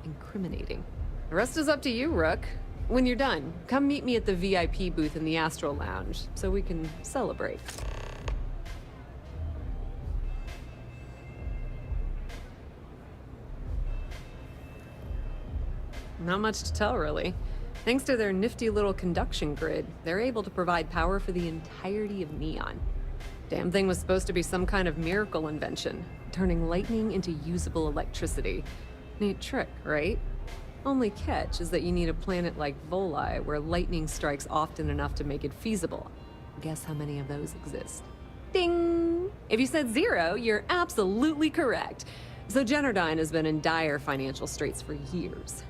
incriminating. The rest is up to you, Rook. When you're done, come meet me at the VIP booth in the Astral Lounge so we can celebrate. Not much to tell, really. Thanks to their nifty little conduction grid, they're able to provide power for the entirety of Neon. Damn thing was supposed to be some kind of miracle invention, turning lightning into usable electricity. Neat trick, right? Only catch is that you need a planet like Voli, where lightning strikes often enough to make it feasible. Guess how many of those exist? Ding! If you said 0, you're absolutely correct. So Generdyne has been in dire financial straits for years.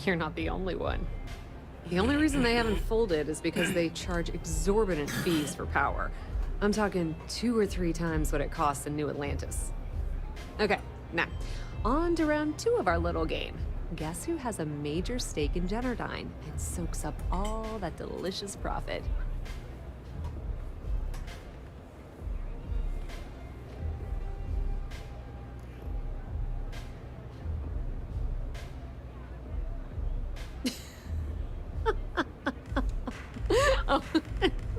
You're not the only one. The only reason they haven't folded is because they charge exorbitant fees for power. I'm talking 2 or 3 times what it costs in New Atlantis. Okay, now, on to round 2 of our little game. Guess who has a major stake in Generdyne and soaks up all that delicious profit? Oh,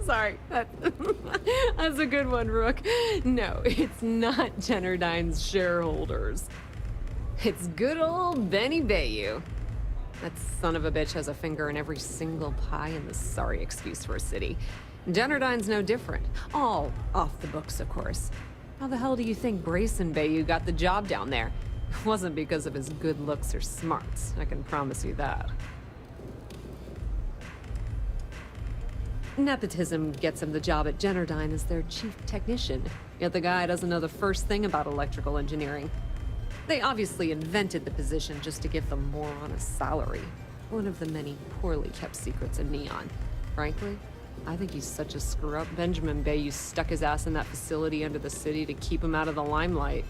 sorry. That's a good one, Rook. No, it's not Generdyne's shareholders. It's good old Benny Bayou. That son of a bitch has a finger in every single pie in this sorry excuse for a city. Generdyne's no different. All off the books, of course. How the hell do you think Brayson Bayou got the job down there? It wasn't because of his good looks or smarts, I can promise you that. Nepotism gets him the job at Generdyne as their chief technician, yet the guy doesn't know the first thing about electrical engineering. They obviously invented the position just to give them more on a salary. One of the many poorly kept secrets in Neon. Frankly, I think he's such a screw-up. Benjamin Bayou stuck his ass in that facility under the city to keep him out of the limelight.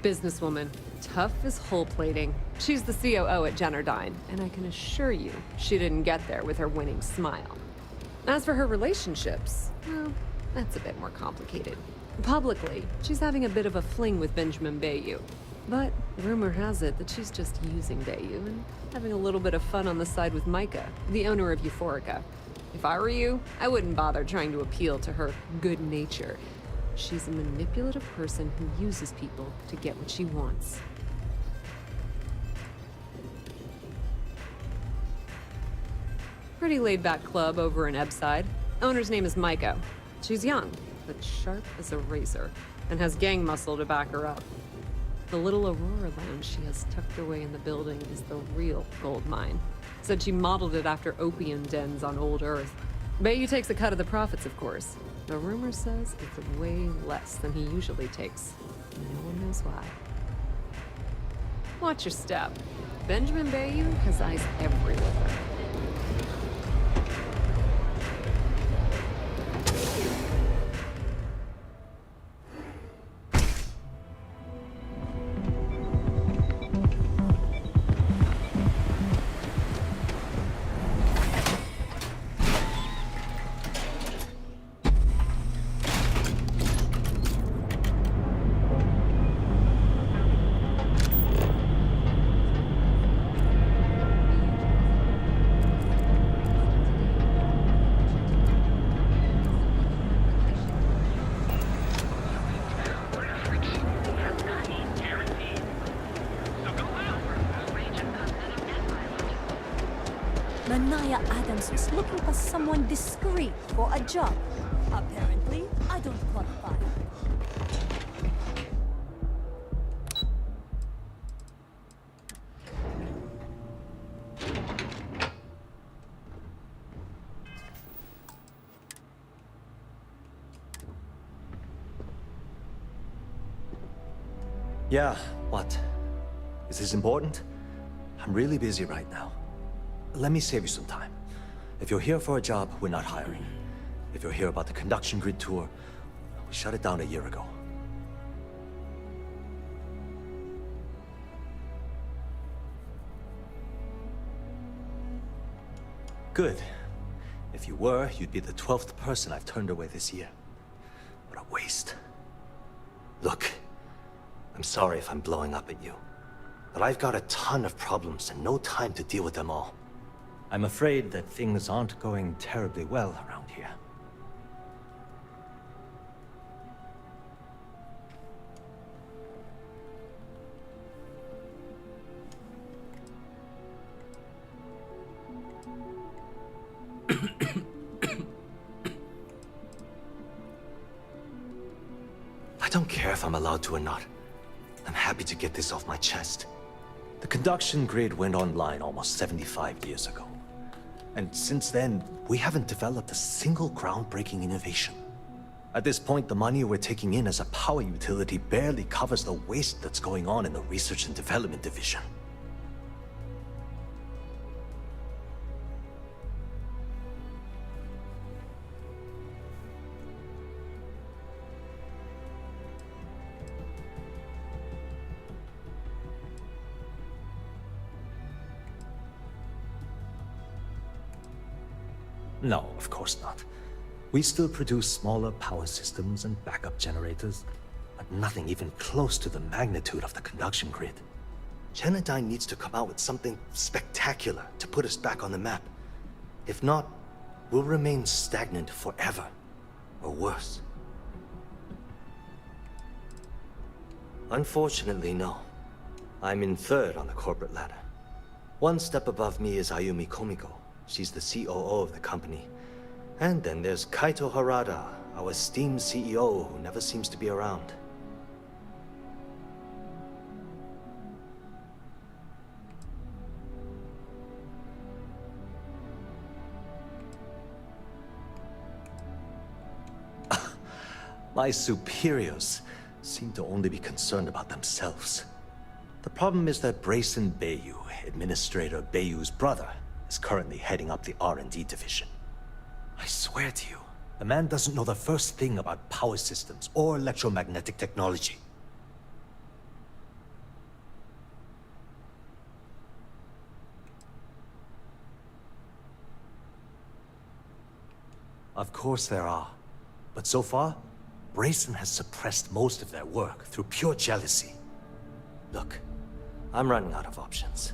Businesswoman, tough as hull plating. She's the COO at Generdyne, and I can assure you she didn't get there with her winning smile. As for her relationships, well, that's a bit more complicated. Publicly, she's having a bit of a fling with Benjamin Bayou. But rumor has it that she's just using Bayou and having a little bit of fun on the side with Micah, the owner of Euphorica. If I were you, I wouldn't bother trying to appeal to her good nature. She's a manipulative person who uses people to get what she wants. Pretty laid-back club over in Ebbside. Owner's name is Micah. She's young, but sharp as a razor, and has gang muscle to back her up. The little Aurora lounge she has tucked away in the building is the real gold mine. Said she modeled it after opium dens on old Earth. Bayou takes a cut of the profits, of course. The rumor says it's way less than he usually takes. No one knows why. Watch your step. Benjamin Bayou has eyes everywhere. Manaya Adams was looking for someone discreet for a job. Apparently, I don't qualify. Yeah, what? Is this important? I'm really busy right now. Let me save you some time. If you're here for a job, we're not hiring. if you're here about the conduction grid tour, we shut it down a year ago. Good. If you were, you'd be the 12th person I've turned away this year. What a waste. Look, I'm sorry if I'm blowing up at you, but I've got a ton of problems and no time to deal with them all. I'm afraid that things aren't going terribly well around here. I don't care if I'm allowed to or not. I'm happy to get this off my chest. The conduction grid went online almost 75 years ago. And since then, we haven't developed a single groundbreaking innovation. At this point, the money we're taking in as a power utility barely covers the waste that's going on in the research and development division. No, of course not. We still produce smaller power systems and backup generators, but nothing even close to the magnitude of the conduction grid. Genodyne needs to come out with something spectacular to put us back on the map. If not, we'll remain stagnant forever, or worse. Unfortunately, no. I'm in third on the corporate ladder. One step above me is Ayumi Komiko. She's the COO of the company. And then there's Kaito Harada, our esteemed CEO who never seems to be around. My superiors seem to only be concerned about themselves. The problem is that Brayson Bayu, Administrator Bayu's brother, is currently heading up the R&D division. I swear to you, the man doesn't know the first thing about power systems or electromagnetic technology. Of course there are, but so far, Brayson has suppressed most of their work through pure jealousy. Look, I'm running out of options.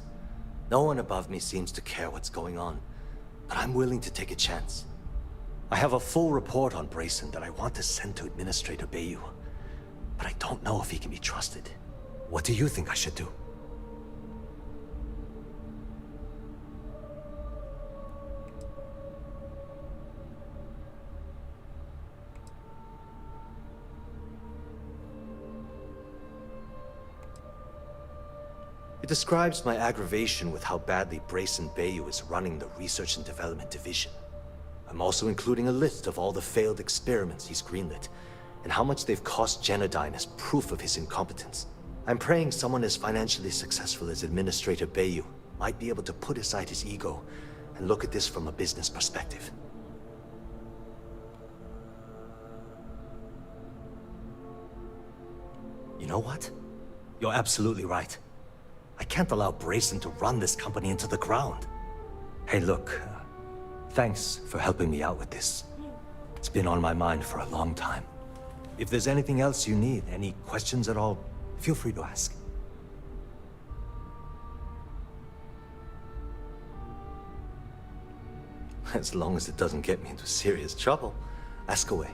No one above me seems to care what's going on, but I'm willing to take a chance. I have a full report on Brayson that I want to send to Administrator Bayu, but I don't know if he can be trusted. What do you think I should do? It describes my aggravation with how badly Brayson Bayu is running the Research and Development Division. I'm also including a list of all the failed experiments he's greenlit, and how much they've cost Genodyne as proof of his incompetence. I'm praying someone as financially successful as Administrator Bayu might be able to put aside his ego and look at this from a business perspective. You know what? You're absolutely right. I can't allow Brayson to run this company into the ground. Hey, look, thanks for helping me out with this. It's been on my mind for a long time. If there's anything else you need, any questions at all, feel free to ask. As long as it doesn't get me into serious trouble, ask away.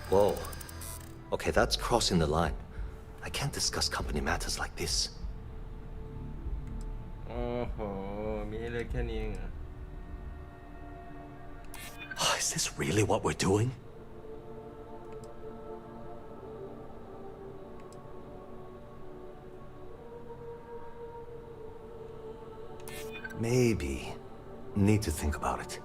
Whoa. Okay, that's crossing the line. I can't discuss company matters like this. Is this really what we're doing? Maybe. Need to think about it.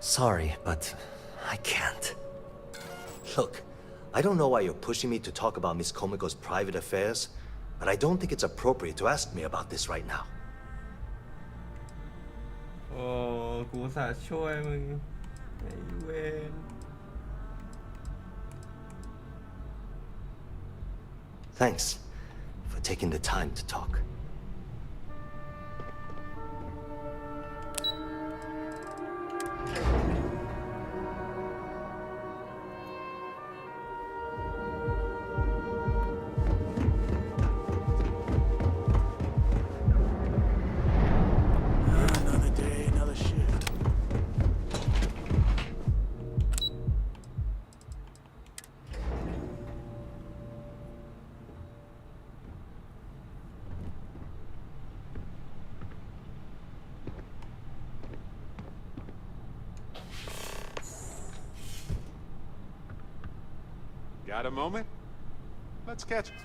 Sorry, but I can't. Look, I don't know why you're pushing me to talk about Miss Komiko's private affairs, but I don't think it's appropriate to ask me about this right now. โอ้กูอุตสาห์ช่วยมึงไอ้เวน Thanks for taking the time to talk. Another day, another shift. Got a moment? Let's catch up.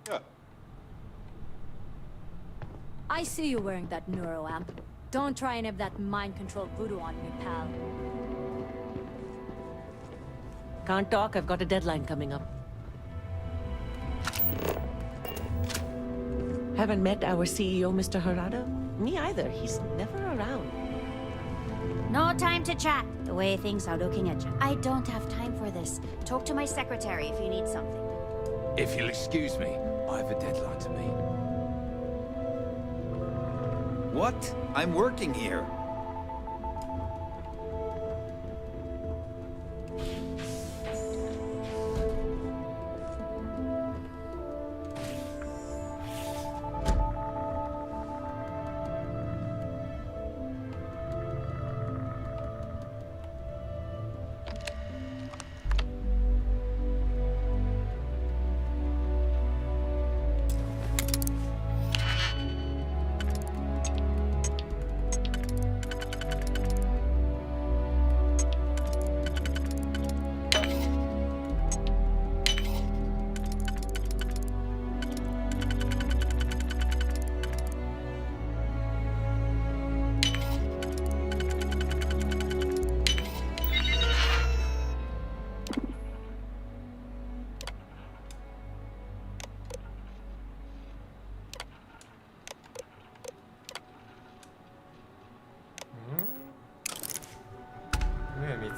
Yeah. I see you wearing that neuro amp. Don't try and have that mind control voodoo on me, pal. Can't talk, I've got a deadline coming up. Haven't met our CEO, Mr. Harada? Me either, he's never around. No time to chat, the way things are looking at you. I don't have time for this. Talk to my secretary if you need something. If you'll excuse me, I have a deadline to meet. What? I'm working here.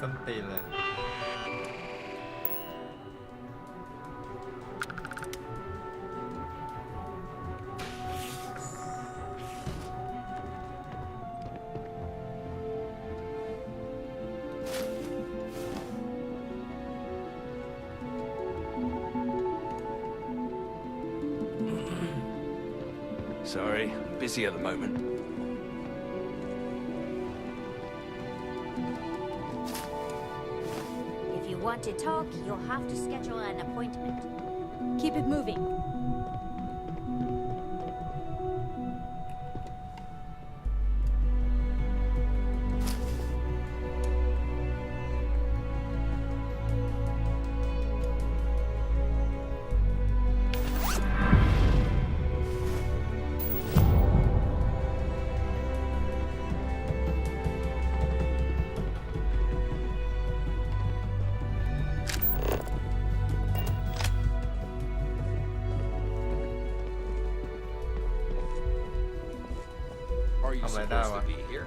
somethingเลย Sorry, I'm busy at the moment. If you want to talk, you'll have to schedule an appointment. Keep it moving. Are you supposed to be here?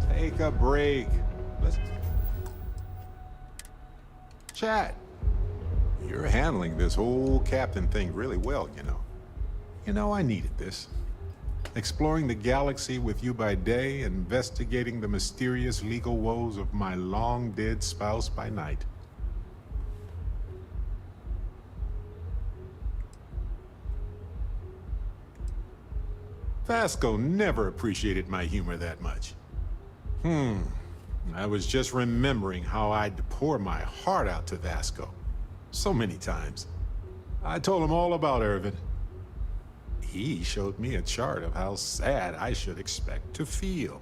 Take a break. Let's chat. You're handling this whole captain thing really well, you know. You know, I needed this. Exploring the galaxy with you by day, investigating the mysterious legal woes of my long-dead spouse by night. Vasco never appreciated my humor that much. I was just remembering how I'd pour my heart out to Vasco. So many times. I told him all about Irvin. He showed me a chart of how sad I should expect to feel.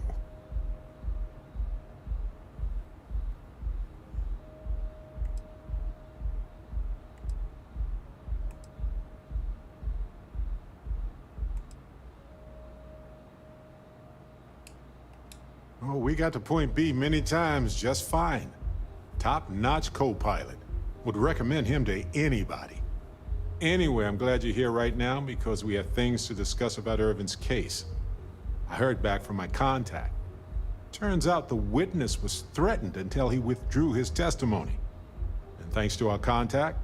Oh, we got to point B many times just fine. Top-notch co-pilot. Would recommend him to anybody. Anyway, I'm glad you're here right now because we have things to discuss about Irvin's case. I heard back from my contact. Turns out the witness was threatened until he withdrew his testimony. And thanks to our contact,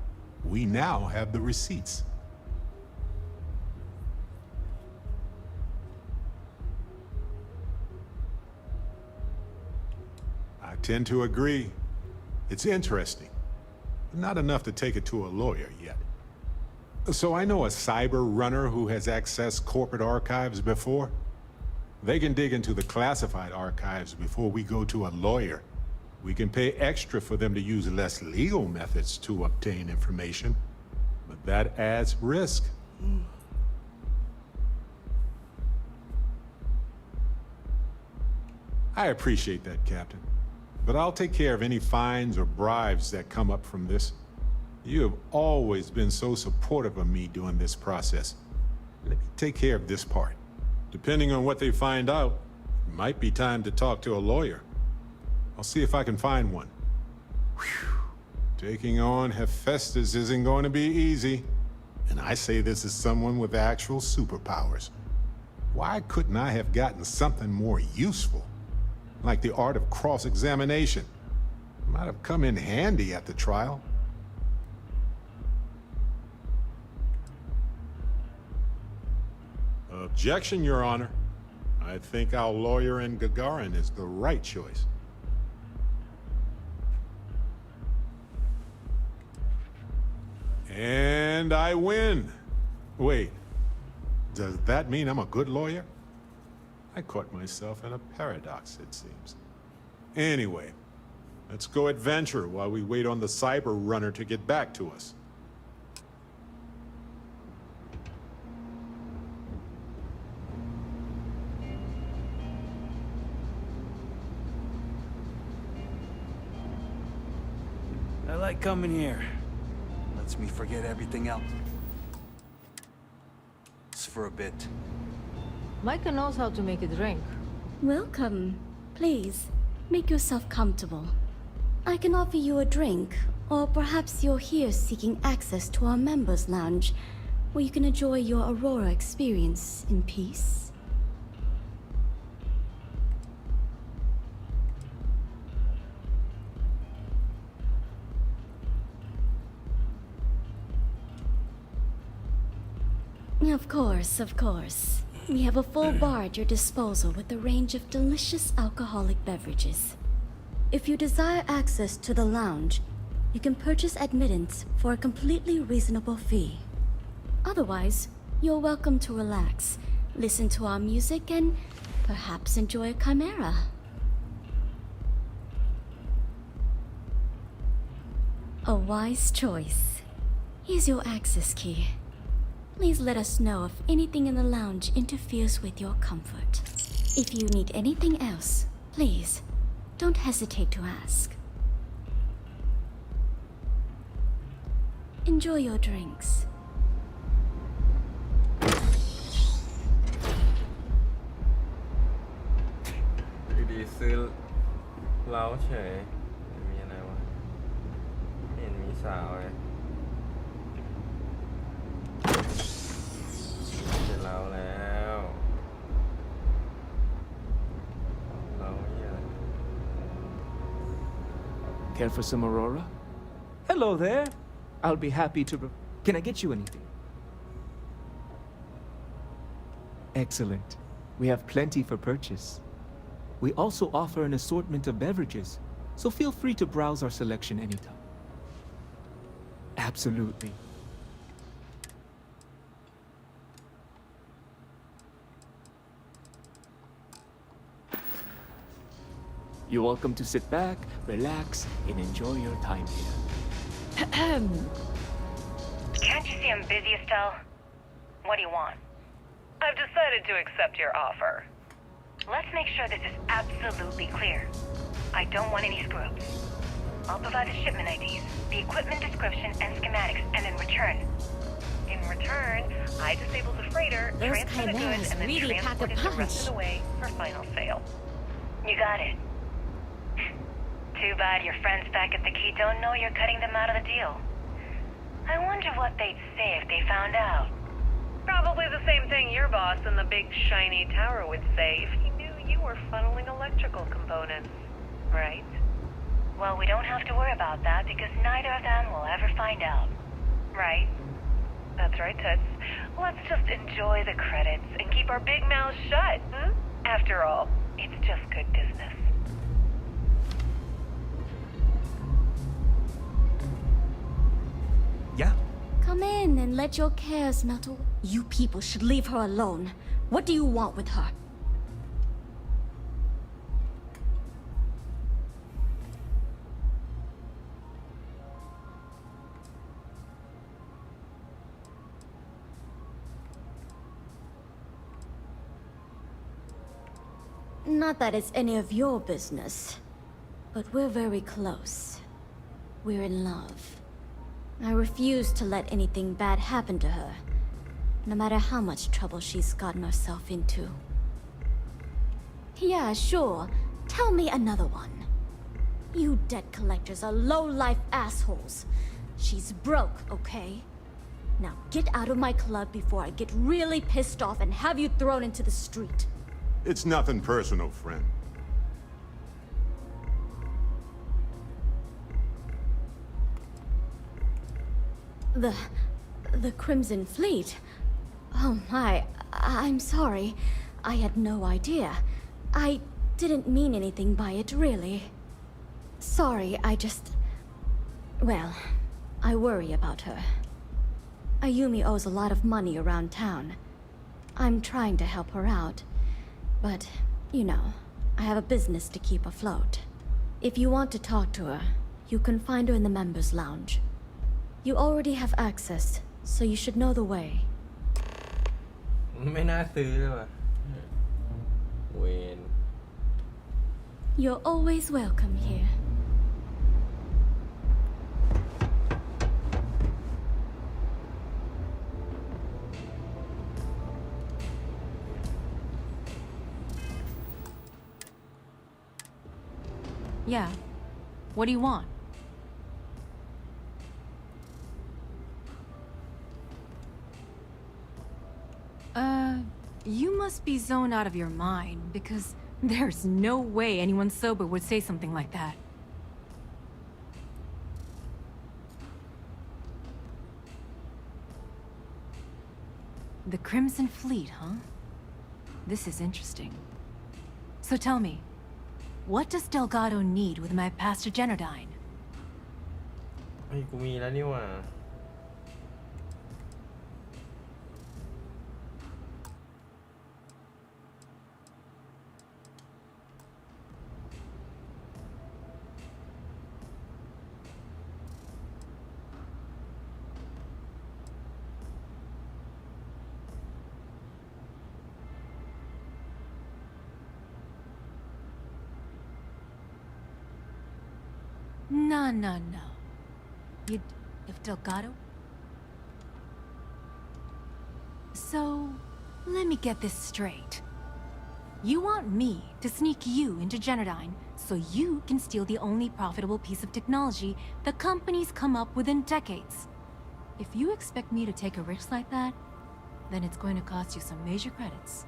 we now have the receipts. I tend to agree. It's interesting, but not enough to take it to a lawyer yet. So I know a cyber runner who has accessed corporate archives before. They can dig into the classified archives before we go to a lawyer. We can pay extra for them to use less legal methods to obtain information, but that adds risk. I appreciate that, Captain. But I'll take care of any fines or bribes that come up from this. You have always been so supportive of me during this process. Let me take care of this part. Depending on what they find out, it might be time to talk to a lawyer. I'll see if I can find one. Whew. Taking on Hephaestus isn't going to be easy. And I say this as someone with actual superpowers. Why couldn't I have gotten something more useful? Like the art of cross-examination. Might have come in handy at the trial. Objection, Your Honor. I think our lawyer in Gagarin is the right choice. And I win. Wait, does that mean I'm a good lawyer? I caught myself in a paradox, it seems. Anyway, let's go adventure while we wait on the cyber runner to get back to us. I like coming here. Lets me forget everything else. It's for a bit. Micah knows how to make a drink. Welcome. Please, make yourself comfortable. I can offer you a drink, or perhaps you're here seeking access to our members' lounge, where you can enjoy your Aurora experience in peace. Of course, of course. We have a full bar at your disposal with a range of delicious alcoholic beverages. If you desire access to the lounge, you can purchase admittance for a completely reasonable fee. Otherwise, you're welcome to relax, listen to our music, and perhaps enjoy a chimera. A wise choice. Here's your access key. Please let us know if anything in the lounge interferes with your comfort. If you need anything else, please, don't hesitate to ask. Enjoy your drinks. ดีๆซื้อเล้าเฉยมีอะไรวะไม่เห็นมีสาวเลยเสร็จแล้วเล้าเหี้ย Care for some Aurora? Hello there. I'll be happy to... Can I get you anything? Excellent. We have plenty for purchase. We also offer an assortment of beverages, so feel free to browse our selection anytime. Absolutely. You're welcome to sit back, relax, and enjoy your time here. Can't you see I'm busy, Estelle? What do you want? I've decided to accept your offer. Let's make sure this is absolutely clear. I don't want any screw-ups. I'll provide the shipment IDs, the equipment description, and schematics, and in return, I disable the freighter, Those transfer the chimeras goods, and then really pack a transport it the rest of punch. the way for final sale. You got it. Too bad your friends back at the Key don't know you're cutting them out of the deal. I wonder what they'd say if they found out. Probably the same thing your boss in the big shiny tower would say if he knew you were funneling electrical components, right? Well, we don't have to worry about that because neither of them will ever find out. Right? That's right, Toots. Let's just enjoy the credits and keep our big mouths shut, huh? After all, it's just good business. Yeah? Come in and let your cares melt away. You people should leave her alone. What do you want with her? Not that it's any of your business, but we're very close. We're in love. I refuse to let anything bad happen to her, no matter how much trouble she's gotten herself into. Yeah, sure. Tell me another one. You debt collectors are low-life assholes. She's broke, okay? Now get out of my club before I get really pissed off and have you thrown into the street. It's nothing personal, friend. The Crimson Fleet? Oh my, I'm sorry. I had no idea. I didn't mean anything by it, really. Sorry, well, I worry about her. Ayumi owes a lot of money around town. I'm trying to help her out. But, you know, I have a business to keep afloat. If you want to talk to her, you can find her in the members' lounge. You already have access, so you should know the way. ไม่น่าซื้อเลยว่ะเวน You're always welcome here. Yeah. What do you want? You must be zoned out of your mind, because there's no way anyone sober would say something like that. The Crimson Fleet, huh? This is interesting. So tell me, what does Delgado need with my Pastor Genardine? ไอ้ยกูมีแล้วนี่หว่า No. If Delgado? So, let me get this straight. You want me to sneak you into Genardine so you can steal the only profitable piece of technology the company's come up with in decades. If you expect me to take a risk like that, then it's going to cost you some major credits.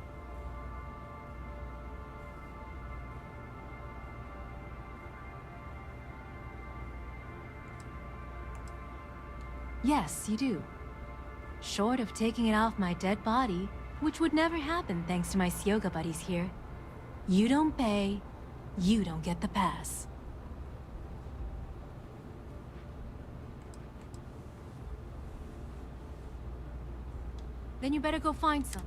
Yes, you do. Short of taking it off my dead body, which would never happen thanks to my Syoga buddies here. You don't pay, you don't get the pass. Then you better go find some.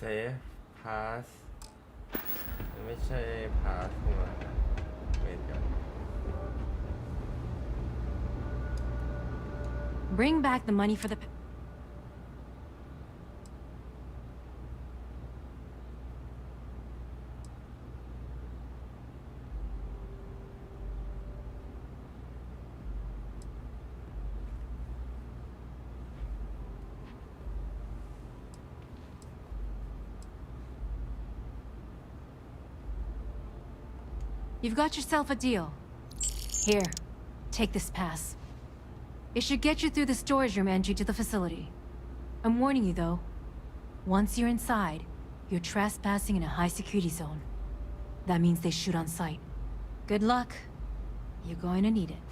Save pass ไม่ใช่ pass หัวเวทกัน Bring back the money for the... You've got yourself a deal. Here, take this pass. It should get you through the storage room entry to the facility. I'm warning you though. Once you're inside, you're trespassing in a high security zone. That means they shoot on sight. Good luck. You're going to need it.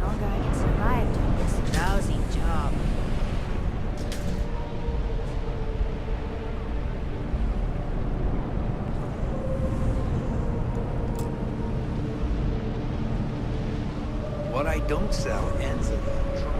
Longer I can survive doing this lousy job. What I don't sell ends up in trouble.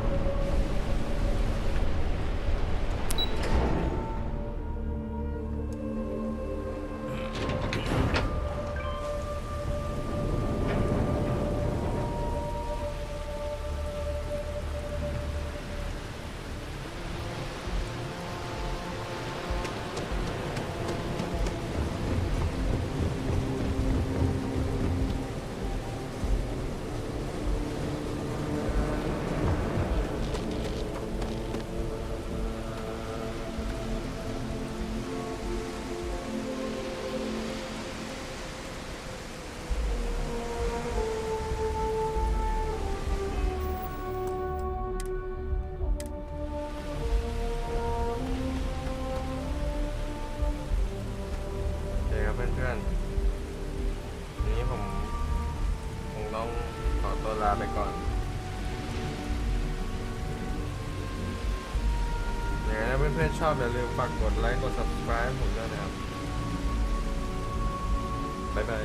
เพื่อนๆนี้ผมคงต้องขอตัวลาไปก่อนอย่างนั้นเพื่อนๆชอบอย่าลืมฝากกดไลค์กด subscribe ผมด้วยนะครับบ๊ายบาย